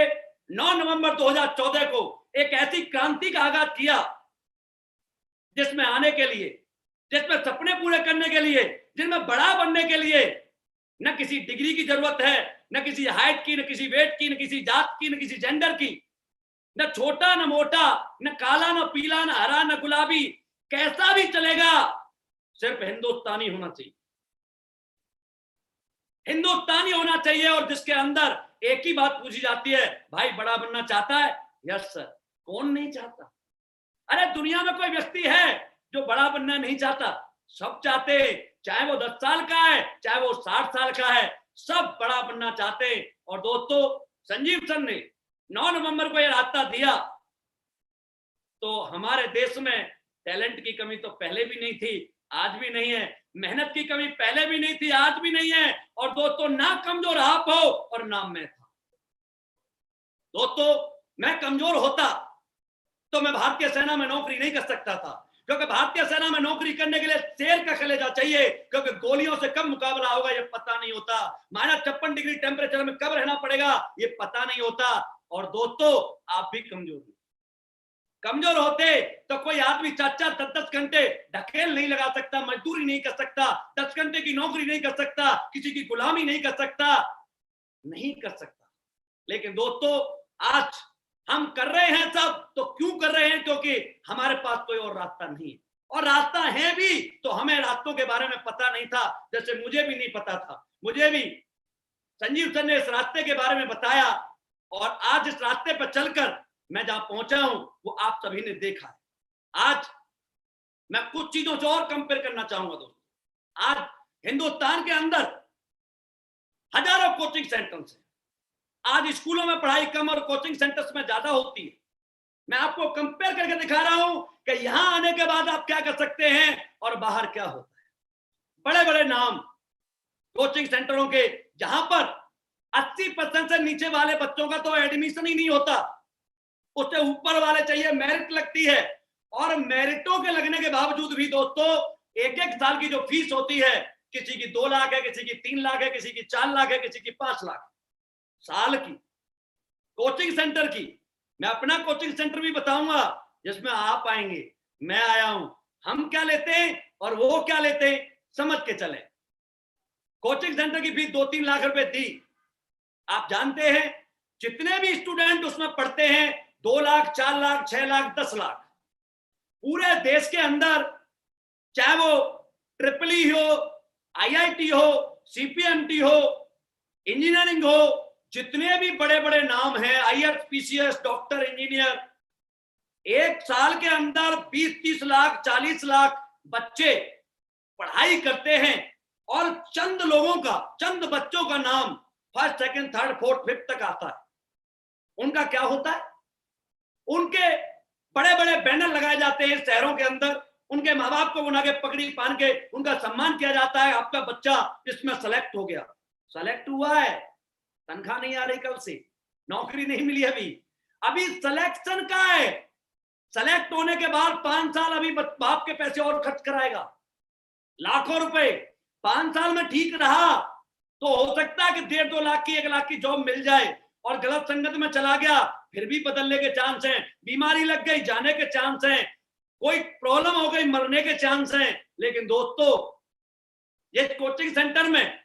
9 नवंबर 2014 को एक ऐसी क्रांति का आगाज किया जिसमें आने के लिए, जिसमें सपने पूरे करने के लिए, जिसमें बड़ा बनने के लिए न किसी डिग्री की जरूरत है, न किसी हाइट की, न किसी वेट की, न किसी जात की, न किसी जेंडर की, न छोटा न मोटा, न काला न पीला, न हरा न गुलाबी, कैसा भी चलेगा, सिर्फ हिंदुस्तानी होना चाहिए, हिंदुस्तानी होना चाहिए। और जिसके अंदर एक ही बात पूछी जाती है, भाई बड़ा बनना चाहता है? Yes sir. कौन नहीं चाहता? अरे दुनिया में कोई व्यक्ति है जो बड़ा बनना नहीं चाहता? सब चाहते, चाहे वो 10 साल का है, चाहे वो 60 साल का है, सब बड़ा बनना चाहते। और दोस्तों संजीव सर ने 9 नवंबर को यह रास्ता दिया तो हमारे देश में टैलेंट की कमी तो पहले भी नहीं थी, आज भी नहीं है, मेहनत की कमी पहले भी नहीं थी, आज भी नहीं है। और दोस्तों ना कमजोर आप हो और ना मैं था। दोस्तों मैं कमजोर होता तो मैं भारतीय सेना में नौकरी नहीं कर सकता था, क्योंकि भारतीय सेना में नौकरी करने के लिए शेर का कलेजा चाहिए, क्योंकि गोलियों से कब मुकाबला होगा ये पता नहीं होता, -56 डिग्री टेम्परेचर में कब रहना पड़ेगा ये पता नहीं होता। और दोस्तों आप भी कमजोर होते तो कोई आदमी 4-4 10-10 घंटे ढकेल नहीं लगा सकता, मजदूरी नहीं कर सकता, 10 घंटे की नौकरी नहीं कर सकता, किसी की गुलामी नहीं कर सकता। लेकिन दोस्तों आज हम कर रहे हैं सब, तो क्यों कर रहे हैं? क्योंकि हमारे पास कोई और रास्ता नहीं है, और रास्ता है भी तो हमें रास्तों के बारे में पता नहीं था। जैसे मुझे भी नहीं पता था, मुझे भी संजीव सर ने इस रास्ते के बारे में बताया, और आज इस रास्ते पर चलकर मैं जहां पहुंचा हूं वो आप सभी ने देखा है। आज मैं कुछ चीजों से और कंपेयर करना चाहूंगा दोस्तों। आज हिंदुस्तान के अंदर हजारों कोचिंग सेंटर्स हैं। आज स्कूलों में पढ़ाई कम और कोचिंग सेंटर्स में ज्यादा होती है। मैं आपको कंपेयर करके दिखा रहा हूं कि यहां आने के बाद आप क्या कर सकते हैं और बाहर क्या होता है। बड़े बड़े नाम कोचिंग सेंटरों के, जहां पर 80% से नीचे वाले बच्चों का तो एडमिशन ही नहीं होता, उससे ऊपर वाले चाहिए मेरिट लगती है, और मेरिटों के लगने के बावजूद भी दोस्तों एक साल की जो फीस होती है, किसी की 2 लाख है, किसी की 3 लाख है, किसी की 4 लाख है, किसी की 5 लाख साल की कोचिंग सेंटर की। मैं अपना कोचिंग सेंटर भी बताऊंगा जिसमें आप आएंगे, मैं आया हूं, हम क्या लेते हैं और वो क्या लेते हैं समझ के चले। कोचिंग सेंटर की फीस 2-3 लाख रुपए दी। आप जानते हैं जितने भी स्टूडेंट उसमें पढ़ते हैं 2 लाख, 4 लाख, 6 लाख, 10 लाख पूरे देश के अंदर, चाहे वो ट्रिपल हो, IIT हो, CPMT हो, इंजीनियरिंग हो, जितने भी बड़े बड़े नाम हैं, IAS, PCS, डॉक्टर, इंजीनियर, एक साल के अंदर 20-30 लाख, 40 लाख बच्चे पढ़ाई करते हैं, और चंद लोगों का, चंद बच्चों का नाम first, second, third, fourth, fifth तक आता है। उनका क्या होता है? उनके बड़े बड़े बैनर लगाए जाते हैं शहरों के अंदर, उनके माँ बाप को बुला के पगड़ी पहन के उनका सम्मान किया जाता है, आपका बच्चा इसमें सेलेक्ट हो गया। सेलेक्ट हुआ है, तनख्वाह नहीं आ रही, कब से नौकरी नहीं मिली, अभी सिलेक्शन का है। सेलेक्ट होने के बाद 5 साल अभी बाप के पैसे और खर्च कराएगा, लाखों रुपए। 5 साल में ठीक रहा तो हो सकता है कि 1.5-2 लाख की, 1 लाख की जॉब मिल जाए, और गलत संगत में चला गया फिर भी बदलने के चांस हैं, बीमारी लग गई जाने के चांस हैं, कोई प्रॉब्लम हो गई मरने के चांस हैं। लेकिन दोस्तों ये कोचिंग सेंटर में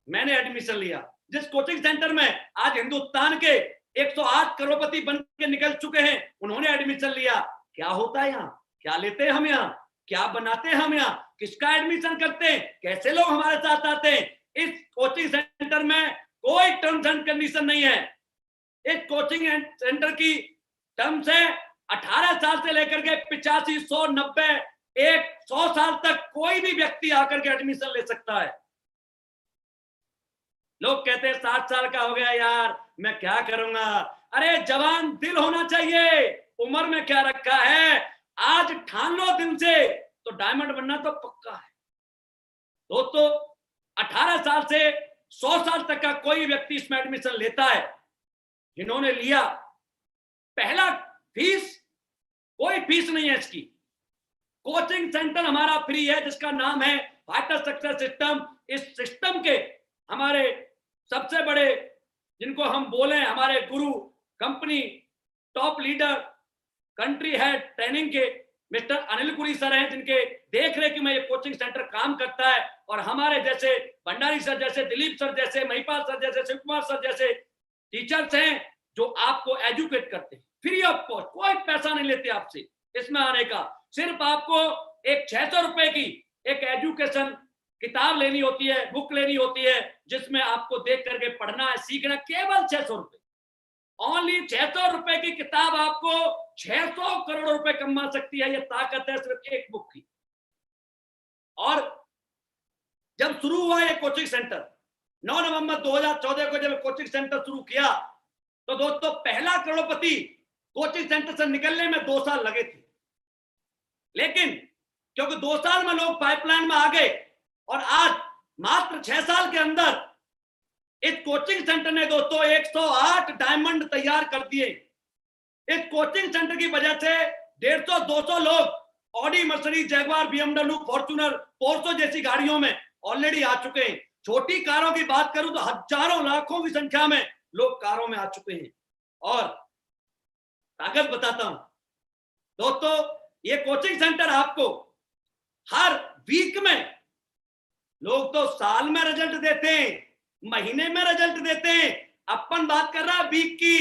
मैंने एडमिशन लिया, जिस कोचिंग सेंटर में आज हिंदुस्तान के 108 करोड़पति बन के निकल चुके हैं, उन्होंने एडमिशन लिया। क्या होता है यहाँ, क्या लेते हैं हम यहाँ, क्या बनाते हैं हम यहाँ, किसका एडमिशन करते हैं, कैसे लोग हमारे साथ आते हैं। इस कोचिंग सेंटर में कोई टर्म्स एंड कंडीशन नहीं है। इस कोचिंग सेंटर की टर्म्स है 18 साल से लेकर के 85, 100, 90, 100 साल तक कोई भी व्यक्ति आकर के एडमिशन ले सकता है। लोग कहते हैं 60 साल का हो गया यार, मैं क्या करूंगा। अरे जवान दिल होना चाहिए, उम्र में क्या रखा है, आज ठान लो दिल से तो डायमंड बनना तो पक्का है। दोस्तों 18 साल से 100 साल तक का कोई व्यक्ति इसमें एडमिशन लेता है। जिन्होंने लिया, पहला फीस, कोई फीस नहीं है इसकी। कोचिंग सेंटर हमारा फ्री है, जिसका नाम है वाइटल सक्सेस सिस्टम। इस सिस्टम के हमारे सबसे बड़े, जिनको हम बोले हमारे गुरु, company top leader, country head training के मिस्टर अनिल पुरी सर हैं, जिनके देख रेख में ये कोचिंग सेंटर काम करता है। और हमारे जैसे भंडारी सर जैसे, दिलीप सर जैसे, महिपाल सर जैसे, शिव कुमार सर जैसे टीचर्स हैं जो आपको एजुकेट करते हैं फ्री ऑफ कॉस्ट, कोई पैसा नहीं लेते आपसे इसमें आने का। सिर्फ आपको एक 600 रुपए की एक एजुकेशन किताब लेनी होती है, बुक लेनी होती है, जिसमें आपको देख करके पढ़ना है, सीखना, केवल 600 रुपए, ओनली 600 रुपए की किताब आपको 600 करोड़ रुपए कमा सकती है। ये ताकत है सिर्फ एक बुक की। और जब शुरू हुआ ये कोचिंग सेंटर 9 नवंबर 2014 को जब कोचिंग सेंटर शुरू किया, तो दोस्तों पहला करोड़पति कोचिंग सेंटर से निकलने में 2 साल लगे थे। लेकिन क्योंकि 2 साल में लोग पाइपलाइन में आ गए, और आज मात्र 6 साल के अंदर इस कोचिंग सेंटर ने दोस्तों 108 डायमंड तैयार कर दिए। इस कोचिंग सेंटर की वजह से 150-200 लोग Audi, Mercedes, Jaguar, BMW, Fortuner, Porsche जैसी गाड़ियों में ऑलरेडी आ चुके हैं। छोटी कारों की बात करूं तो हजारों लाखों की संख्या में लोग कारों में आ चुके हैं। और ताकत बताता हूं दोस्तों, ये कोचिंग सेंटर आपको हर वीक में, लोग तो साल में रिजल्ट देते हैं, महीने में रिजल्ट देते हैं, अपन बात कर रहा वीक की।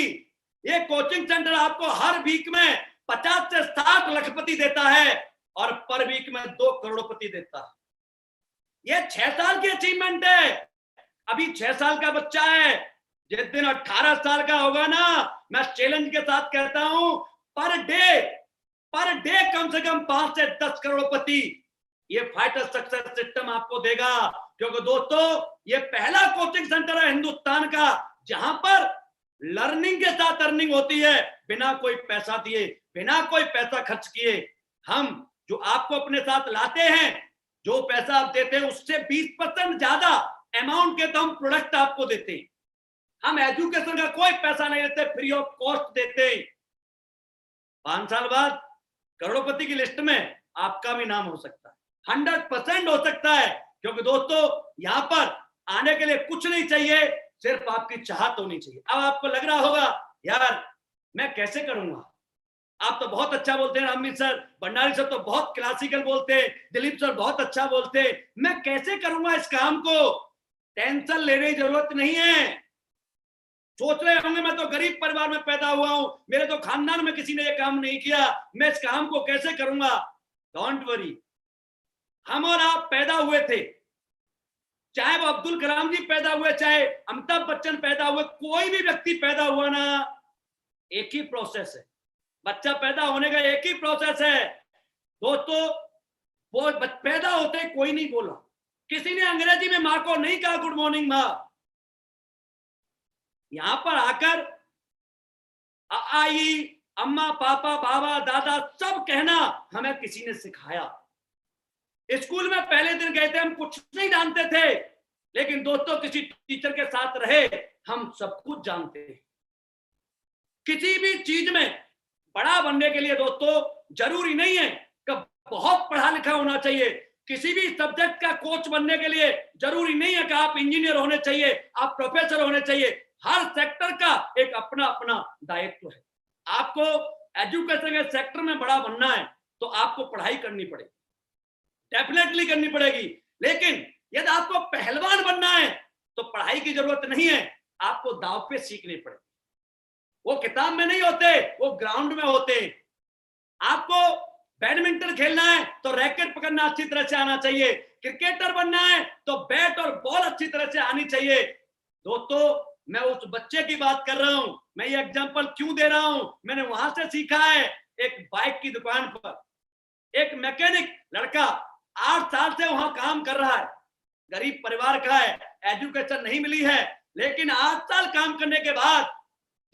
ये कोचिंग सेंटर आपको हर वीक में 50 से 60 लखपति देता है और पर वीक में 2 करोड़पति देता है। ये 6 साल की अचीवमेंट है। अभी 6 साल का बच्चा है, जिस दिन 18 साल का होगा ना, मैं चैलेंज के साथ कहता हूं, पर डे कम से कम 5 से 10 करोड़पति ये फाइटर सक्सेस सिस्टम आपको देगा। क्योंकि दोस्तों, ये पहला कोचिंग सेंटर है हिंदुस्तान का जहां पर लर्निंग के साथ अर्निंग होती है, बिना कोई पैसा दिए, बिना कोई पैसा खर्च किए। हम जो आपको अपने साथ लाते हैं, जो पैसा आप देते हैं उससे 20% ज्यादा अमाउंट के तो हम प्रोडक्ट आपको देते हैं। हम एजुकेशन का कोई पैसा नहीं देते, फ्री ऑफ कॉस्ट देते हैं। 5 साल बाद करोड़पति की लिस्ट में आपका भी नाम हो सकता है, 100% हो सकता है। क्योंकि दोस्तों, यहां पर आने के लिए कुछ नहीं चाहिए, सिर्फ आपकी चाहत होनी चाहिए। अब आपको लग रहा होगा, यार मैं कैसे करूंगा, आप तो बहुत अच्छा बोलते हैं, अमित सर, भंडारी सर तो बहुत क्लासिकल बोलते हैं, दिलीप सर बहुत अच्छा बोलते हैं, मैं कैसे करूंगा इस काम को। टेंशन लेने की जरूरत नहीं है। सोच रहे होंगे मैं तो गरीब परिवार में पैदा हुआ हूं, मेरे तो खानदान में किसी ने ये काम नहीं किया, मैं इस काम को कैसे करूंगा। डोंट वरी, हम और आप पैदा हुए थे, चाहे वो अब्दुल कलाम जी पैदा हुए, चाहे अमिताभ बच्चन पैदा हुए, कोई भी व्यक्ति पैदा हुआ ना, एक ही प्रोसेस है। बच्चा पैदा होने का एक ही प्रोसेस है दोस्तों। वो पैदा होते ही कोई नहीं बोला, किसी ने अंग्रेजी में माँ को नहीं कहा गुड मॉर्निंग माँ। यहां पर आकर आई, अम्मा, पापा, बाबा, दादा सब कहना हमें किसी ने सिखाया। स्कूल में पहले दिन गए थे, हम कुछ नहीं जानते थे, लेकिन दोस्तों किसी टीचर के साथ रहे, हम सब कुछ जानते हैं। किसी भी चीज में बड़ा बनने के लिए दोस्तों जरूरी नहीं है कि बहुत पढ़ा लिखा होना चाहिए। किसी भी सब्जेक्ट का कोच बनने के लिए जरूरी नहीं है कि आप इंजीनियर होने चाहिए, आप प्रोफेसर होने चाहिए। हर सेक्टर का एक अपना अपना दायित्व है। आपको एजुकेशन के सेक्टर में बड़ा बनना है तो आपको पढ़ाई करनी पड़ेगी, डेफिनेटली करनी पड़ेगी। लेकिन यदि आपको पहलवान बनना है तो पढ़ाई की जरूरत नहीं है, आपको दांव पे सीखने पड़ेगी। वो किताब में नहीं होते, वो ग्राउंड में होते। आपको बैडमिंटन खेलना है तो रैकेट पकड़ना अच्छी तरह से आना चाहिए, क्रिकेटर बनना है तो बैट और बॉल अच्छी तरह से आनी चाहिए। दोस्तों, मैं उस बच्चे की बात कर रहा हूं। मैं ये एग्जांपल क्यों दे रहा हूं, मैंने वहां से सीखा है। एक बाइक की दुकान पर एक मैकेनिक लड़का 8 साल से वहां काम कर रहा है, गरीब परिवार का है, एजुकेशन नहीं मिली है, लेकिन 8 साल काम करने के बाद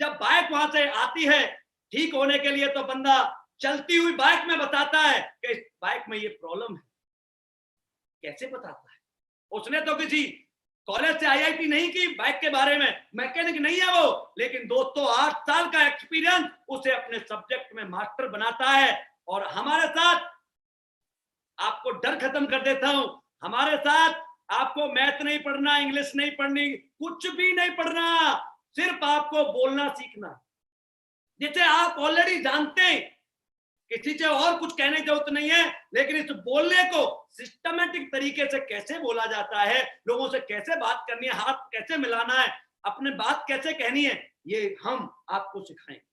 जब बाइक वहां से आती है ठीक होने के लिए, तो बंदा चलती हुई बाइक में बताता है कि इस बाइक में ये प्रॉब्लम है। कैसे बताता है? उसने तो किसी कॉलेज से आईआईटी नहीं की बाइक के बारे में, मैकेनिक नहीं है वो, लेकिन दोस्तों 8 साल का एक्सपीरियंस उसे अपने सब्जेक्ट में मास्टर बनाता है। और हमारे साथ, आपको डर खत्म कर देता हूं, हमारे साथ आपको मैथ नहीं पढ़ना, इंग्लिश नहीं पढ़नी, कुछ भी नहीं पढ़ना, सिर्फ आपको बोलना सीखना, जिसे आप ऑलरेडी जानते हैं। किसी से और कुछ कहने की जरूरत नहीं है, लेकिन इस बोलने को सिस्टमेटिक तरीके से कैसे बोला जाता है, लोगों से कैसे बात करनी है, हाथ कैसे मिलाना है, अपने बात कैसे कहनी है, ये हम आपको सिखाएंगे।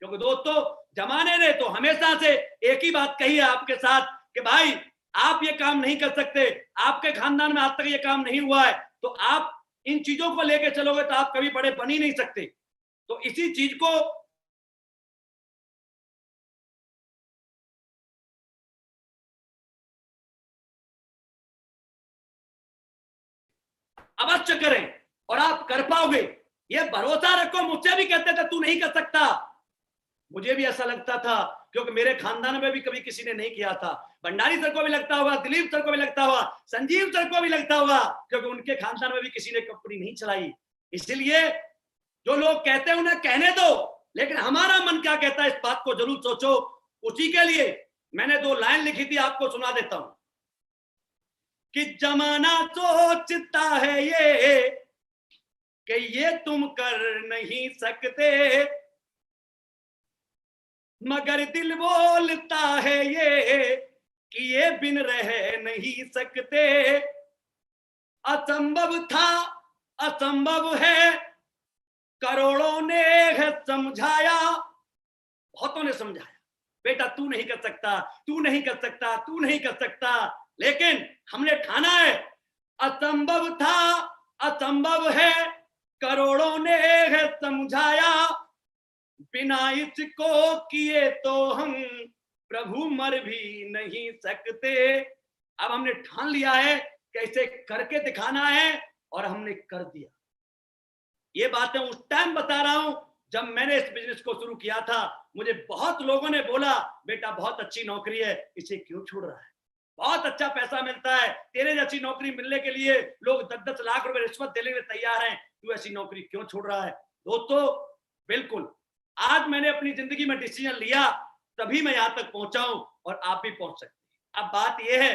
क्योंकि दोस्तों, जमाने ने तो हमेशा से एक ही बात कही है आपके साथ कि भाई आप ये काम नहीं कर सकते, आपके खानदान में आज तक ये काम नहीं हुआ है, तो आप इन चीजों को लेकर चलोगे तो आप कभी बड़े बन ही नहीं सकते। तो इसी चीज को अवश्य करें और आप कर पाओगे, ये भरोसा रखो। मुझसे भी कहते थे तू नहीं कर सकता, मुझे भी ऐसा लगता था, क्योंकि मेरे खानदान में भी कभी किसी ने नहीं किया था। भंडारी सर को भी लगता होगा, दिलीप सर को भी लगता होगा, संजीव सर को भी लगता होगा, क्योंकि उनके खानदान में भी किसी ने कंपनी नहीं चलाई। इसलिए जो लोग कहते हैं उन्हें कहने दो, लेकिन हमारा मन क्या कहता है इस बात को जरूर सोचो। उसी के लिए मैंने 2 लाइन लिखी थी, आपको सुना देता हूं कि जमाना सोचता है ये कि ये तुम कर नहीं सकते, मगर दिल बोलता है ये कि ये बिन रह नहीं सकते। असंभव था असंभव है, करोड़ों ने है समझाया, बहुतों ने समझाया, बेटा तू नहीं कर सकता, तू नहीं कर सकता, तू नहीं कर सकता, लेकिन हमने ठाना है असंभव था असंभव है, करोड़ों ने है समझाया, बिना इसको किए तो हम प्रभु मर भी नहीं सकते। अब हमने ठान लिया है कैसे करके दिखाना है और हमने कर दिया। ये बातें उस टाइम बता रहा हूं जब मैंने इस बिजनेस को शुरू किया था। मुझे बहुत लोगों ने बोला बेटा बहुत अच्छी नौकरी है, इसे क्यों छोड़ रहा है, बहुत अच्छा पैसा मिलता है, तेरे जैसी नौकरी मिलने के लिए लोग 10-10 लाख रुपए रिश्वत देने के लिए तैयार हैं, तू ऐसी नौकरी क्यों छोड़ रहा है। दोस्तों बिल्कुल आज मैंने अपनी जिंदगी में डिसीजन लिया, तभी मैं यहां तक पहुंचा हूं और आप भी पहुंच सकते हैं। अब बात यह है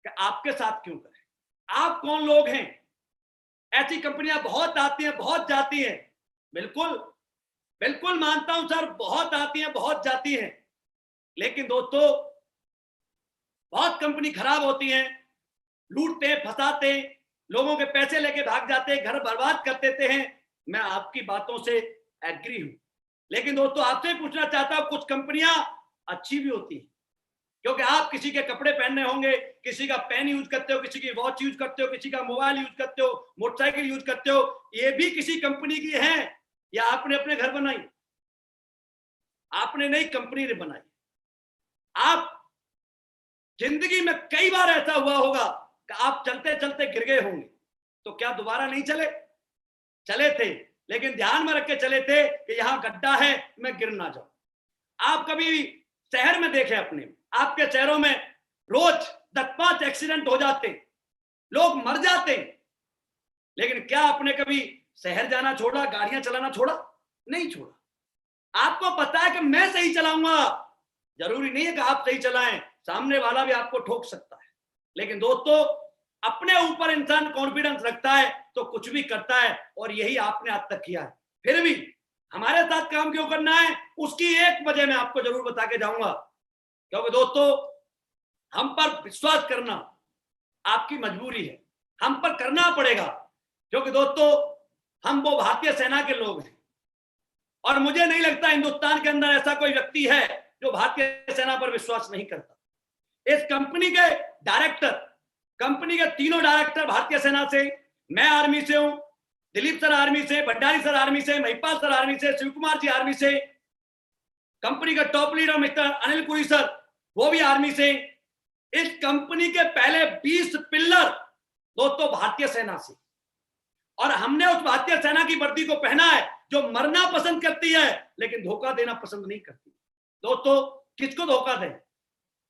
कि आपके साथ क्यों करें, आप कौन लोग हैं। ऐसी कंपनियां बहुत आती हैं, बहुत जाती हैं, बिल्कुल बिल्कुल मानता हूं सर, बहुत आती हैं, बहुत जाती हैं, लेकिन दोस्तों बहुत कंपनी खराब होती हैं, लूटते फंसाते, लोगों के पैसे लेके भाग जाते, घर बर्बाद कर देते हैं। मैं आपकी बातों से एग्री हूं, लेकिन दोस्तों आपसे पूछना चाहता हूं कुछ कंपनियां अच्छी भी होती हैं, क्योंकि आप किसी के कपड़े पहनने होंगे, किसी का पेन यूज करते हो, किसी की वॉच यूज करते हो, किसी का मोबाइल यूज करते हो, मोटरसाइकिल यूज करते हो, ये भी किसी कंपनी की है या आपने अपने घर बनाई। आपने नहीं, कंपनी ने बनाई। आप जिंदगी में कई बार ऐसा हुआ होगा कि आप चलते चलते गिर गए होंगे, तो क्या दोबारा नहीं चले, चले थे, लेकिन ध्यान में रख के चले थे कि यहां गड्ढा है, मैं गिर ना जाऊं। आप कभी शहर में देखें अपने, आपके शहरों में रोज 10-5 एक्सीडेंट हो जाते, लोग मर जाते, लेकिन क्या आपने कभी शहर जाना छोड़ा, गाड़ियां चलाना छोड़ा? नहीं छोड़ा। आपको पता है कि मैं सही चलाऊंगा, जरूरी नहीं है कि आप सही चलाएं, सामने वाला भी आपको ठोक सकता है, लेकिन दोस्तों अपने ऊपर इंसान कॉन्फिडेंस रखता है तो कुछ भी करता है, और यही आपने आज तक किया है। फिर भी हमारे साथ काम क्यों करना है, उसकी एक वजह मैं आपको जरूर बता के जाऊंगा, क्योंकि दोस्तों हम पर विश्वास करना आपकी मजबूरी है, हम पर करना पड़ेगा, क्योंकि दोस्तों हम वो भारतीय सेना के लोग हैं, और मुझे नहीं लगता हिंदुस्तान के अंदर ऐसा कोई व्यक्ति है जो भारतीय सेना पर विश्वास नहीं करता। इस कंपनी के डायरेक्टर, कंपनी के तीनों डायरेक्टर भारतीय सेना से, मैं आर्मी से हूं, दिलीप सर आर्मी से, भंडारी सर आर्मी से, महिपाल सर आर्मी से, शिव कुमार जी आर्मी से, कंपनी का top leader mister Anil Puri sir वो भी आर्मी से। इस कंपनी के पहले 20 पिल्लर दोस्तों भारतीय सेना से, और हमने उस भारतीय सेना की वर्दी को पहना है जो मरना पसंद करती है लेकिन धोखा देना पसंद नहीं करती। दोस्तों किसको धोखा दें,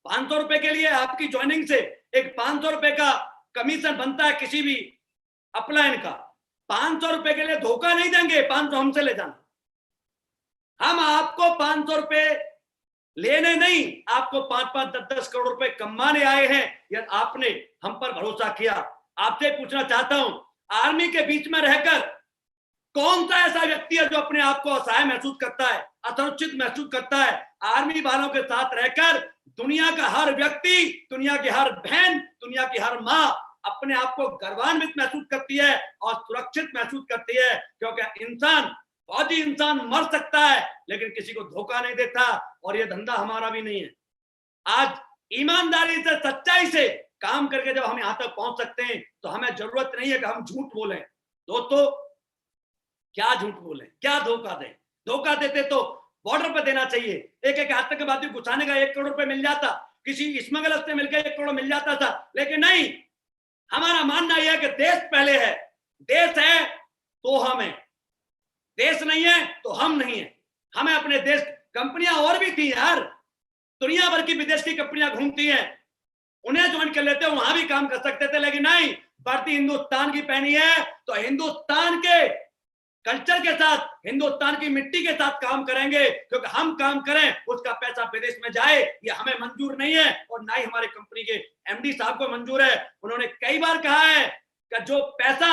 500 रुपए के लिए आपकी ज्वाइनिंग से एक 500 रुपए का कमीशन बनता है किसी भी अपलाइन का, 500 रुपए के लिए धोखा नहीं देंगे, 500 हमसे ले जाना। हम आपको 500 रुपए लेने नहीं, आपको 5-5, 10-10 करोड़ रुपए कमाने आए हैं, या आपने हम पर भरोसा किया। आपसे पूछना चाहता हूं, आर्मी के बीच में रहकर कौन सा ऐसा व्यक्ति है जो अपने आप को असहाय महसूस करता है, असुरक्षित महसूस करता है? आर्मी वालों के साथ रहकर दुनिया का हर व्यक्ति, दुनिया की हर बहन, दुनिया की हर माँ अपने आप को गर्वान्वित महसूस करती है और सुरक्षित महसूस करती है, क्योंकि इंसान, फौजी इंसान मर सकता है लेकिन किसी को धोखा नहीं देता, और ये धंधा हमारा भी नहीं है। आज ईमानदारी से, सच्चाई से काम करके जब हम यहां तक पहुंच सकते हैं तो हमें जरूरत नहीं है कि हम झूठ बोलें। दोस्तों क्या झूठ बोलें, क्या धोखा दें? धोखा देते तो बॉर्डर पर देना चाहिए, एक आतंकवादी घुसाने का 1 करोड़ रुपए मिल जाता, किसी स्मगलर से मिलकर 1 करोड़ मिल जाता था, लेकिन नहीं, हमारा मानना यह है कि देश पहले है, देश है तो हम है, देश नहीं है तो हम नहीं है। हमें अपने देश, कंपनियां और भी थी यार, दुनिया भर की विदेश की कंपनियां घूमती हैं, उन्हें ज्वाइन कर लेते, वहां भी काम कर सकते थे, लेकिन नहीं, वर्दी हिंदुस्तान की पहनी है तो हिंदुस्तान के कल्चर के साथ, हिंदुस्तान की मिट्टी के साथ काम करेंगे, क्योंकि हम काम करें उसका पैसा विदेश में जाए ये हमें मंजूर नहीं है और ना ही हमारे कंपनी के एमडी साहब को मंजूर है। उन्होंने कई बार कहा है कि जो पैसा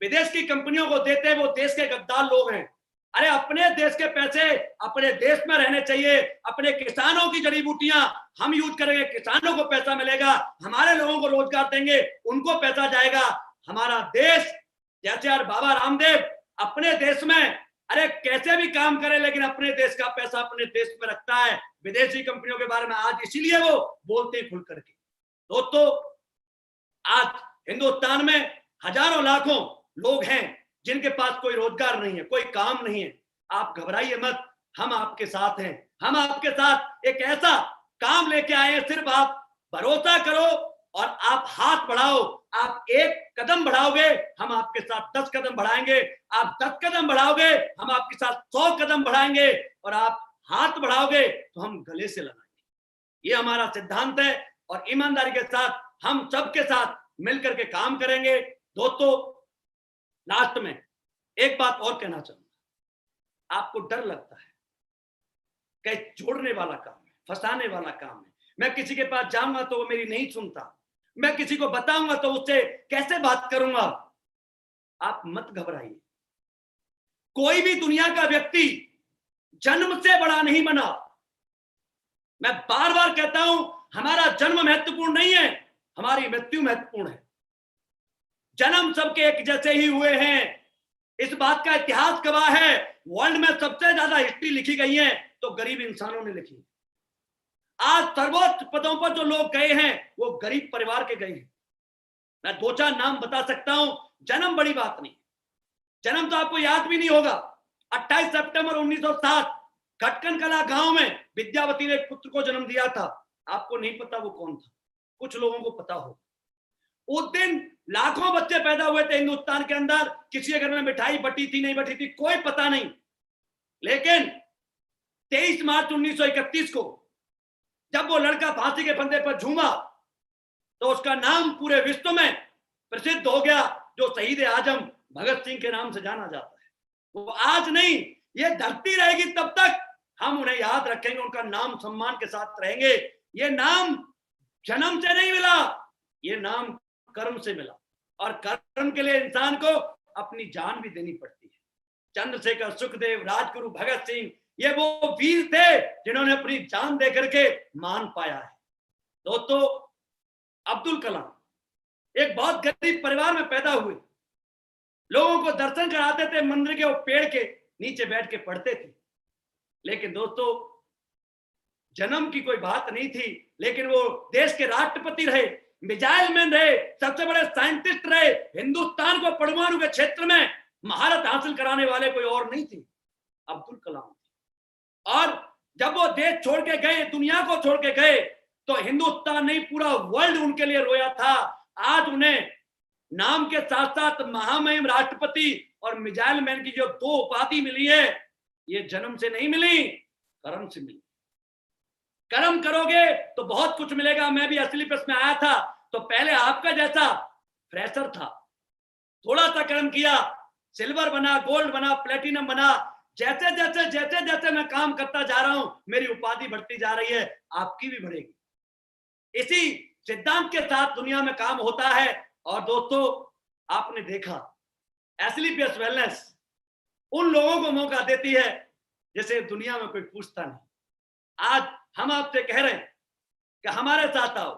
विदेश की कंपनियों को देते हैं वो देश के गद्दार लोग हैं। अरे अपने देश के पैसे अपने देश में रहने चाहिए। अपने किसानों की जड़ी बूटियां हम यूज करेंगे, किसानों को पैसा मिलेगा, हमारे लोगों को रोजगार देंगे, उनको पैसा जाएगा। हमारा देश जैसे यार बाबा रामदेव अपने देश में अरे कैसे भी काम करे लेकिन अपने देश का पैसा अपने देश में रखता है, विदेशी कंपनियों के बारे में आज इसीलिए वो बोलते खुल करके। दोस्तों आज हिंदुस्तान में हजारों लाखों लोग हैं जिनके पास कोई रोजगार नहीं है, कोई काम नहीं है। आप घबराइए मत, हम आपके साथ हैं। हम आपके साथ एक ऐसा काम लेके आए हैं, सिर्फ आप भरोसा करो और आप हाथ बढ़ाओ। आप एक कदम बढ़ाओगे हम आपके साथ 10 कदम बढ़ाएंगे, आप 10 कदम बढ़ाओगे हम आपके साथ 100 कदम बढ़ाएंगे, और आप हाथ बढ़ाओगे तो हम गले से लगाएंगे। ये हमारा सिद्धांत है और ईमानदारी के साथ हम सबके साथ मिलकर के काम करेंगे। दोस्तों लास्ट में एक बात और कहना चाहूंगा। आपको डर लगता है कि जोड़ने वाला काम है, फंसाने वाला काम है, मैं किसी के पास जाऊंगा तो वो मेरी नहीं सुनता, मैं किसी को बताऊंगा तो उससे कैसे बात करूंगा। आप मत घबराइए। कोई भी दुनिया का व्यक्ति जन्म से बड़ा नहीं बना। मैं बार बार कहता हूं हमारा जन्म महत्वपूर्ण नहीं है, हमारी मृत्यु महत्वपूर्ण है। जन्म सबके एक जैसे ही हुए हैं, इस बात का इतिहास गवाह है। वर्ल्ड में सबसे ज्यादा हिस्ट्री लिखी गई है तो गरीब इंसानों ने लिखी। आज सर्वोच्च पदों पर जो लोग गए हैं वो गरीब परिवार के गए हैं। मैं 2-4 नाम बता सकता हूं। जन्म बड़ी बात नहीं, जन्म तो आपको याद भी नहीं होगा। 28 सितंबर 1907 खटकन कला गांव में विद्यावती ने एक पुत्र को जन्म दिया था। आपको नहीं पता वो कौन था, कुछ लोगों को पता हो। उस दिन लाखों बच्चे पैदा हुए थे हिंदुस्तान के अंदर, किसी के घर में मिठाई बटी थी नहीं बटी थी कोई पता नहीं। लेकिन 23 मार्च 1931 को जब वो लड़का फांसी के फंदे पर झूमा तो उसका नाम पूरे विश्व में प्रसिद्ध हो गया, जो शहीद आजम भगत सिंह के नाम से जाना जाता है। वो आज नहीं, ये धरती रहेगी तब तक हम उन्हें याद रखेंगे, उनका नाम सम्मान के साथ रहेंगे। ये नाम जन्म से नहीं मिला, ये नाम कर्म से मिला, और कर्म के लिए इंसान को अपनी जान भी देनी पड़ती है। चंद्रशेखर, सुखदेव, राजगुरु, भगत सिंह, ये वो वीर थे जिन्होंने अपनी जान दे करके मान पाया है। दोस्तों अब्दुल कलाम एक बहुत गरीब परिवार में पैदा हुए, लोगों को दर्शन कराते थे, मंदिर के वो पेड़ के नीचे बैठ के पढ़ते थे। लेकिन दोस्तों जन्म की कोई बात नहीं थी, लेकिन वो देश के राष्ट्रपति रहे, मिसाइल मैन रहे, सबसे बड़े साइंटिस्ट रहे। हिंदुस्तान को परमाणु के क्षेत्र में महारत हासिल कराने वाले कोई और नहीं थे, अब्दुल कलाम। और जब वो देश छोड़ के गए, दुनिया को छोड़ के गए, तो हिंदुस्तान नहीं पूरा वर्ल्ड उनके लिए रोया था। आज उन्हें नाम के साथ साथ महामहिम राष्ट्रपति और मिसाइल मैन की जो 2 उपाधि मिली है, ये जन्म से नहीं मिली, कर्म से मिली। कर्म करोगे तो बहुत कुछ मिलेगा। मैं भी असली प्रेस में आया था तो पहले आपका जैसा फ्रेशर था, थोड़ा सा कर्म किया, सिल्वर बना, गोल्ड बना, प्लेटिनम बना। जैसे जैसे जैसे जैसे मैं काम करता जा रहा हूं मेरी उपाधि बढ़ती जा रही है, आपकी भी बढ़ेगी। इसी सिद्धांत के साथ दुनिया में काम होता है। और दोस्तों आपने देखा एसलीपीएस वेलनेस उन लोगों को मौका देती है जिसे दुनिया में कोई पूछता नहीं। आज हम आपसे कह रहे हैं कि हमारे साथ आओ।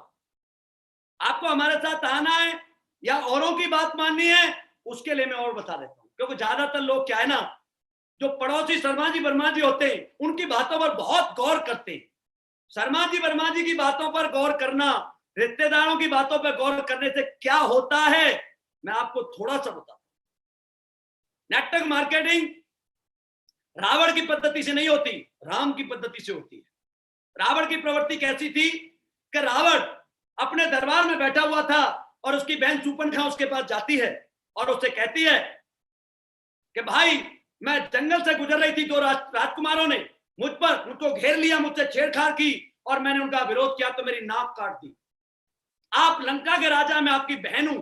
आपको हमारे साथ आना है या औरों की बात माननी है, उसके लिए मैं और बता देता हूं। क्योंकि ज्यादातर लोग क्या है ना, जो पड़ोसी शर्मा जी वर्मा जी होते हैं उनकी बातों पर बहुत गौर करते हैं। शर्मा जी वर्मा जी की बातों पर गौर करना, रिश्तेदारों की बातों पर गौर करने से क्या होता है मैं आपको थोड़ा सा बताऊं। नेटवर्क मार्केटिंग रावण की पद्धति से नहीं होती, राम की पद्धति से होती है। रावण की प्रवृत्ति कैसी थी कि रावण अपने दरबार में बैठा हुआ था और उसकी बहन शूर्पणखा उसके पास जाती है और उससे कहती है कि भाई मैं जंगल से गुजर रही थी, 2 राजकुमारों ने मुझको घेर लिया, मुझसे छेड़छाड़ की और मैंने उनका विरोध किया तो मेरी नाक काट दी। आप लंका के राजा, मैं आपकी बहन हूं,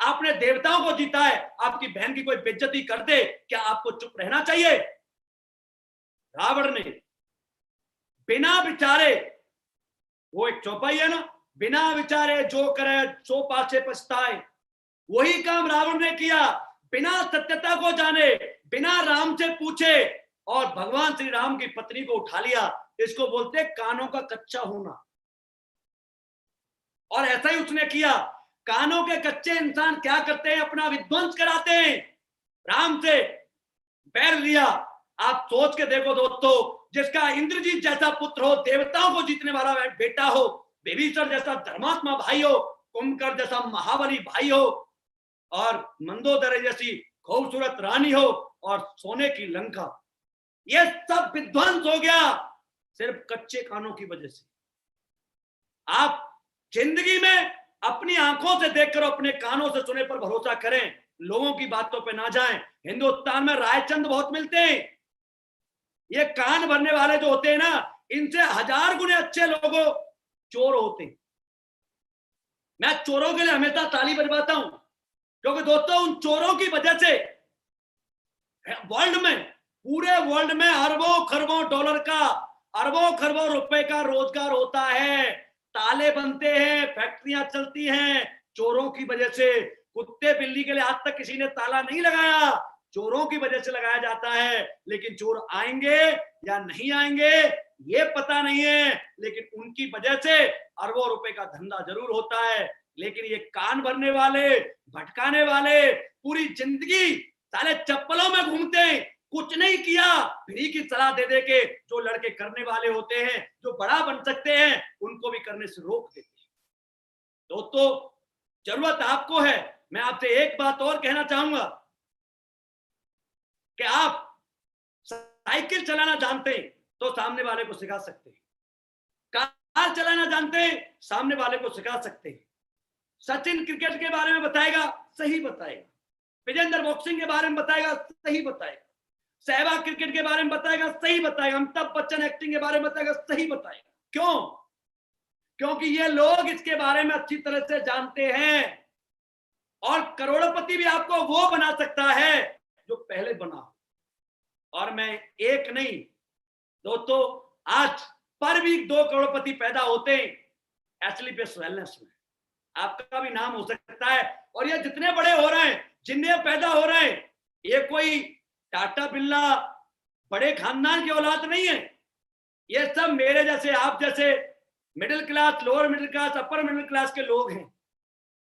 आपने देवताओं को जीता है, आपकी बहन की कोई बेइज्जती कर दे, क्या आपको चुप रहना चाहिए? रावण ने बिना विचारे, वो एक चौपाई है ना, बिना विचारे जो करे सो पाछे पछताए, वही काम रावण ने किया। बिना सत्यता को जाने, बिना राम से पूछे, और भगवान श्री राम की पत्नी को उठा लिया। इसको बोलते कानों का कच्चा होना। और ऐसा ही उसने किया। कानों के कच्चे इंसान क्या करते हैं? अपना विध्वंस कराते हैं। राम से बैर लिया। आप सोच के देखो दोस्तों, जिसका इंद्रजीत जैसा पुत्र हो, देवताओं को जीतने वाला बेटा हो, विभीषण जैसा धर्मात्मा भाई हो, कुंभकर्ण जैसा महाबली भाई हो, और मंदोदरी जैसी खूबसूरत रानी हो, और सोने की लंका, ये सब विध्वंस हो गया सिर्फ कच्चे कानों की वजह से। आप जिंदगी में अपनी आंखों से देखकर, अपने कानों से सुने पर भरोसा करें, लोगों की बातों पे ना जाएं। हिंदुस्तान में रायचंद बहुत मिलते हैं। ये कान भरने वाले जो होते हैं ना, इनसे 1000 गुने अच्छे लोगों चोर होते हैं। मैं चोरों के लिए हमेशा ताली बजवाता हूं, क्योंकि दोस्तों उन चोरों की वजह से वर्ल्ड में, पूरे वर्ल्ड में अरबों खरबों डॉलर का, अरबों खरबों रुपए का रोजगार होता है। ताले बनते हैं, फैक्ट्रियां चलती हैं चोरों की वजह से। कुत्ते बिल्ली के लिए आज तक किसी ने ताला नहीं लगाया, चोरों की वजह से लगाया जाता है। लेकिन चोर आएंगे या नहीं आएंगे ये पता नहीं है, लेकिन उनकी वजह से अरबों रुपए का धंधा जरूर होता है। लेकिन ये कान भरने वाले, भटकाने वाले, पूरी जिंदगी साले चप्पलों में घूमते हैं, कुछ नहीं किया, फ्री की सलाह दे दे के जो लड़के करने वाले होते हैं, जो बड़ा बन सकते हैं, उनको भी करने से रोक देते हैं। दोस्तों जरूरत आपको है। मैं आपसे एक बात और कहना चाहूंगा कि आप साइकिल चलाना जानते हैं तो सामने वाले को सिखा सकते हैं, कार चलाना जानते हैं सामने वाले को सिखा सकते हैं। सचिन क्रिकेट के बारे में बताएगा, सही बताएगा। विजेंद्र बॉक्सिंग के बारे में बताएगा, सही बताएगा। सहवाग क्रिकेट के बारे में बताएगा, सही बताएगा। अमिताभ बच्चन एक्टिंग के बारे में बताएगा, सही बताएगा। क्यों? क्योंकि ये लोग इसके बारे में अच्छी तरह से जानते हैं। और करोड़पति भी आपको वो बना सकता है जो पहले बना। और मैं एक नहीं दोस्तों, आज पर भी 2 करोड़पति पैदा होते हैं एसलीपीएस वेलनेस में। आपका भी नाम हो सकता है। और ये जितने बड़े हो रहे हैं, जितने पैदा हो रहे हैं, ये कोई टाटा बिरला बड़े खानदान की औलाद नहीं है। ये सब मेरे जैसे, आप जैसे middle class, lower middle class, upper middle class के लोग हैं।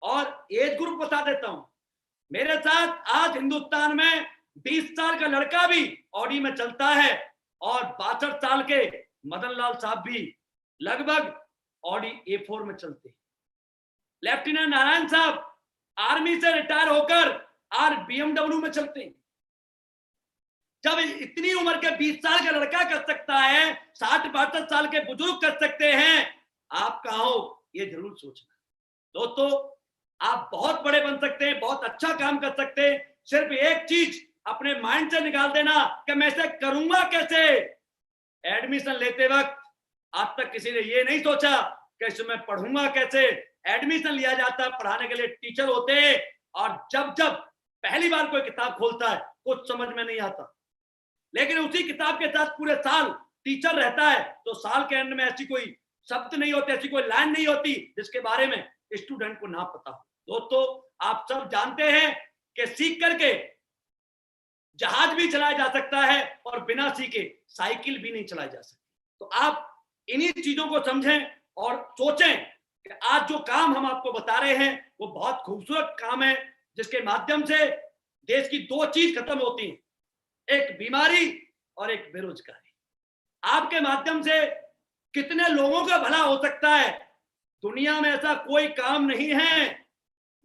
और एज ग्रुप बता देता हूं, मेरे साथ आज हिंदुस्तान में 20 साल का लड़का भी ऑडी में चलता है, और 62 साल के मदन लाल साहब भी लगभग ऑडी A4 में चलते हैं। लेफ्टिनेंट नारायण साहब आर्मी से रिटायर होकर आज BMW में चलते हैं। जब इतनी उम्र के 20 साल का लड़का कर सकता है, 60-62 साल के बुजुर्ग कर सकते हैं, आप कहां हो ये जरूर सोचना। दोस्तों आप बहुत बड़े बन सकते हैं, बहुत अच्छा काम कर सकते हैं। सिर्फ एक चीज अपने माइंड से निकाल देना कि मैं इसे करूंगा कैसे। एडमिशन लेते वक्त आज तक किसी ने ये नहीं सोचा कि इसमें पढ़ूंगा कैसे। एडमिशन लिया जाता है, पढ़ाने के लिए टीचर होते हैं, और जब जब पहली बार कोई किताब खोलता है कुछ समझ में नहीं आता, लेकिन उसी किताब के साथ पूरे साल टीचर रहता है, तो साल के एंड में ऐसी कोई शब्द नहीं होते, ऐसी कोई लाइन नहीं होती जिसके बारे में स्टूडेंट को ना पता हो। दोस्तों आप सब जानते हैं कि सीख करके जहाज भी चलाया जा सकता है, और बिना सीखे साइकिल भी नहीं चलाई जा सकती। तो आप इन्हीं चीजों को समझें और सोचें कि आज जो काम हम आपको बता रहे हैं वो बहुत खूबसूरत काम है, जिसके माध्यम से देश की 2 चीज खत्म होती हैं, एक बीमारी और एक बेरोजगारी। आपके माध्यम से कितने लोगों का भला हो सकता है। दुनिया में ऐसा कोई काम नहीं है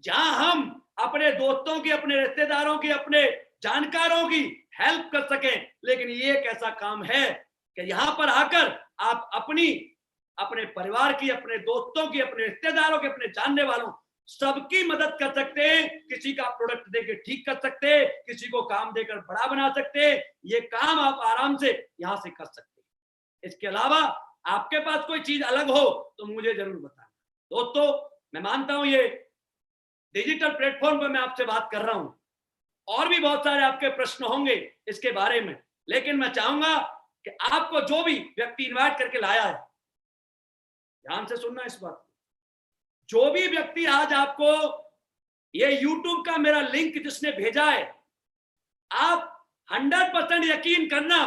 जहां हम अपने दोस्तों की, अपने रिश्तेदारों की, अपने जानकारों की हेल्प कर सकें, लेकिन ये एक ऐसा काम है कि यहां पर आकर आप अपने परिवार की, अपने दोस्तों की, अपने रिश्तेदारों की, अपने जानने वालों सबकी मदद कर सकते हैं। किसी का प्रोडक्ट देकर ठीक कर सकते हैं, किसी को काम देकर बड़ा बना सकते हैं। ये काम आप आराम से यहां से कर सकते हैं। इसके अलावा आपके पास कोई चीज अलग हो तो मुझे जरूर बताना। दोस्तों मैं मानता हूं ये डिजिटल प्लेटफॉर्म पर मैं आपसे बात कर रहा हूं। और भी बहुत सारे आपके प्रश्न होंगे इसके बारे में, लेकिन मैं चाहूंगा कि आपको जो भी व्यक्ति इनवाइट करके लाया है, ध्यान से सुनना इस बात। जो भी व्यक्ति आज आपको ये YouTube का मेरा लिंक जिसने भेजा है, आप 100% यकीन करना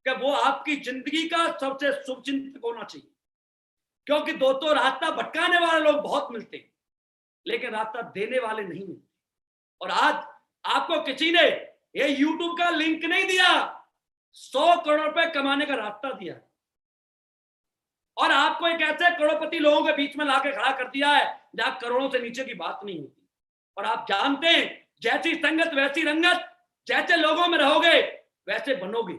कि वो आपकी जिंदगी का सबसे शुभचिंतक होना चाहिए। क्योंकि दोस्तों, रास्ता भटकाने वाले लोग बहुत मिलते हैं, लेकिन रास्ता देने वाले नहीं मिलते। और आज आपको किसी ने ये YouTube का लिंक नहीं दिया, 100 करोड़ रुपए कमाने का रास्ता दिया, और आपको एक ऐसे करोड़पति लोगों के बीच में लाके खड़ा कर दिया है जहां करोड़ों से नीचे की बात नहीं होती। और आप जानते हैं, जैसी संगत वैसी रंगत, जैसे लोगों में रहोगे वैसे बनोगे।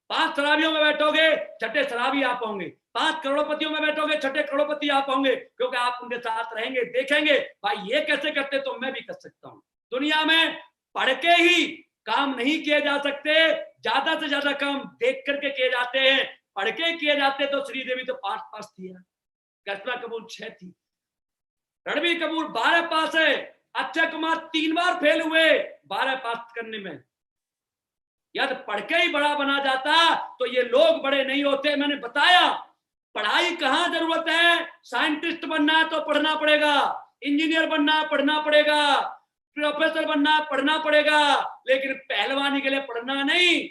5 शराबियों में बैठोगे, छठे शराबी आप होंगे। 5 करोड़पतियों में बैठोगे, छठे करोड़पति आप होंगे, क्योंकि आप उनके साथ रहेंगे, देखेंगे भाई ये कैसे करते तो मैं भी कर सकता हूं। दुनिया में पढ़ के ही काम नहीं किए जा सकते, ज्यादा से ज्यादा काम देख करके किए जाते हैं। पढ़ के किए जाते तो श्रीदेवी तो 5 पास थी, कल्पना कपूर 6 थी, रणबीर कपूर 12 पास है, अक्षय कुमार 3 बार फेल हुए 12 पास करने में। यदि पढ़ के ही बड़ा बना जाता तो ये लोग बड़े नहीं होते। मैंने बताया पढ़ाई कहां जरूरत है, साइंटिस्ट बनना है तो पढ़ना पड़ेगा, इंजीनियर बनना है पढ़ना पड़ेगा, प्रोफेसर बनना है पढ़ना पड़ेगा, लेकिन पहलवानी के लिए पढ़ना नहीं,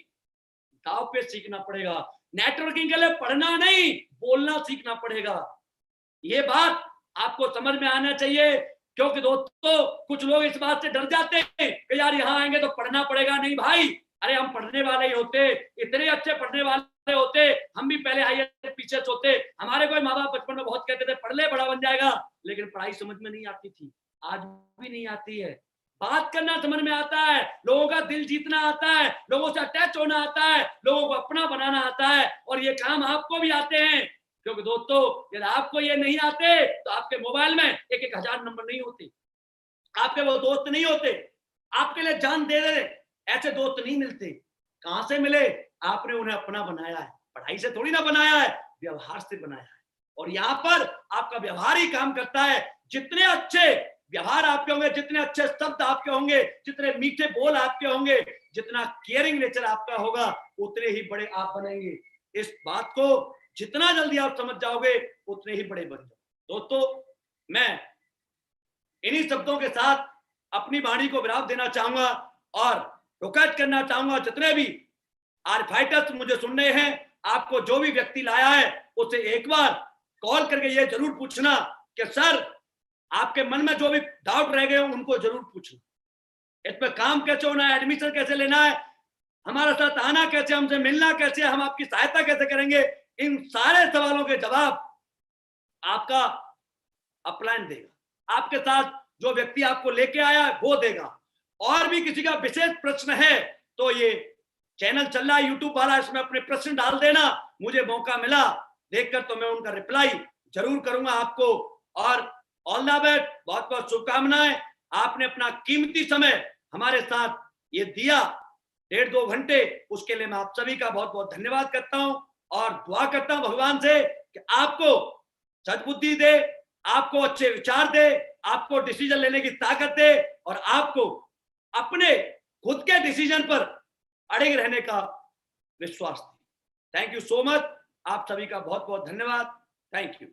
दाव पे सीखना पड़ेगा। नेटवर्किंग के लिए पढ़ना नहीं, बोलना सीखना पड़ेगा। ये बात आपको समझ में आना चाहिए, क्योंकि दोस्तों कुछ लोग इस बात से डर जाते हैं कि यार यहाँ आएंगे तो पढ़ना पड़ेगा। नहीं भाई, अरे हम पढ़ने वाले ही होते, इतने अच्छे पढ़ने वाले होते, हम भी पहले हाईएस्ट पीछे सोते। हमारे कोई माँ बाप बचपन में बहुत कहते थे पढ़ ले बड़ा बन जाएगा, लेकिन पढ़ाई समझ में नहीं आती थी, आज भी नहीं आती है। बात करना समझ में आता है, लोगों का दिल जीतना आता है, लोगों से अटैच होना आता है, लोगों को अपना बनाना आता है, और ये काम आपको भी आते हैं। क्योंकि दोस्तों, यदि आपको ये नहीं आते तो आपके मोबाइल में 1-1000 नंबर नहीं होते, आपके वो दोस्त नहीं होते, आपके लिए जान दे दे ऐसे दोस्त नहीं मिलते। कहां से मिले? आपने उन्हें अपना बनाया है, पढ़ाई से थोड़ी ना बनाया है, व्यवहार से बनाया है। और यहाँ पर आपका व्यवहार ही काम करता है। जितने अच्छे व्यवहार आपके होंगे, जितने अच्छे शब्द आपके होंगे, जितने मीठे बोल आपके होंगे, जितना केयरिंग नेचर आपका होगा, उतने ही बड़े आप बनेंगे। इस बात को जितना जल्दी आप समझ जाओगे उतने ही बड़े बन जाओगे। दोस्तों, मैं इन्हीं शब्दों के साथ अपनी वाणी को विराम देना चाहूंगा और रिक्वेस्ट करना चाहूंगा, जितने भी आर फाइटर्स मुझे सुन रहे हैं, आपको जो भी व्यक्ति लाया है उसे एक बार कॉल करके ये जरूर पूछना कि सर, आपके मन में जो भी डाउट रह गए हो उनको जरूर पूछना। इस पर काम कैसे होना है, एडमिशन कैसे लेना है, हमारे साथ आना कैसे, हमसे मिलना कैसे, हम आपकी सहायता कैसे करेंगे, इन सारे सवालों के जवाब आपका अपलाइन देगा। आपके साथ जो व्यक्ति आपको लेके आया है वो देगा। और भी किसी का विशेष प्रश्न है तो ये चैनल चल रहा है यूट्यूब वाला, इसमें अपने प्रश्न डाल देना। मुझे मौका मिला देखकर तो मैं उनका रिप्लाई जरूर करूंगा आपको। और ऑल द बेस्ट, बहुत बहुत शुभकामनाएं। आपने अपना कीमती समय हमारे साथ ये दिया 1.5-2 घंटे, उसके लिए मैं आप सभी का बहुत बहुत धन्यवाद करता हूं और दुआ करता हूं भगवान से कि आपको सद्बुद्धि दे, आपको अच्छे विचार दे, आपको डिसीजन लेने की ताकत दे और आपको अपने खुद के डिसीजन पर अड़े रहने का विश्वास दे। Thank you so much. आप सभी का बहुत बहुत धन्यवाद। Thank you.